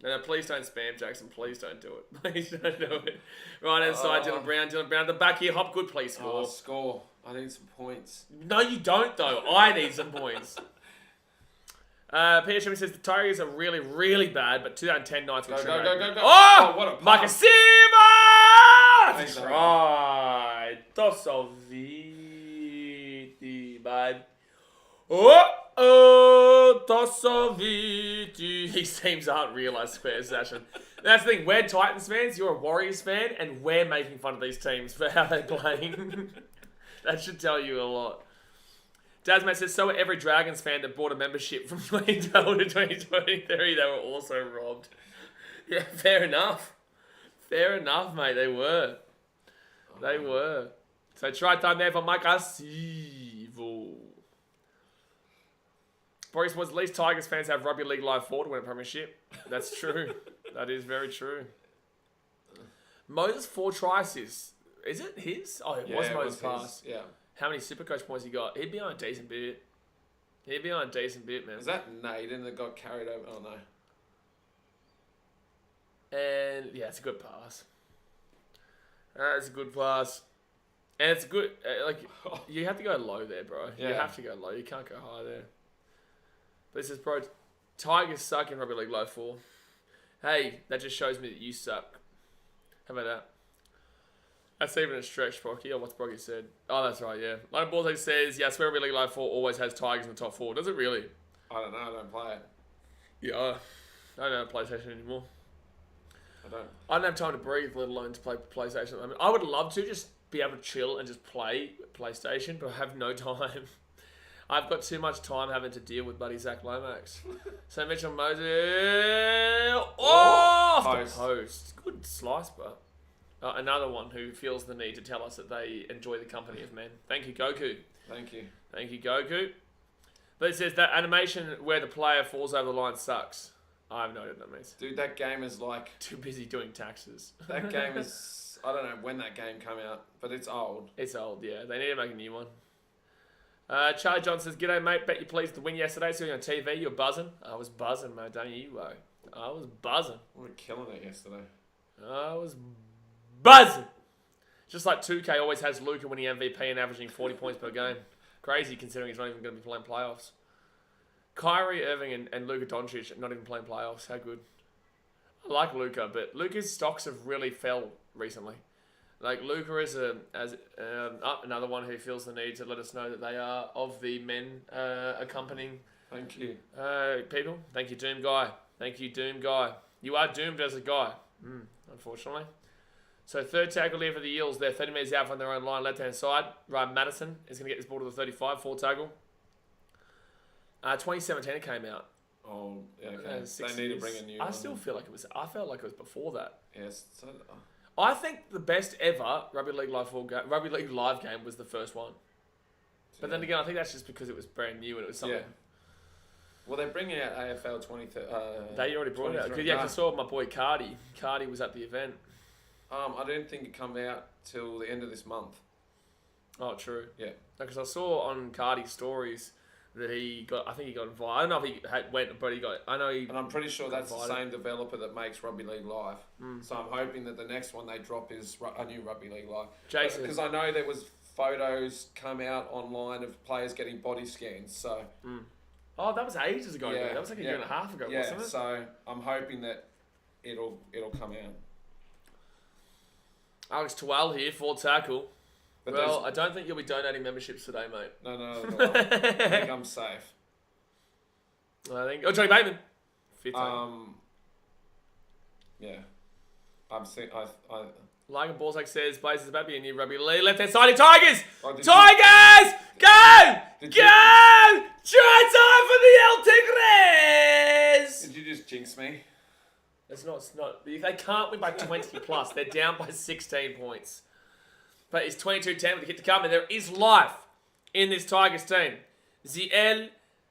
No, please don't spam, Jackson. Please don't do it. Please don't do it. Right hand side, Dylan Brown. Dylan Brown, the back here. Hopgood, please score. score. I need some points. No, you don't, though. I need some points. Peter Shimmy says the Tigers are really, really bad, but 2010 Knights were Go, true. go, go, go. Oh! What a pass. Micah Siva! Thanks, Right. Tosso viti, bud. Tosso viti. These teams aren't real, I swear, Sasha. That's the thing. We're Titans fans, you're a Warriors fan, and we're making fun of these teams for how they're playing. That should tell you a lot. Dasmat says, so are every Dragons fan that bought a membership from 2012 to 2023. They were also robbed. Yeah, fair enough. Fair enough, mate. They were. They were. So try time there for Mike Asivo. Boris was at least Tigers fans have Rugby League Live 4 to win a premiership. That's true. That is very true. Moses 4 try assists. Is it his? Oh, it was Moses' pass. Yeah. How many Supercoach points he got? He'd be on a decent bit. Man. Is that Naden that got carried over? Oh, no. And yeah, it's a good pass. It's a good pass. And it's good. You have to go low there, bro. Yeah. You have to go low. You can't go high there. But this is, bro, Tigers suck in Rugby League Live 4. Hey, that just shows me that you suck. How about that? That's even a stretch, Brocky. Oh, what's Brocky said? Oh, that's right, yeah. Lone Baltic says, yeah, I swear Rugby League Live 4 always has Tigers in the top 4. Does it really? I don't know. I don't play it. Yeah, I don't have PlayStation anymore. I don't have time to breathe, let alone to play PlayStation at the moment. I would love to just be able to chill and just play PlayStation, but I have no time. I've got too much time having to deal with buddy Zach Lomax. So Mitchell Moses. Off the post. Good slice, but another one who feels the need to tell us that they enjoy the company of men. Thank you, Goku. Thank you, Goku. But it says that animation where the player falls over the line sucks. I have no idea what that means. dude. That game is like Too busy doing taxes. that game is. I don't know when that game came out, but it's old. It's old, yeah. They need to make a new one. Charlie John says, "G'day, mate. Bet you pleased to win yesterday. So you're on TV. You're buzzing. I was buzzing, mate. Don't you, bro? I was buzzing. We were killing it yesterday. I was buzzing. Just like 2K always has Luka winning MVP and averaging 40 points per game. Crazy considering he's not even going to be playing playoffs. Kyrie Irving and Luka Doncic not even playing playoffs. How good. I like Luka, but Luka's stocks have really fell recently. Like Luka is another one who feels the need to let us know that they are of the men accompanying Thank you. people. Thank you, Doom Guy. You are doomed as a guy, unfortunately. So third tackle here for the Eels. They're 30 metres out from their own line, left-hand side. Ryan Madison is going to get this ball to the 35, full tackle. 2017 it came out. Oh, yeah, okay. They need to bring a new one. I felt like it was before that. Yes. So, I think the best ever Rugby League Live game was the first one. But then again, I think that's just because it was brand new and it was something. Yeah. Well, they're bringing out AFL 23. They already brought it out. Cause, I saw my boy Cardi. Cardi was at the event. I didn't think it come out till the end of this month. Oh, true. Yeah. Because I saw on Cardi's stories that I think he got invited. I don't know if he went, but and I'm pretty sure that's invited. the same developer that makes Rugby League Live. So I'm hoping that the next one they drop is a new Rugby League Live. Jason. Because I know there was photos come out online of players getting body scans, so... Oh, that was ages ago. Yeah, That was like a year and a half ago, wasn't it? So I'm hoping that it'll come out. Alex Twell here, full tackle. But I don't think you'll be donating memberships today, mate. No. I think I'm safe. Johnny Bateman. Fifth tackle. Yeah. I'm seeing... Logan Balzac says, Blazers about to be a new Rugby League. Left-hand side, Tigers! Tigers! Go! Try time for the El Tigres! Did you just jinx me? It's not. They can't win by 20 plus. They're down by 16 points. But it's 22-10 with the hit to come, and there is life in this Tigers team. The El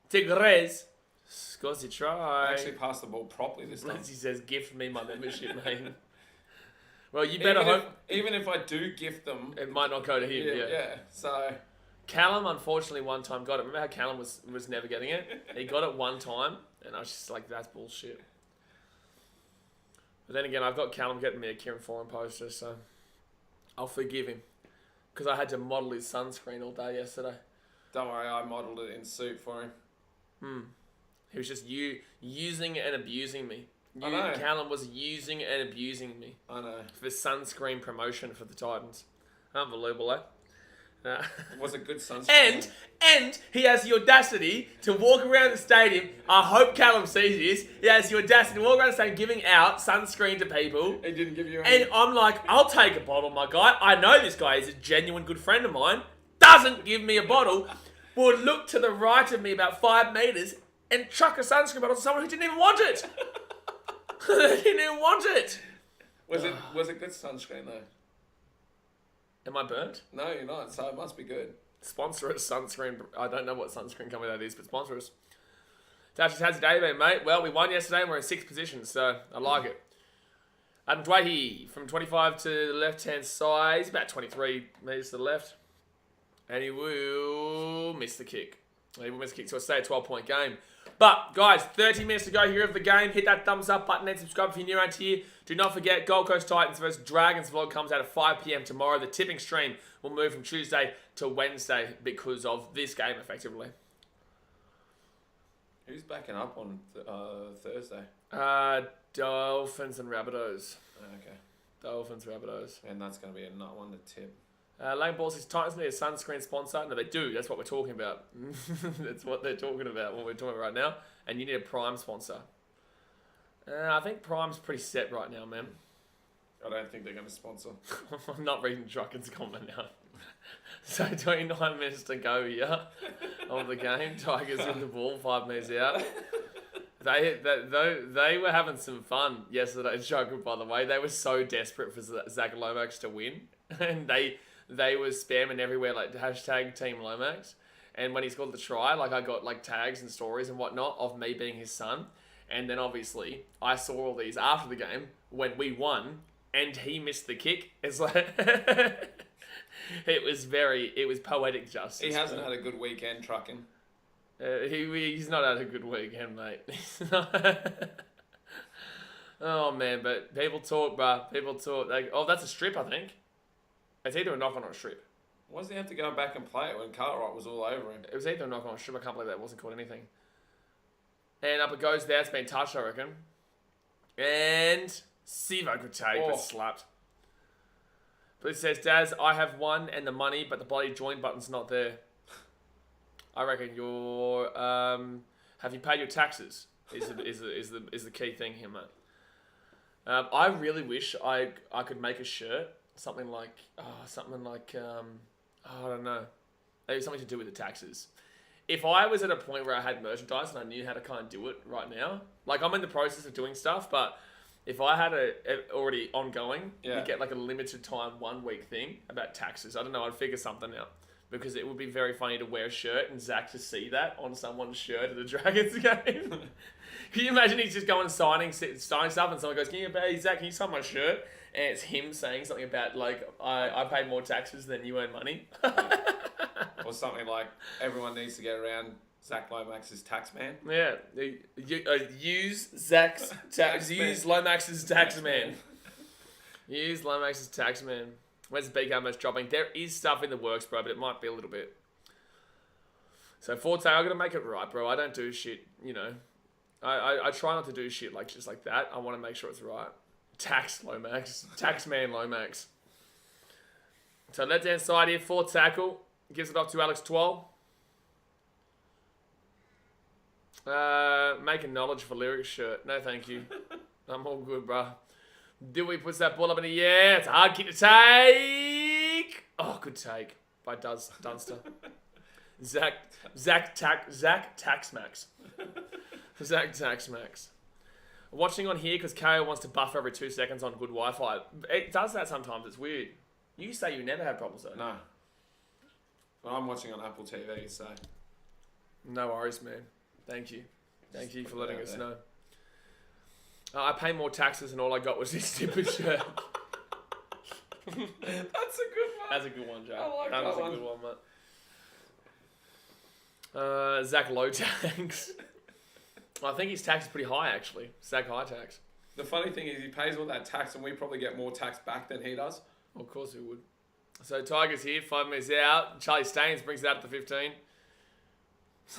Tigres scores a try. I actually passed the ball properly this time. Lindsay says, gift me my membership, mate. Well, you better hope... Even if I do gift them... It might not go to him, Yeah, so... Callum, unfortunately, one time got it. Remember how Callum was never getting it? He got it one time, and I was just like, that's bullshit. But then again, I've got Callum getting me a Kieran Foran poster, so I'll forgive him. Because I had to model his sunscreen all day yesterday. Don't worry, I modelled it in suit for him. He was just using and abusing me. I know. Callum was using and abusing me. I know. For sunscreen promotion for the Titans. Unbelievable, eh? Was it good sunscreen? And he has the audacity to walk around the stadium. I hope Callum sees this. He has the audacity to walk around the stadium giving out sunscreen to people. He didn't give you any. And I'm like, I'll take a bottle, my guy. I know this guy is a genuine good friend of mine. Doesn't give me a bottle. Would look to the right of me about 5 meters and chuck a sunscreen bottle to someone who didn't even want it. They didn't even want it. Was it good sunscreen though? Am I burnt? No, you're not. So it must be good. Sponsor us, sunscreen. I don't know what sunscreen company that is, but sponsor us. Tashes, how's your day been, mate? Well, we won yesterday and we're in 6th position, so I like it. Adam Dwayhe from 25 to the left-hand side. He's about 23 metres to the left. And he will miss the kick. He will miss the kick, so it'll stay a 12-point game. But, guys, 30 minutes to go here of the game. Hit that thumbs up button and subscribe if you're new around here. Do not forget, Gold Coast Titans vs Dragons vlog comes out at 5 p.m. tomorrow. The tipping stream will move from Tuesday to Wednesday because of this game, effectively. Who's backing up on Thursday? Dolphins and Rabbitohs. Okay. Dolphins, Rabbitohs. And that's going to be a nut one to tip. Lane Ball says Titans need a sunscreen sponsor. No, they do. That's what we're talking about. That's what they're talking about, what we're talking about right now. And you need a Prime sponsor. I think Prime's pretty set right now, man. I don't think they're going to sponsor. I'm not reading Truckin's comment now. So 29 minutes to go here of the game. Tigers with the ball, 5 minutes out. They were having some fun yesterday, Trucker, by the way. They were so desperate for Zach Lomax to win. And they were spamming everywhere, like hashtag Team Lomax. And when he scored the try, like I got like tags and stories and whatnot of me being his son. And then obviously I saw all these after the game when we won and he missed the kick. It's like it was poetic justice. He hasn't had a good weekend trucking. He's not had a good weekend, mate. Oh man, but people talk, bruh. People talk. Like, oh, that's a strip, I think. It's either a knock-on or a strip. Why does he have to go back and play it when Cartwright was all over him? It was either a knock-on or a strip. I can't believe that wasn't called anything. And up it goes there. It's been touched, I reckon. And Sivo could take, but slapped. But it says, Daz, I have one and the money, but the bloody join button's not there. I reckon you're... have you paid your taxes? Is the key thing here, mate. I really wish I could make a shirt. Something like, I don't know. Maybe something to do with the taxes. If I was at a point where I had merchandise and I knew how to kind of do it right now, like I'm in the process of doing stuff, but if I had already ongoing, you'd get like a limited time 1 week thing about taxes. I don't know, I'd figure something out. Because it would be very funny to wear a shirt and Zach to see that on someone's shirt at the Dragons game. Can you imagine he's just going signing stuff and someone goes, Zach, can you sign my shirt? And it's him saying something about, like, I pay more taxes than you earn money. Or something like, everyone needs to get around Zach Lomax's tax man. Yeah. Use Zach's use Lomax's tax man. Use Lomax's tax man. Where's the BK merch dropping? There is stuff in the works, bro, but it might be a little bit. So Forte, I'm gonna make it right, bro. I don't do shit, you know. I try not to do shit like just like that. I want to make sure it's right. Tax Lomax, Taxman Lomax. So left hand side here, 4 tackle, gives it off to Alex Twal. Make a knowledge for lyrics shirt. No, thank you. I'm all good, bro. Dewey puts that ball up in the air. It's a hard kick to take. Oh, good take by Dunster. Zach Taxmax. Zach Taxmax. Watching on here because KO wants to buffer every 2 seconds on good Wi-Fi. It does that sometimes. It's weird. You say you never had problems though. No. Well, I'm watching on Apple TV, so. No worries, man. Thank you. Thank you for letting us know. I pay more taxes and all I got was this stupid shirt. That's a good one. That's a good one, Joe. I like that was a good one, mate. Zach Low tax. I think his tax is pretty high, actually. Zach High tax. The funny thing is he pays all that tax and we probably get more tax back than he does. Well, of course we would. So Tigers here, 5 minutes out. Charlie Staines brings it up to 15.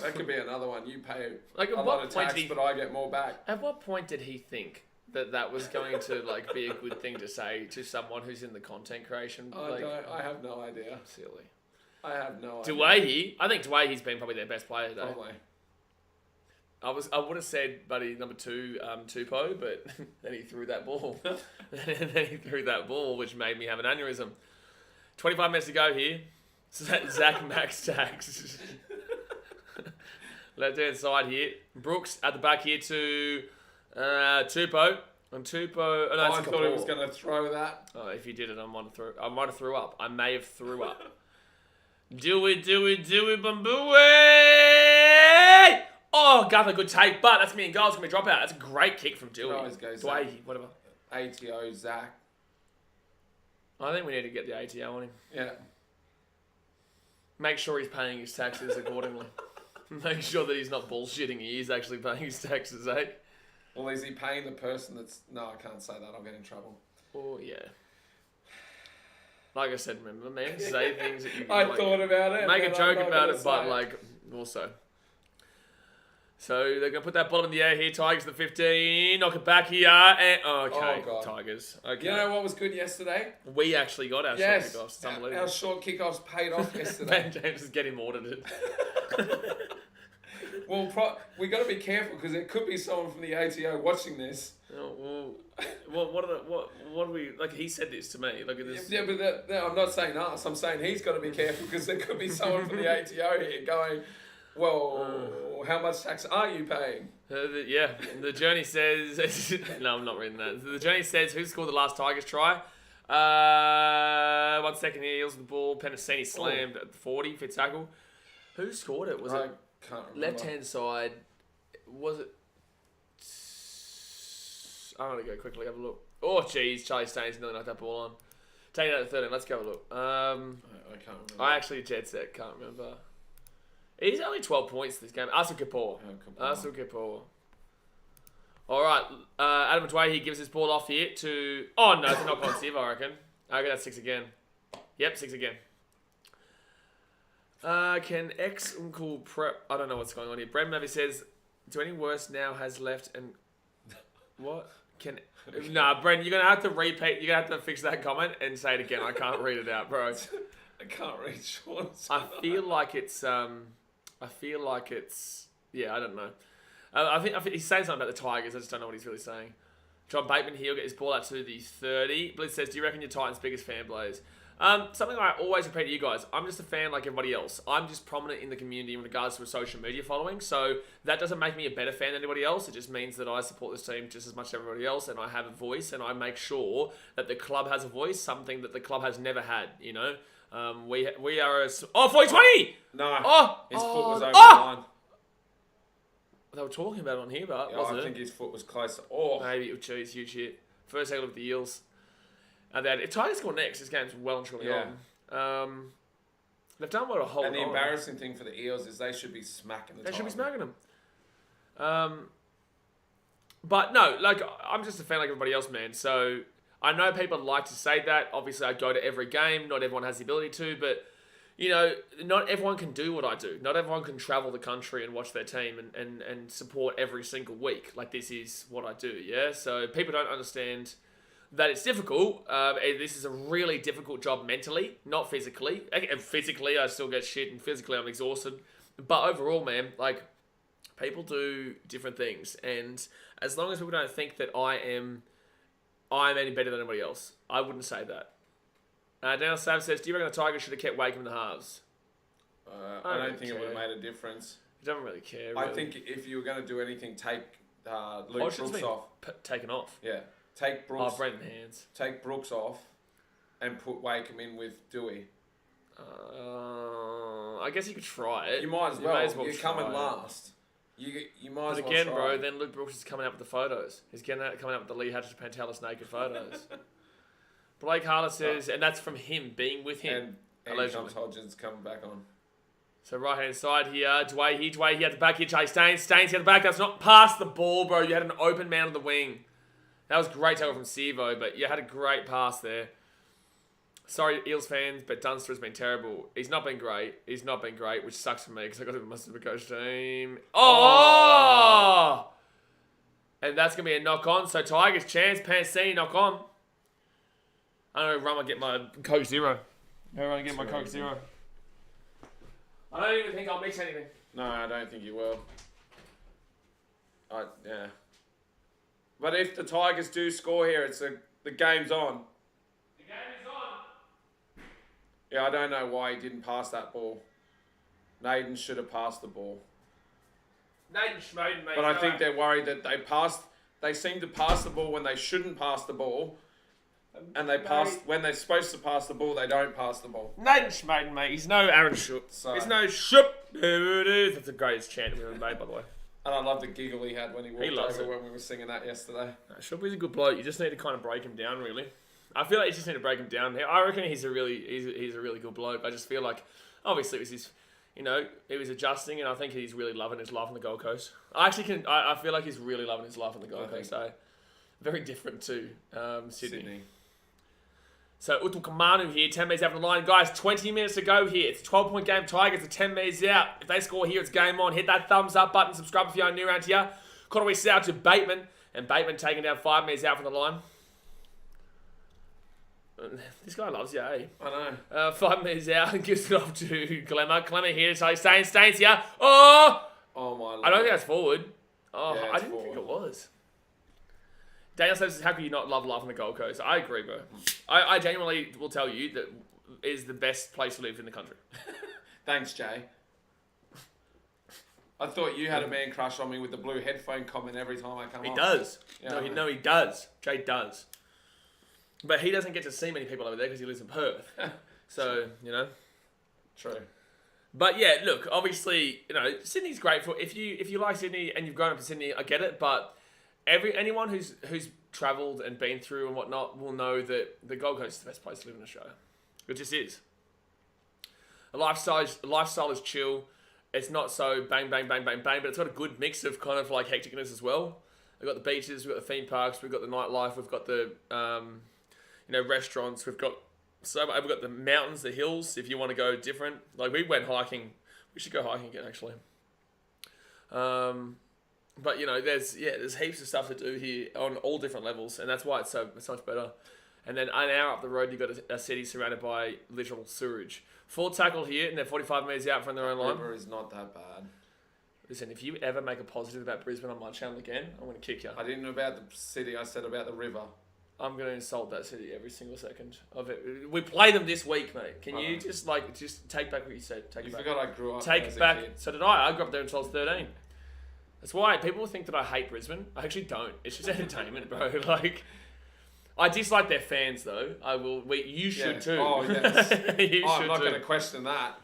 That could be another one. You pay like a lot of tax, but I get more back. At what point did he think that was going to like be a good thing to say to someone who's in the content creation? I have no idea. Silly. I have no idea. Dwayhe, I think Dwayhe's been probably their best player though. Probably. I would have said buddy number 2, Tupou, but then he threw that ball. Which made me have an aneurysm. 25 minutes to go here. Zach Max tax. Left hand side here. Brooks at the back here to Tupou. And Tupou. Oh, no, I it's thought he Kapoor. was going to throw that. Oh, if you did it, I might have threw up. I may have threw up. Do it, Bamboo! Oh, Guther, good take, but that's me and goals. Gonna be dropout. That's a great kick from Dewey. Always goes Dwayne, whatever. ATO Zach. I think we need to get the ATO on him. Yeah. Make sure he's paying his taxes accordingly. Make sure that he's not bullshitting. He is actually paying his taxes, eh? Well, is he paying the person that's... No, I can't say that. I'll get in trouble. Oh, yeah. Like I said, remember, man, say things that you... I thought about it. Make a joke about it, but, say like, also... So, they're going to put that ball in the air here. Tigers the 15. Knock it back here. And, okay, God. Tigers. Okay. You know what was good yesterday? We actually got our short kickoffs. It's unbelievable. Our short kickoffs paid off yesterday. Ben James is getting audited. Well, we got to be careful because there could be someone from the ATO watching this. Oh, well, what do we... Like, he said this to me. Look at this. Yeah, but I'm not saying us. I'm saying he's got to be careful because there could be someone from the ATO here going, well, how much tax are you paying? Yeah, the journey says... No, I'm not reading that. The journey says, who scored the last Tigers try? 1 second here, Eels with the ball. Penasini slammed at 40, fifth tackle. Who scored it? Was it can't remember. left-hand side? Was it... I'm going to go quickly, have a look. Oh, jeez, Charlie Staines nearly knocked that ball on. Take it out of 13, let's go have a look. I can't remember. I actually jet set, can't remember. He's only 12 points this game. Asu Kapoor. Asu Kapoor. Alright, Adam Dwayne, he gives his ball off here to... Oh, no, it's a knock on Siva, I reckon. Okay, that's 6 again. Yep, 6 again. Can ex-uncle prep... I don't know what's going on here. Brad Murphy says, do any worse now has left and... What? Can... Nah, Bren, you're going to have to repeat... You're going to have to fix that comment and say it again. I can't read it out, bro. I can't read Sean's. I feel like it's... Yeah, I don't know. I think he's saying something about the Tigers. I just don't know what he's really saying. John Bateman here will get his ball out to the 30. Blitz says, do you reckon you're Titans' biggest fan, Blaze? Something I always repeat to you guys. I'm just a fan like everybody else. I'm just prominent in the community in regards to a social media following. So that doesn't make me a better fan than anybody else. It just means that I support this team just as much as everybody else. And I have a voice. And I make sure that the club has a voice. Something that the club has never had, you know. We are a... Oh, 40-20! No. Oh! His foot was over oh! the line. They were talking about it on here, but Yeah, wasn't I it? think his foot was closer. Oh. Maybe it was cheese, huge hit. First take a look at the Eels. And then if Tigers score next, this game's well and truly on. They've done what a whole And the embarrassing thing for the Eels is they should be smacking the They should be Tigers. smacking them. But no, like, I'm just a fan like everybody else, man. So I know people like to say that. Obviously, I go to every game. Not everyone has the ability to, but... You know, not everyone can do what I do. Not everyone can travel the country and watch their team and support every single week. Like, this is what I do, yeah? So people don't understand that it's difficult. This is a really difficult job mentally, not physically. Physically, I still get shit, and physically, I'm exhausted. But overall, man, like, people do different things. And as long as people don't think that I'm any better than anybody else, I wouldn't say that. Daniel Sav says, do you reckon the Tigers should have kept Wakeham in the halves? I don't think it would have made a difference. He doesn't really care. I Really. think if you were going to do anything, take Luke Hodgson's Brooks been off. taken off. Yeah. Take Brooks. Oh, Brendan Hands. Take Brooks off and put Wakeham in with Dewey. I guess you could try it. You might as well. You're try coming it. last. You might as But well again, try. bro, then Luke Brooks is coming out with the photos. He's coming out with the Lee Hatcher Pantelis naked photos. Blake Harler says, and that's from him, being with him. And here comes Hodgins coming back on. So right-hand side here, Dway he had the back here, Chase Staines he had the back, that's not past the ball, bro. You had an open man on the wing. That was great tackle from Sivo, but you had a great pass there. Sorry, Eels fans, but Dunster has been terrible. He's not been great, which sucks for me, because I got him in my Supercoach team. Oh! And that's going to be a knock-on, so Tigers chance, Pansini knock-on. I'm going to run and get my Coke Zero. I'm going to get my Coke Zero. I don't even think I'll mix anything. No, I don't think you will. Yeah. But if the Tigers do score here, the game's on. The game is on. Yeah, I don't know why he didn't pass that ball. Naden should have passed the ball. Nathan Schmoden, mate. But I think they're worried that they passed They seem to pass the ball when they shouldn't pass the ball, and they pass when they're supposed to pass the ball. They don't pass the ball. Nathan Schmaden, mate. He's no Aaron Shoop. So- He's no Shoop. That's the greatest chant we've ever made, by the way. And I love the giggle he had when he walked loves over it. when we were singing that yesterday. Shoop is a good bloke. You just need to kind of break him down, really. I feel like you just need to break him down. I reckon he's a really good bloke. I just feel like, obviously, it was his, he was adjusting, and I think he's really loving his life on the Gold Coast. I feel like he's really loving his life on the Gold Coast. So, very different to Sydney. So, Utukamanu here, 10 metres out of the line. Guys, 20 minutes to go here. It's a 12-point game. Tigers are 10 metres out. If they score here, it's game on. Hit that thumbs up button. Subscribe if you're new around here. Connor South to Bateman. And Bateman taking down 5 metres out from the line. This guy loves you, eh? I know. 5 metres out and gives it off to Glemmer. Glemmer here to say, Staines here. Oh! Oh, my Lord. I don't think that's forward. Oh, Yeah, I it's didn't think it forward. was. Daniel says, how could you not love life on the Gold Coast? I agree, bro. I genuinely will tell you that is the best place to live in the country. Thanks, Jay. I thought you had a man crush on me with the blue headphone comment every time I come He on. does. Yeah, No, he does. Jay does. But he doesn't get to see many people over there because he lives in Perth. So, True. But yeah, look, obviously, Sydney's great for if you like Sydney and you've grown up in Sydney, I get it, but anyone who's travelled and been through and whatnot will know that the Gold Coast is the best place to live in Australia. It just is. The lifestyle is chill. It's not so bang, bang, bang, bang, bang, but it's got a good mix of kind of like hecticness as well. We've got the beaches, we've got the theme parks, we've got the nightlife, we've got the restaurants, we've got the mountains, the hills. If you want to go different, like we went hiking, we should go hiking again actually. But there's heaps of stuff to do here on all different levels, and that's why it's so much better. And then an hour up the road, you've got a city surrounded by literal sewage. Full tackle here, and they're 45 metres out from their own line. River is not that bad. Listen, if you ever make a positive about Brisbane on my channel again, I'm going to kick you. I didn't know about the city, I said about the river. I'm going to insult that city every single second of it. We play them this week, mate. Can you just take back what you said? Take You it back. forgot I grew up Take as it a back. kid. So did I. I grew up there until I was 13. That's why people think that I hate Brisbane. I actually don't. It's just entertainment, bro. Like, I dislike their fans, though. I will. You should too. Oh, yes. I'm not too. going to question that.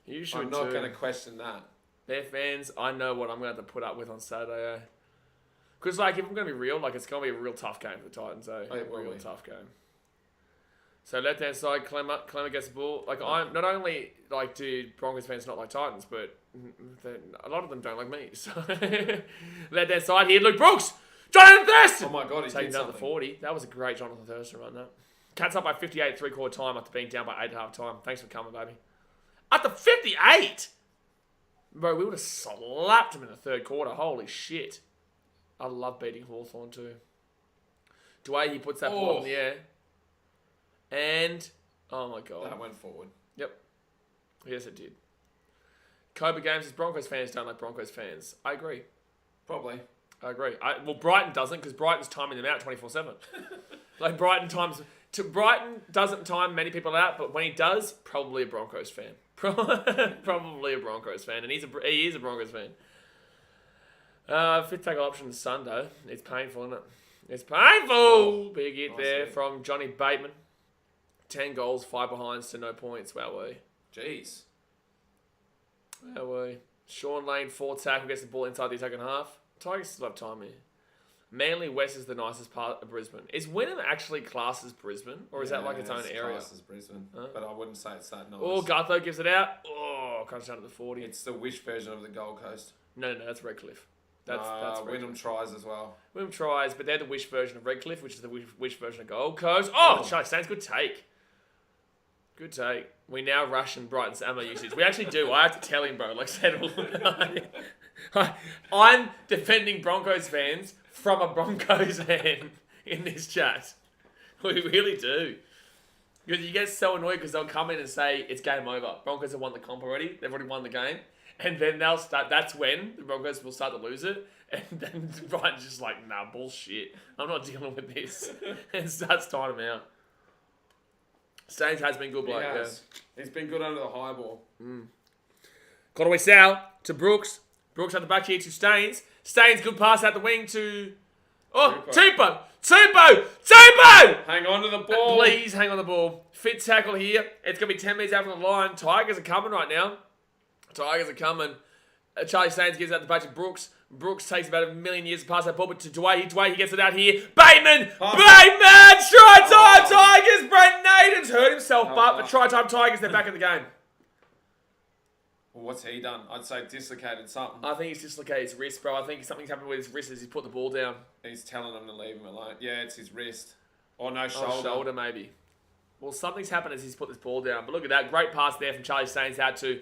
You should I'm not too. going to question that. Their fans, I know what I'm going to have to put up with on Saturday. Because, if I'm going to be real, it's going to be a real tough game for the Titans, eh? It will a real be. tough game. So, left-hand side, Clemmer gets the ball. I'm not only, do Broncos fans not like Titans, but a lot of them don't like me. So, left-hand side here, Luke Brooks! Jonathan Thurston! Oh my God, he Taking did down the something. 40. That was a great Jonathan Thurston run, that. Cats up by 58 3/4 time after being down by 8 half time. Thanks for coming, baby. At the 58! Bro, we would have slapped him in the third quarter. Holy shit. I love beating Hawthorn too. Dwayne, he puts that ball in the air. And, oh my God. That went forward. Yep. Yes, it did. Cobra Games says Broncos fans don't like Broncos fans. I agree. Probably. I agree. Brighton doesn't because Brighton's timing them out 24/7. Brighton doesn't time many people out, but when he does, probably a Broncos fan. Probably a Broncos fan, and he is a Broncos fan. Fifth tackle option Sunday. It's painful, isn't it? It's painful. Big hit nice there hit. from Johnny Bateman. 10 goals, 5 behinds to no points. Wowee. Jeez. Wowee. Sean Lane, 4 tackle, gets the ball inside the second half. Tigers still have time here. Manly West is the nicest part of Brisbane. Is Wynnum actually classed as Brisbane? Or is that its own area? Classed as Brisbane, but I wouldn't say it's that nice. Oh, Gutho gives it out. Oh, comes down to the 40. It's the Wish version of the Gold Coast. No, that's Redcliffe. That's Redcliffe. Wynnum tries as well. Wynnum tries, but they're the Wish version of Redcliffe, which is the Wish version of Gold Coast. Oh, Charlie Staines, good take. Good take. We now ration Brighton's ammo usage. We actually do. I have to tell him, bro. I'm defending Broncos fans from a Broncos fan in this chat. We really do. Because you get so annoyed because they'll come in and say, it's game over. Broncos have won the comp already. They've already won the game. And then they'll start, that's when the Broncos will start to lose it. And then Brighton's just like, nah, bullshit. I'm not dealing with this. And starts tying them out. Staines has been good, bloke. He has. He's been good under the high ball. Got away Sal to Brooks. Brooks at the back here to Staines. Staines, good pass out the wing to Oh, Tupou! Hang on to the ball. Please hang on the ball. Fit tackle here. It's going to be 10 metres out from the line. Tigers are coming right now. Tigers are coming. Charlie Staines gives out the bunch of Brooks. Brooks takes about a million years to pass that ball, but to Dwayne. Dwayne gets it out here. Bateman! Bateman! Try time Tigers! Brent Naden's hurt himself, but try time Tigers, they're back in the game. Well, what's he done? I'd say dislocated something. I think he's dislocated his wrist, bro. I think something's happened with his wrist as he's put the ball down. He's telling him to leave him alone. Yeah, it's his wrist. Or no, shoulder. Shoulder, maybe. Well, something's happened as he's put this ball down. But look at that. Great pass there from Charlie Staines out to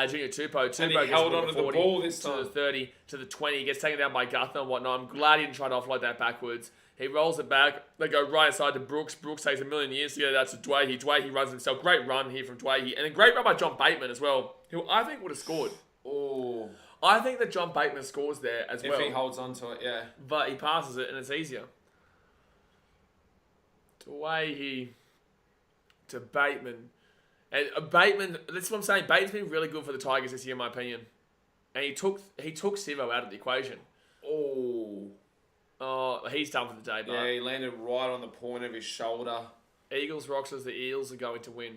Junior Tupou. And he held on to the ball this to time. the 30, to the 20. He gets taken down by Guthner and whatnot. I'm glad he didn't try to offload that backwards. He rolls it back. They go right inside to Brooks. Brooks takes a million years to get it out to Dwayne. Dwayne runs himself. Great run here from Dwayne. And a great run by John Bateman as well, who I think would have scored. Oh. I think that John Bateman scores there as well. If he holds on to it, yeah. But he passes it and it's easier. Dwayne to Bateman. And Bateman, that's what I'm saying. Bateman's been really good for the Tigers this year, in my opinion. And he took Sivo out of the equation. Oh, he's done for the day, but yeah, he landed right on the point of his shoulder. Eagles, Roxas, the Eels are going to win.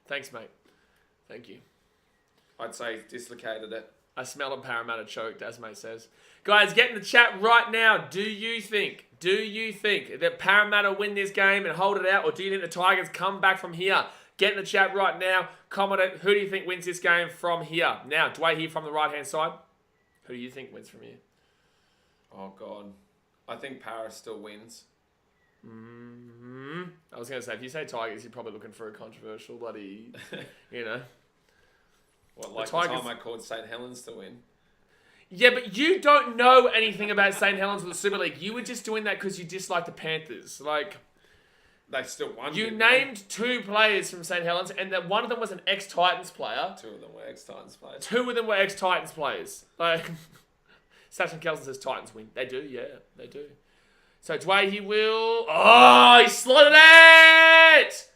Thanks, mate. Thank you. I'd say he's dislocated it. I smell a Parramatta choked, as mate says. Guys, get in the chat right now. Do you think that Parramatta win this game and hold it out, or do you think the Tigers come back from here? Get in the chat right now. Comment it. Who do you think wins this game from here? Now, Dwayne here from the right-hand side. Who do you think wins from here? Oh, God. I think Paris still wins. I was going to say, if you say Tigers, you're probably looking for a controversial bloody, you know. What, like the time I called St. Helens to win? Yeah, but you don't know anything about St. Helens or the Super League. You were just doing that because you dislike the Panthers. Like, they still won. You named two players from St. Helens, and that one of them was an ex-Titans player. Two of them were ex-Titans players. Two of them were ex-Titans players. Like, Sachin Kelson says Titans win. They do, yeah, they do. So Dwayne, he will... Oh, he slotted it!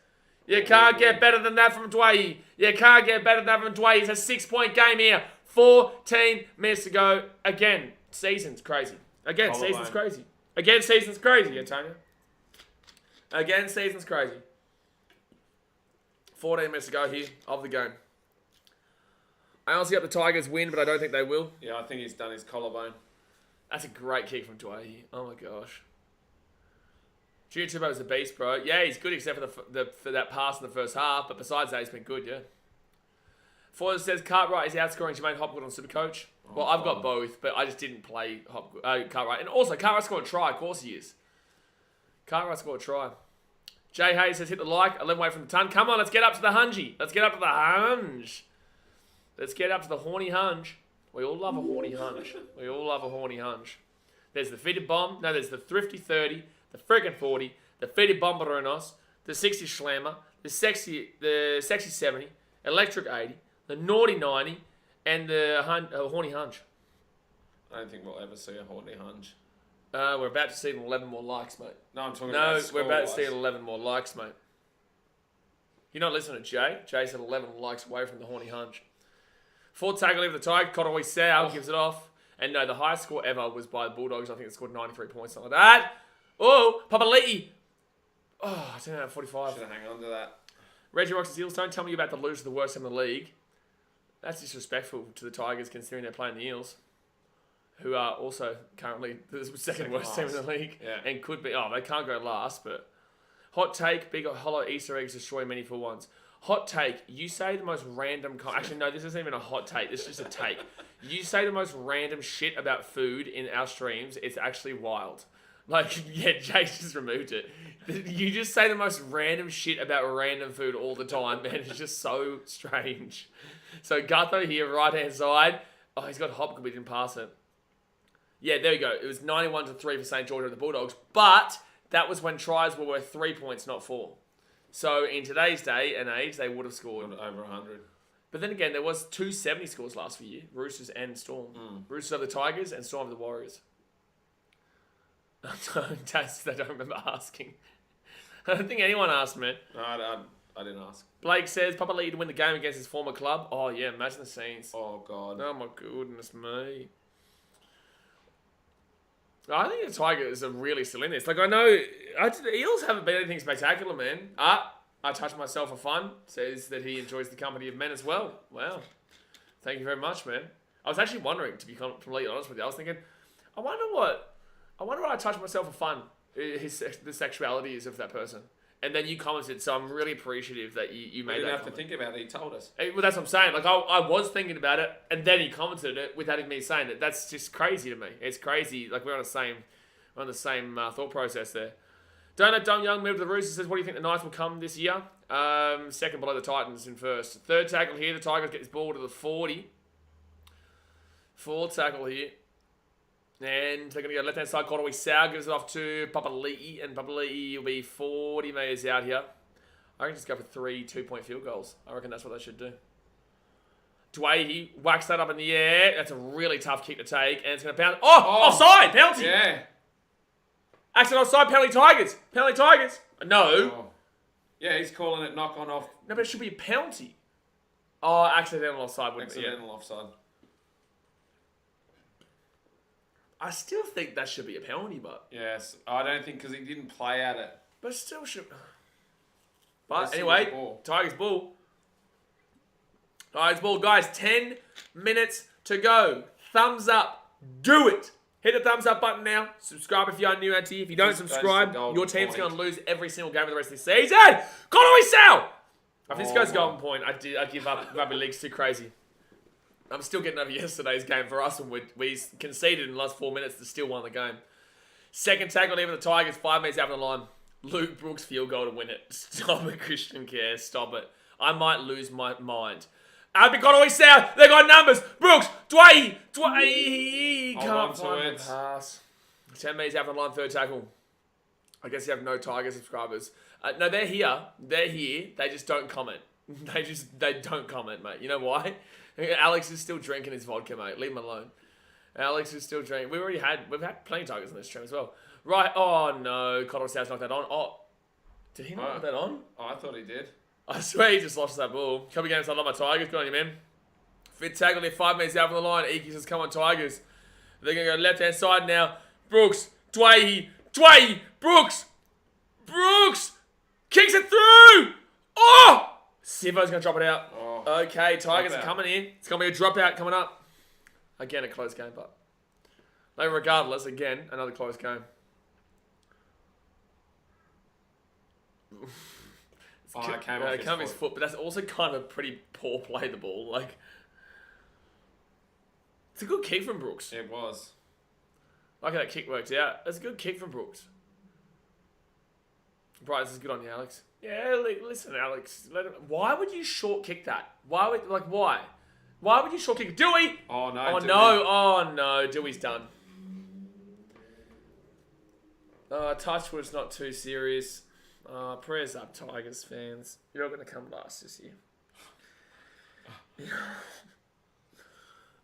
You can't get better than that from Dwayne. You can't get better than that from Dwayne. It's a 6-point game here. 14 minutes to go. Again, season's crazy. Again, season's crazy. Again, season's crazy, Antonio. Again, season's crazy. 14 minutes to go here of the game. I honestly hope the Tigers win, but I don't think they will. Yeah, I think he's done his collarbone. That's a great kick from Dwayne. Oh my gosh. Junior Tupou is a beast, bro. Yeah, he's good except for that pass in the first half, but besides that, he's been good, yeah. Forza says Cartwright is outscoring Jermaine Hopgood on Supercoach. Well, I've got both, but I just didn't play Cartwright. And also, Cartwright scored a try. Of course he is. Cartwright scored a try. Jay Hayes says hit the like. 11 away from the ton. Come on, let's get up to the hungy. Let's get up to the hunge. Let's get up to the horny hunge. We all love a horny hunge. We all love a horny hunge. There's the fitted bomb. No, there's the thrifty 30, the friggin' 40, the fitted bomberonos, the 60 slammer, the sexy 70, electric 80, the naughty 90, and the horny hunch. I don't think we'll ever see a horny hunch. We're about to see 11 more likes, mate. No, I'm talking about we're about to see 11 more likes, mate. You're not listening to Jay. Jay said 11 likes away from the horny hunch. Fourth tackle of the tie. Conroy Sow gives it off. And no, the highest score ever was by the Bulldogs. I think it scored 93 points, something like that. Oh, Papali'i. Oh, I don't know, 45. Should have hung on to that. Reggie Roxas Eels, don't tell me you're about to lose to the worst team in the league. That's disrespectful to the Tigers considering they're playing the Eels, who are also currently the second worst team in the league. Yeah. And could be, they can't go last, but... Hot take, big hollow Easter eggs destroy many for once. Hot take, you say the most random... Actually, no, this isn't even a hot take. This is just a take. You say the most random shit about food in our streams. It's actually wild. Like, yeah, Jay just removed it. You just say the most random shit about random food all the time, man. It's just so strange. So, Gutho here, right-hand side. Oh, he's got Hopgood, but he didn't pass it. Yeah, there you go. It was 91-3 for St. George of the Bulldogs. But that was when tries were worth 3 points, not 4. So, in today's day and age, they would have scored over 100. But then again, there was 2 70 scores last year. Roosters and Storm. Roosters over the Tigers and Storm over the Warriors. I don't remember asking. I don't think anyone asked, man. No, I didn't ask. Blake says, Papali'i to win the game against his former club. Oh, yeah, imagine the scenes. Oh, God. Oh, my goodness me. I think the Tigers are really still in this. Like, I know the Eels haven't been anything spectacular, man. I touch myself for fun. Says that he enjoys the company of men as well. Wow. Thank you very much, man. I was actually wondering, to be completely honest with you, I was thinking, I wonder what I touch myself for fun, the sexuality is of that person. And then you commented, so I'm really appreciative that you made that. We didn't have comment. to think about it. He told us. Well, that's what I'm saying. Like, I was thinking about it, and then he commented it without me saying it. That's just crazy to me. It's crazy. Like, we're on the same thought process there. Donut Dumb Young moved to the Roosters. Says, what do you think the Knights will come this year? Second below the Titans in first. Third tackle here. The Tigers get this ball to the 40. Fourth tackle here. And they're going to go left-hand side. Cordaway Sow gives it off to Papali'i. And Papali'i will be 40 metres out here. I reckon just go for 3 2-point field goals. I reckon that's what they should do. Dwayne whacks that up in the air. That's a really tough kick to take. And it's going to bounce. Oh! Offside! Penalty! Yeah. Accident offside. Penalty Tigers. Penalty Tigers. No. Oh. Yeah, he's calling it knock on off. No, but it should be a penalty. Oh, accidental offside. Accidental offside. I still think that should be a penalty, but... Yes, I don't think because he didn't play at it. But it still should... But Let's see anyway, his ball. Tigers ball. Tigers ball. Guys, 10 minutes to go. Thumbs up. Do it. Hit the thumbs up button now. Subscribe if you're new around here. If you don't This goes subscribe, to golden your team's point. going to lose every single game of the rest of this season. Conway Sal! If this goes to golden point, I give up. Rugby league's too crazy. I'm still getting over yesterday's game for us, and we conceded in the last 4 minutes to still won the game. Second tackle here for the Tigers, 5 minutes out of the line. Luke Brooks field goal to win it. Stop it, Christian Care. Stop it. I might lose my mind. Abby Conway South. They got numbers. Brooks. Dwayne. Can't find the pass. 10 minutes out of the line, third tackle. I guess you have no Tiger subscribers. No, they're here. They're here. They just don't comment. They don't comment, mate. You know why? Alex is still drinking his vodka, mate. Leave him alone. Alex is still drinking. We've had plenty of Tigers on this stream as well. Right. Oh no, Connor South knocked that on. Oh, did he knock that on? Oh, I thought he did. I swear he just lost that ball. Couple games I love my Tigers. Good on you, man. Fifth tackle there, 5 minutes out from the line. Eakes says, come on, Tigers. They're going to go left-hand side now. Brooks. Dwayne. Brooks. Kicks it through. Oh! Sivo's going to drop it out. Oh, okay, Tigers are coming in. It's going to be a dropout coming up. Again, a close game, but... No, regardless, again, another close game. it came off his foot. But that's also kind of pretty poor play, the ball. Like, it's a good kick from Brooks. It was. Like how that kick worked out. That's a good kick from Brooks. Bryce, this is good on you, Alex. Yeah, listen, Alex. Why would you short kick that? Why? Why would you short kick? Dewey! Oh, no. Oh, Dewey. no. Oh, no. Dewey's done. Touch was not too serious. Prayers up, Tigers fans. You're going to come last this year.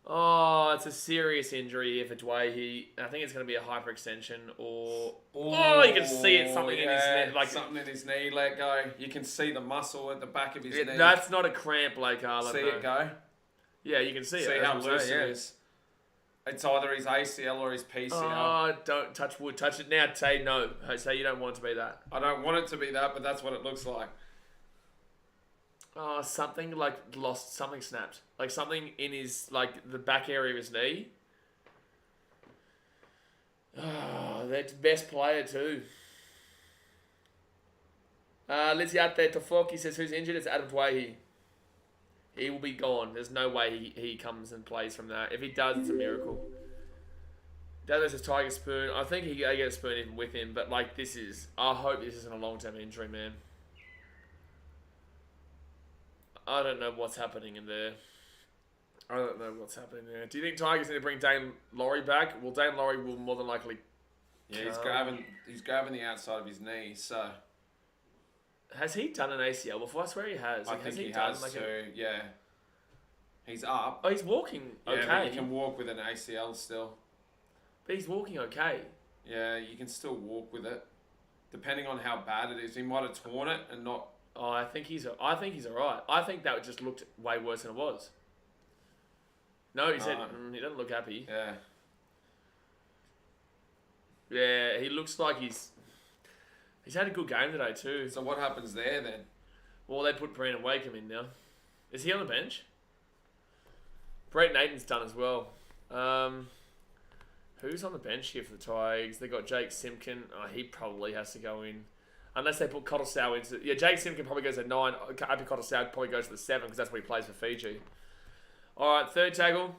Oh, it's a serious injury here for Dwayne. I think it's going to be a hyperextension or... Oh, you can see it. Something in his knee. Like, something in his knee let go. You can see the muscle at the back of his knee. That's not a cramp, Blake Harlan. See it go? Yeah, you can see it. See how loose it is. It's either his ACL or his PCL. Oh, don't touch wood. Touch it now. Say no. Say you don't want it to be that. I don't want it to be that, but that's what it looks like. Oh, something like lost. Something snapped. Like something in his, like the back area of his knee. Oh, that's best player too. Lizzie out there. Tofoki says who's injured? It's Adam Dwayne. He will be gone. There's no way he comes and plays from that. If he does, it's a miracle. Dallas is Tiger Spoon. I think he get a spoon even with him, but like this is... I hope this isn't a long-term injury, man. I don't know what's happening in there. Do you think Tigers need to bring Dane Laurie back? Well, Dane Laurie will more than likely... Yeah, he's grabbing the outside of his knee, so... Has he done an ACL before? I swear he has. I think he has too, yeah. He's up. Oh, he's walking okay. Yeah, but he can walk with an ACL still. But he's walking okay. Yeah, you can still walk with it. Depending on how bad it is. He might have torn it and not... Oh, I think he's alright. I think that just looked way worse than it was. No, he said he doesn't look happy. Yeah. Yeah, he looks like he's had a good game today too. So what happens there then? Well, they put Brandon Wakeham in now. Is he on the bench? Brett Nathan's done as well. Who's on the bench here for the Tigers? They got Jake Simpkin. Oh, he probably has to go in. Unless they put Kotosau into... Yeah, Jake Simpkin probably goes at 9. Api Kotosau probably goes to the 7 because that's what he plays for Fiji. All right, third tackle.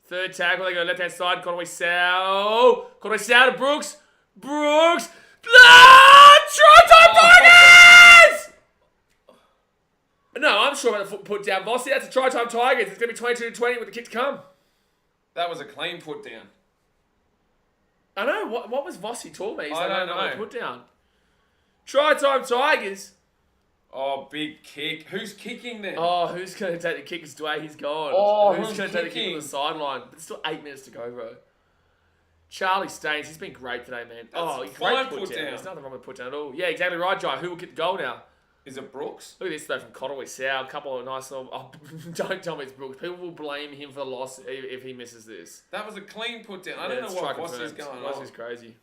Third tackle. They go left-hand side. Conway Sau. Conway Sau to Brooks. Brooks. Ah! Try time Tigers! No, I'm sure about the foot put down. Vossi, that's a try time Tigers. It's going to be 22-20 with the kick to come. That was a clean put down. I know. What was Vossi talking about? He's I like, don't know. Put down. Try time Tigers. Oh, big kick. Who's kicking then? Oh, who's going to take the kick? It's Dwayne. He's gone. Oh, who's who's going to take the kick kicking? on the sideline? But it's still 8 minutes to go, bro. Charlie Staines. He's been great today, man. That's great fine put put down. down. There's nothing wrong with put down at all. Yeah, exactly right, Jai. Who will get the goal now? Is it Brooks? Look at this though from Conway Sau. A couple of nice little... Oh, don't tell me it's Brooks. People will blame him for the loss if he misses this. That was a clean put down. I don't know what Vossi's going on. Vossi's crazy.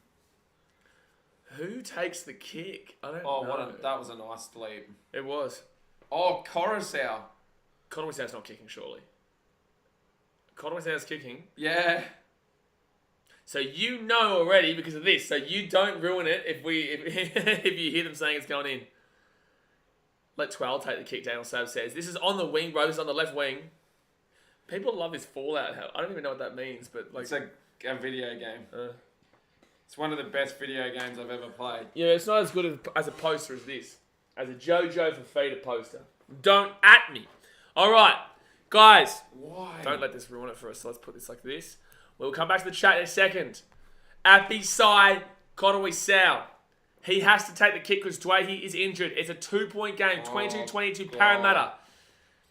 Who takes the kick? I don't Oh, know. that was a nice leap. It was. Oh, Coruscant. Conway Sau's not kicking, surely. Conway Sau's kicking. Yeah. So you know already because of this. So you don't ruin it if if you hear them saying it's going in. Let 12 take the kick, Daniel Sab says. This is on the wing, bro. This is on the left wing. People love this fallout. I don't even know what that means, but like... It's a video game. It's one of the best video games I've ever played. Yeah, it's not as good as a poster as this. As a JoJo for Feta poster. Don't at me. All right, guys. Why? Don't let this ruin it for us. So let's put this like this. We'll come back to the chat in a second. Api side, Conway Sau. He has to take the kick because Dwayne is injured. It's a 2-point game. 22-22 Parramatta.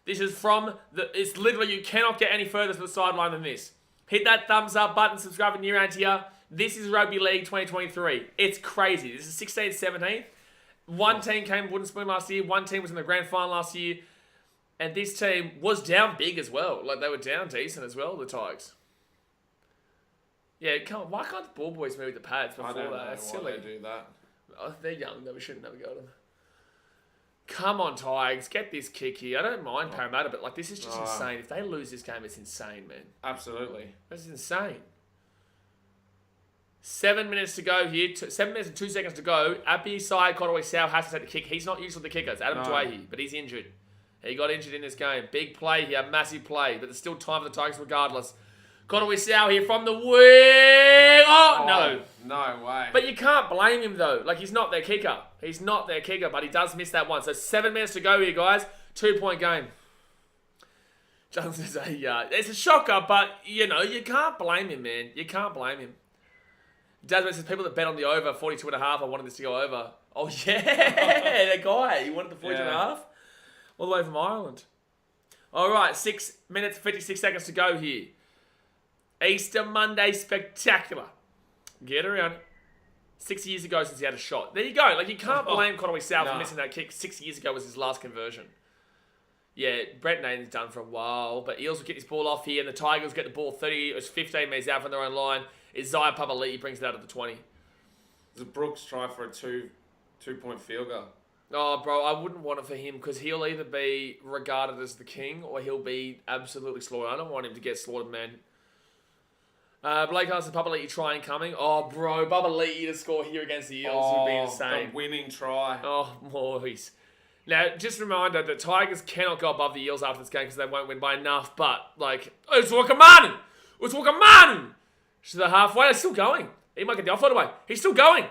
This is from the... It's literally... You cannot get any further to the sideline than this. Hit that thumbs up button. Subscribe if you're around here. This is Rugby League 2023. It's crazy. This is 16th, 17th. One team came wooden spoon last year. One team was in the grand final last year. And this team was down big as well. Like, they were down decent as well, the Tigers. Yeah, come on. Why can't the ball boys move the pads before I don't know that? That's why silly. they do that. Oh, they're young, though. We shouldn't never go to them. Come on, Tigers. Get this kick here. I don't mind Parramatta, but like this is just insane. If they lose this game, it's insane, man. Absolutely. This is insane. 7 minutes to go here. 7 minutes and 2 seconds to go. Api side, Conway Sau has to take the kick. He's not used to the kicker. It's Adam Dwayne, but he's injured. He got injured in this game. Big play here. Massive play. But there's still time for the Tigers regardless. Conway Sau here from the wing. Oh, no. No way. But you can't blame him, though. Like, he's not their kicker. He's not their kicker, but he does miss that one. So 7 minutes to go here, guys. 2-point game. Johnson says, it's a shocker, but, you know, you can't blame him, man. You can't blame him. Desmond says, people that bet on the over, 42.5, I wanted this to go over. Oh, yeah. The guy. He wanted the 42.5. All the way from Ireland. All right. 6 minutes, 56 seconds to go here. Easter Monday Spectacular. Get around it. 6 years ago since he had a shot. There you go. Like, you can't blame Conway Sau for missing that kick. 6 years ago was his last conversion. Yeah, Brett Nathan's done for a while, but Eels will get this ball off here, and the Tigers get the ball 15 metres out from their own line. Isaiah Papali'i brings it out of the 20. There's a Brooks try for a two-point field goal. Oh, bro, I wouldn't want it for him because he'll either be regarded as the king or he'll be absolutely slaughtered. I don't want him to get slaughtered, man. Blake Hudson, Papali'i trying coming. Oh, bro, Papali'i to score here against the Eels would be insane. The winning try. Oh, boys. Now, just a reminder that Tigers cannot go above the Eels after this game because they won't win by enough. But, like, it's Wakaman! It's Wakaman! To the halfway, they're still going. He might get the offload away. He's still going.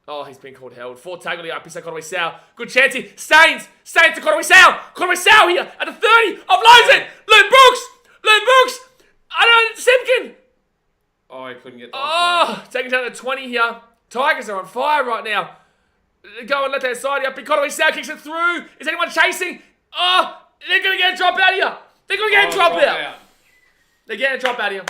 Oh, he's been called held. 4 tackle here. Pisa Conway Sau. Good chance here. Staines to Conway Sau. Conway Sau here at the 30. Offloads it. Luke Brooks. Simpkin. Oh, he couldn't get the offload. Taking down the 20 here. Tigers are on fire right now. Going left hand side here. Big Conway Sau kicks it through. Is anyone chasing? Oh, they're going to get a drop out here. They're getting a drop out here.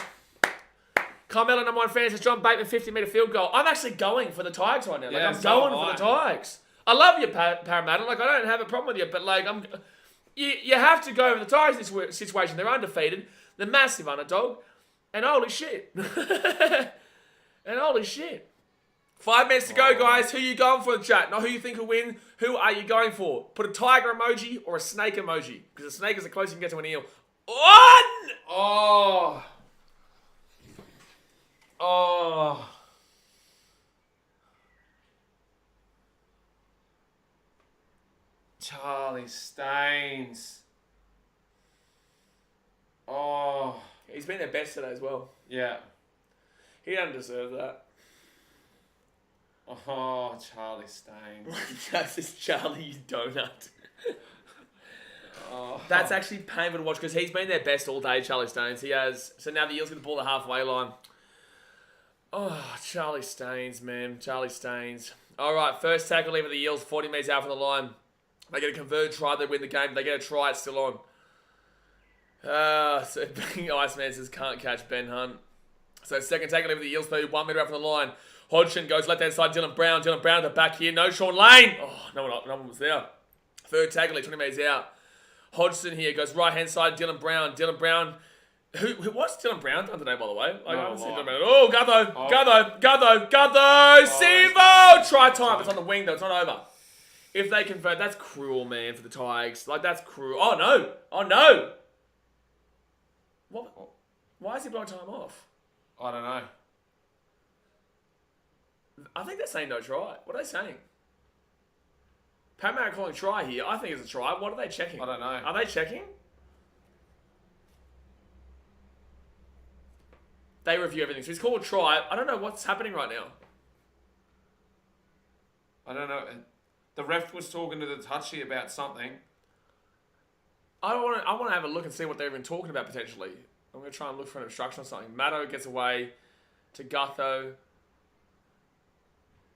Carmelo, number 1 fan, says John Bateman, 50-metre field goal. I'm actually going for the Tigers right now. Like, I'm going for the Tigers. I love you, Parramatta. Like, I don't have a problem with you, but like, you have to go over the Tigers in this situation. They're undefeated. They're massive underdog. And holy shit. And holy shit. 5 minutes to go, guys. Who are you going for in the chat? Not who you think will win. Who are you going for? Put a tiger emoji or a snake emoji. Because a snake is the closest you can get to an eel. One! Oh. Oh. Charlie Staines. Oh. He's been their best today as well. Yeah. He doesn't deserve that. Oh, Charlie Staines. That's just Charlie, you donut. Oh. That's actually painful to watch because he's been their best all day, Charlie Staines. He has. So now the Eels going to pull the halfway line. Oh, Charlie Staines, man. Charlie Staines. All right, first tackle leave of the Eels, 40 metres out from the line. They get a converted try, they win the game. They get a try, it's still on. So Iceman says can't catch Ben Hunt. So second tackle leave of the Eels, 31 metre out from the line. Hodgson goes left hand side, Dylan Brown. Dylan Brown at the back here. No Sean Lane. Oh, no one was there. Third tackle, 20 metres out. Hodgson here goes right hand side, Dylan Brown. Dylan Brown. What's Dylan Brown done today, by the way? I haven't seen Dylan Brown. Oh, Gutho. Sivo! Try time. It's on the wing, though. It's not over. If they convert, that's cruel, man, for the Tigers. Like, that's cruel. Oh, no. What? Why is he blowing time off? I don't know. I think they're saying no try. What are they saying? Paramount calling try here. I think it's a try. What are they checking? I don't know. Are they checking? They review everything. So he's called a try. I don't know what's happening right now. I don't know. The ref was talking to the touchy about something. I want to have a look and see what they're even talking about potentially. I'm going to try and look for an obstruction or something. Matto gets away to Gutho.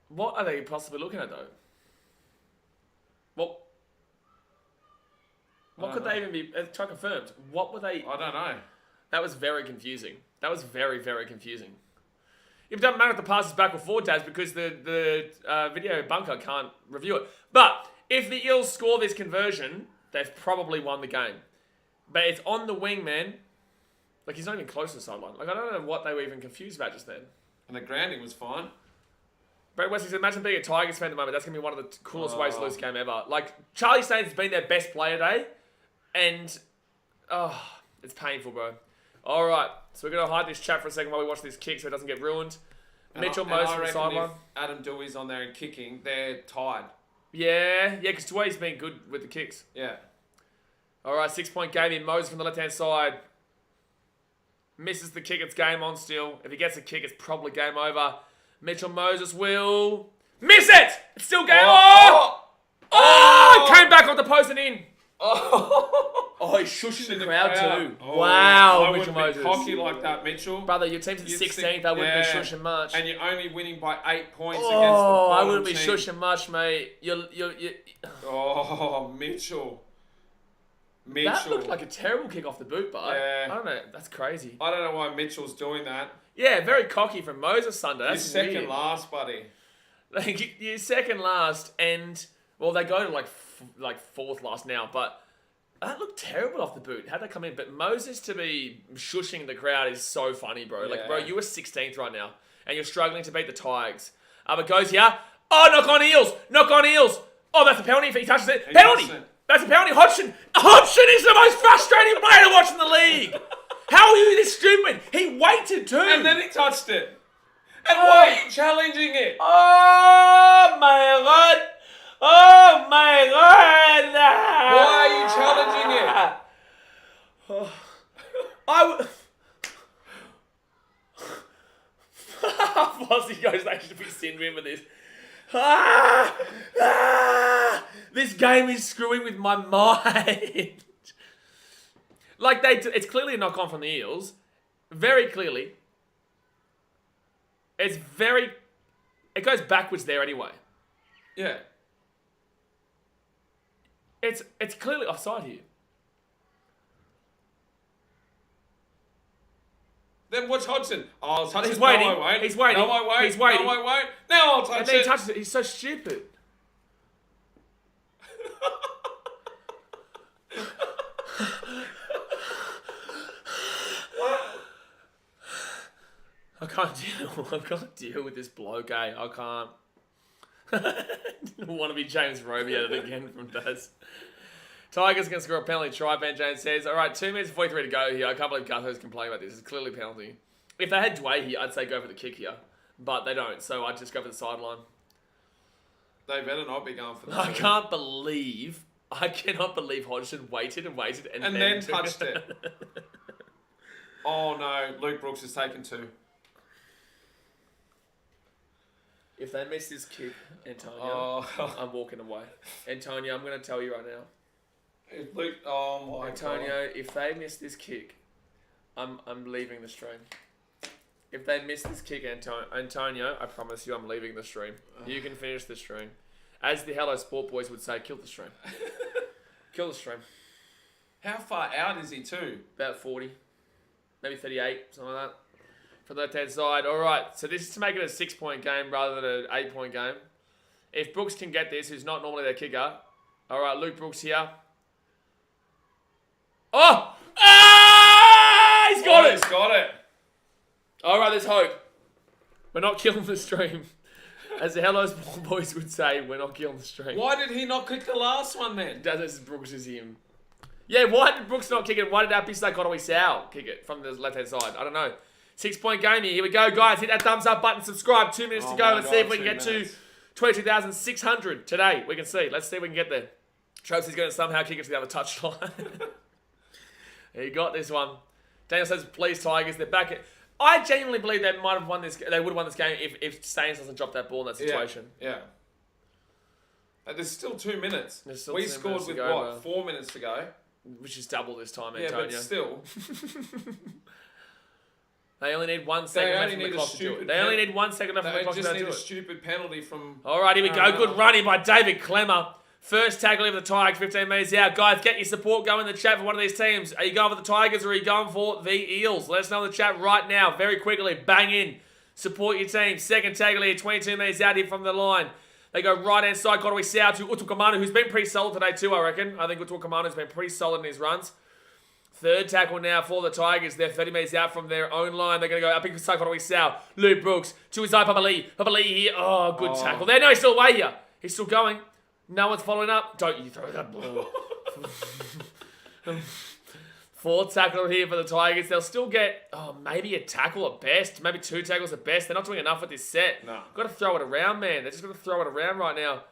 What are they possibly looking at, though? What could they even be... Try confirmed. What were they... I don't know. That was very confusing. That was very, very confusing. It doesn't matter if the pass is back or forward, Daz, because the video bunker can't review it. But if the Eels score this conversion, they've probably won the game. But it's on the wing, man. Like, he's not even close to the sideline. Like, I don't know what they were even confused about just then. And the grounding was fine. Brett Wesley said, imagine being a Tigers fan at the moment. That's going to be one of the coolest ways to lose a game ever. Like, Charlie Staines has been their best player today. And, it's painful, bro. All right. So we're going to hide this chat for a second while we watch this kick so it doesn't get ruined. Mitchell Moses from the sideline. Adam Dewey's on there and kicking, they're tied. Yeah, because Dwayne's been good with the kicks. Yeah. All right, 6-point game in. Moses from the left-hand side. Misses the kick. It's game on still. If he gets a kick, it's probably game over. Mitchell Moses will miss it. It's still game on. Oh! Came back on the post and in. Oh, he's shushing the crowd too. Oh, wow, I Mitchell wouldn't be Moses. cocky like that, Mitchell. Brother, your team's in 16th. I wouldn't be shushing much. And you're only winning by 8 points against the I bottom wouldn't be team. shushing much, mate. You. Oh, Mitchell. That looked like a terrible kick off the boot, but Yeah. I don't know. That's crazy. I don't know why Mitchell's doing that. Yeah, very cocky from Moses Sunday. That's He's second weird. last, buddy. Like, you're second last, and well, they go to like fourth last now, but that looked terrible off the boot. How'd that come in? But Moses to be shushing the crowd is so funny, bro. Like, Yeah. bro, you were 16th right now, and you're struggling to beat the Tigers. But goes here. Oh, knock on Eels. Knock on Eels. Oh, that's a penalty if he touches it. Penalty. touched it. That's a penalty. Hodgson is the most frustrating player to watch in the league. How are you this stupid? He waited too. And then he touched it. And why are you challenging it? Oh my god! Oh my god! Why are you challenging it? Fozzie goes, they should be sending him for this. This game is screwing with my mind. Like, it's clearly a knock-on from the Eels. Very clearly. It goes backwards there anyway. Yeah. It's clearly offside here. Then watch Hodgson. Oh, I'll touch He's it. waiting. No, I won't. He's waiting. No, I won't. He's waiting. No, I won't. Now I'll touch And then he it. touches it. He's so stupid. I can't deal with this bloke, eh? I can't. Want to be James Roby at it again from Daz. Tigers can score a penalty try, Ben James says. All right, 2 minutes and 43 to go here. I can't believe Gutho's complaining about this. It's clearly a penalty. If they had Dway here, I'd say go for the kick here. But they don't, so I'd just go for the sideline. They better not be going for the I cannot believe Hodgson waited and then touched it. Oh no, Luke Brooks has taken 2. If they miss this kick, Antonio, I'm walking away. Antonio, I'm going to tell you right now. Luke, oh my Antonio, God. if they miss this kick, I'm leaving the stream. If they miss this kick, Antonio, I promise you I'm leaving the stream. You can finish the stream. As the Hello Sport boys would say, kill the stream. Kill the stream. How far out is he too? About 40. Maybe 38, something like that. For the left-hand side. All right, so this is to make it a 6-point game rather than an 8-point game. If Brooks can get this, who's not normally their kicker. All right, Luke Brooks here. Oh! Ah! He's got it! He's got it. All right, there's hope. We're not killing the stream. As the Hello Sport boys would say, we're not killing the stream. Why did he not kick the last one then? This is Brooks is him. Yeah, why did Brooks not kick it? Why did Apisa Kodawai kick it from the left-hand side? I don't know. 6-point game here. Here we go, guys. Hit that thumbs up button. Subscribe. 2 minutes to go. Let's see if we can get to 22,600 today. We can see. Let's see if we can get there. Tropes is going to somehow kick it to the other touchline. He got this one. Daniel says, please, Tigers. They're back. I genuinely believe they might have won this. They would have won this game if Staines doesn't drop that ball in that situation. Yeah. There's still 2 minutes. Still we scored with go, what? 4 minutes to go. Which is double this time, Yeah, Antonio. but still. They only need 1 second left from the clock to do it. They only need 1 second left from the clock to do it. They just need a stupid penalty from... All right, here we go. Good running by David Clemmer. First tackle of the Tigers, 15 metres out. Guys, get your support going in the chat for one of these teams. Are you going for the Tigers or are you going for the Eels? Let us know in the chat right now. Very quickly. Bang in. Support your team. Second tackle here, 22 metres out here from the line. They go right-hand side, Kodawai South to Utukamanu, who's been pretty solid today too, I reckon. I think Utukamanu's been pretty solid in his runs. Third tackle now for the Tigers. They're 30 metres out from their own line. They're going to go up in for Kodawai South. Luke Brooks to his eye, Papali. Papali here. Oh, good tackle there. No, he's still away here. He's still going. No one's following up. Don't you throw that ball. Fourth tackle here for the Tigers. They'll still get, maybe a tackle at best. Maybe 2 tackles at best. They're not doing enough with this set. No. Got to throw it around, man. They're just going to throw it around right now.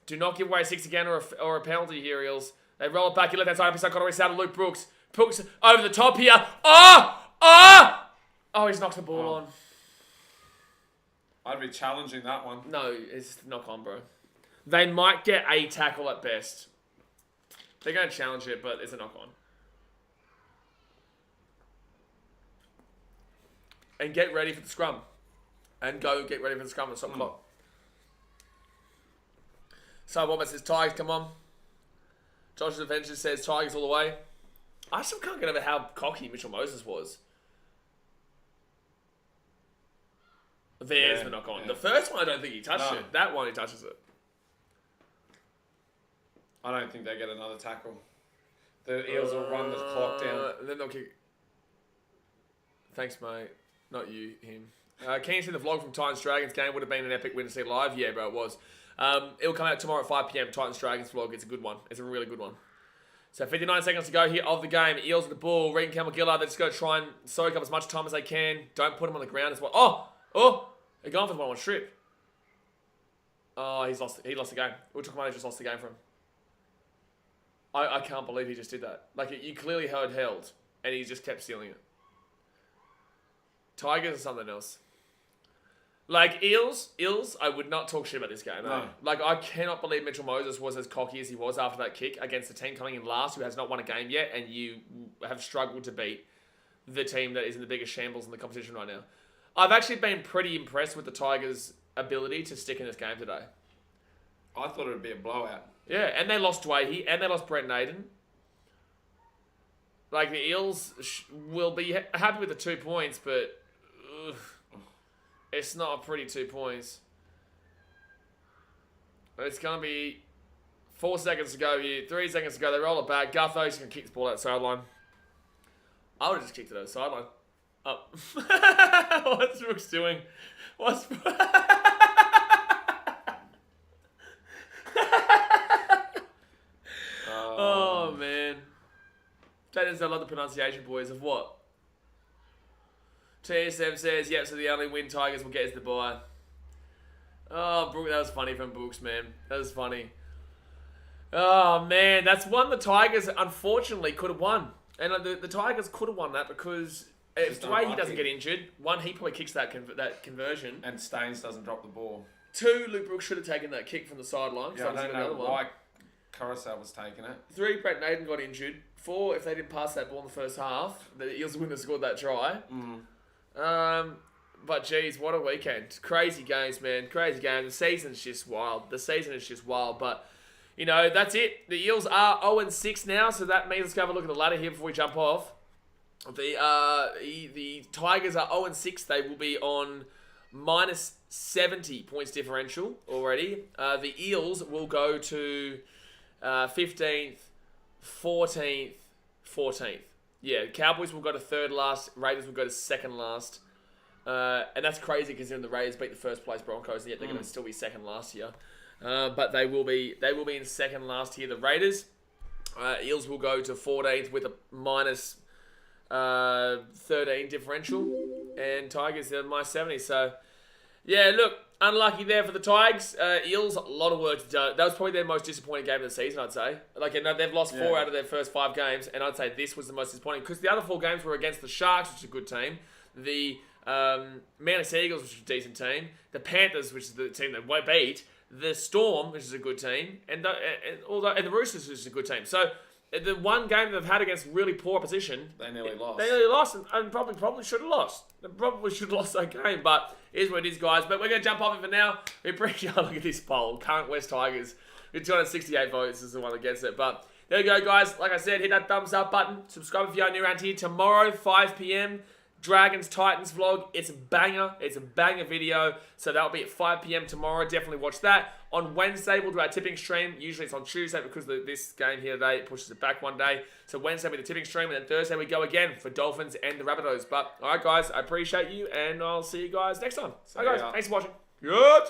Do not give away 6 again or a penalty here, Eels. They roll it back. You let that side. Kodawai South to Luke Brooks. Brooks over the top here. Oh, he's knocked the ball on. I'd be challenging that one. No, it's knock on, bro. They might get a tackle at best. They're going to challenge it, but it's a knock on. And get ready for the scrum. And go get ready for the scrum and stop clock. So Wombat says, Tigers, come on. Josh's Adventure says, Tigers all the way. I still can't get over how cocky Mitchell Moses was. There's the knock on. Yeah. The first one, I don't think he touched it. That one, he touches it. I don't think they get another tackle. The Eels will run the clock down. Then they'll kick. Thanks, mate. Not you, him. Keen to see the vlog from Titans Dragons game. Would have been an epic win to see live. Yeah, bro, it was. It'll come out tomorrow at 5 p.m. Titans Dragons vlog. It's a good one. It's a really good one. So 59 seconds to go here of the game. Eels with the ball. Regan Campbell-Gillard. They're just going to try and soak up as much time as they can. Don't put them on the ground as well. They're going for the 1-1 strip. Oh, he lost the game. Utukamanu just lost the game for him. I can't believe he just did that. Like, you clearly held, and he just kept stealing it. Tigers are something else. Like, Eels, I would not talk shit about this game. No. Like, I cannot believe Mitchell Moses was as cocky as he was after that kick against the team coming in last who has not won a game yet, and you have struggled to beat the team that is in the biggest shambles in the competition right now. I've actually been pretty impressed with the Tigers' ability to stick in this game today. I thought it would be a blowout. Yeah, and they lost Dwayne, and they lost Brent Naden. Like, the Eels will be happy with the 2 points, but it's not a pretty 2 points. It's going to be 4 seconds to go here, 3 seconds to go. They roll it back. Gutho's going to kick the ball out the sideline. I would have just kicked it out the sideline. Oh. What's Brooks doing? What's... Oh, man. Jayden, I love the pronunciation, boys, of what? TSM says, yep, so the only win Tigers will get is the bye. Oh, Brooke, that was funny from Brooks, man. That was funny. Oh, man, that's one the Tigers, unfortunately, could have won. And the Tigers could have won that because if Dwayne doesn't get injured, one, he probably kicks that conversion. And Staines doesn't drop the ball. Two, Luke Brooks should have taken that kick from the sideline. Yeah, I don't know why Coruscant was taking it. 3, Brett Naden got injured. 4, if they didn't pass that ball in the first half, the Eels wouldn't have scored that try. But geez, what a weekend. Crazy games, man. Crazy games. The season's just wild. But, you know, that's it. The Eels are 0-6 now, so that means let's go have a look at the ladder here before we jump off. The Tigers are 0-6. They will be on minus 70 points differential already. The Eels will go to 15th, 14th, 14th. Yeah, Cowboys will go to third last. Raiders will go to second last. And that's crazy considering the Raiders beat the first place Broncos, and yet they're going to still be second last year. But they will be in second last here. The Raiders, Eels will go to 14th with a minus 13 differential, and Tigers are minus 70. So, yeah, look, unlucky there for the Tigers. Eels, a lot of work to do. That was probably their most disappointing game of the season, I'd say. Like, you know, they've lost 4 out of their first 5 games, and I'd say this was the most disappointing because the other 4 games were against the Sharks, which is a good team. The Manly Sea Eagles, which is a decent team. The Panthers, which is the team that won't beat. The Storm, which is a good team. And the Roosters, which is a good team. So, the one game they've had against really poor opposition, they nearly lost and probably should have lost. They probably should have lost that game, but it is what it is, guys. But we're going to jump off it for now. We appreciate look at this poll. Current West Tigers with 268 votes is the one that gets it. But there you go, guys. Like I said, hit that thumbs up button. Subscribe if you are new around here. Tomorrow, 5 p.m, Dragons Titans vlog. It's a banger. It's a banger video. So that'll be at 5 p.m. tomorrow. Definitely watch that. On Wednesday, we'll do our tipping stream. Usually it's on Tuesday because this game here today pushes it back one day. So Wednesday will be the tipping stream, and then Thursday we go again for Dolphins and the Rabbitohs. But all right, guys, I appreciate you, and I'll see you guys next time. All right, guys, thanks for watching. Good.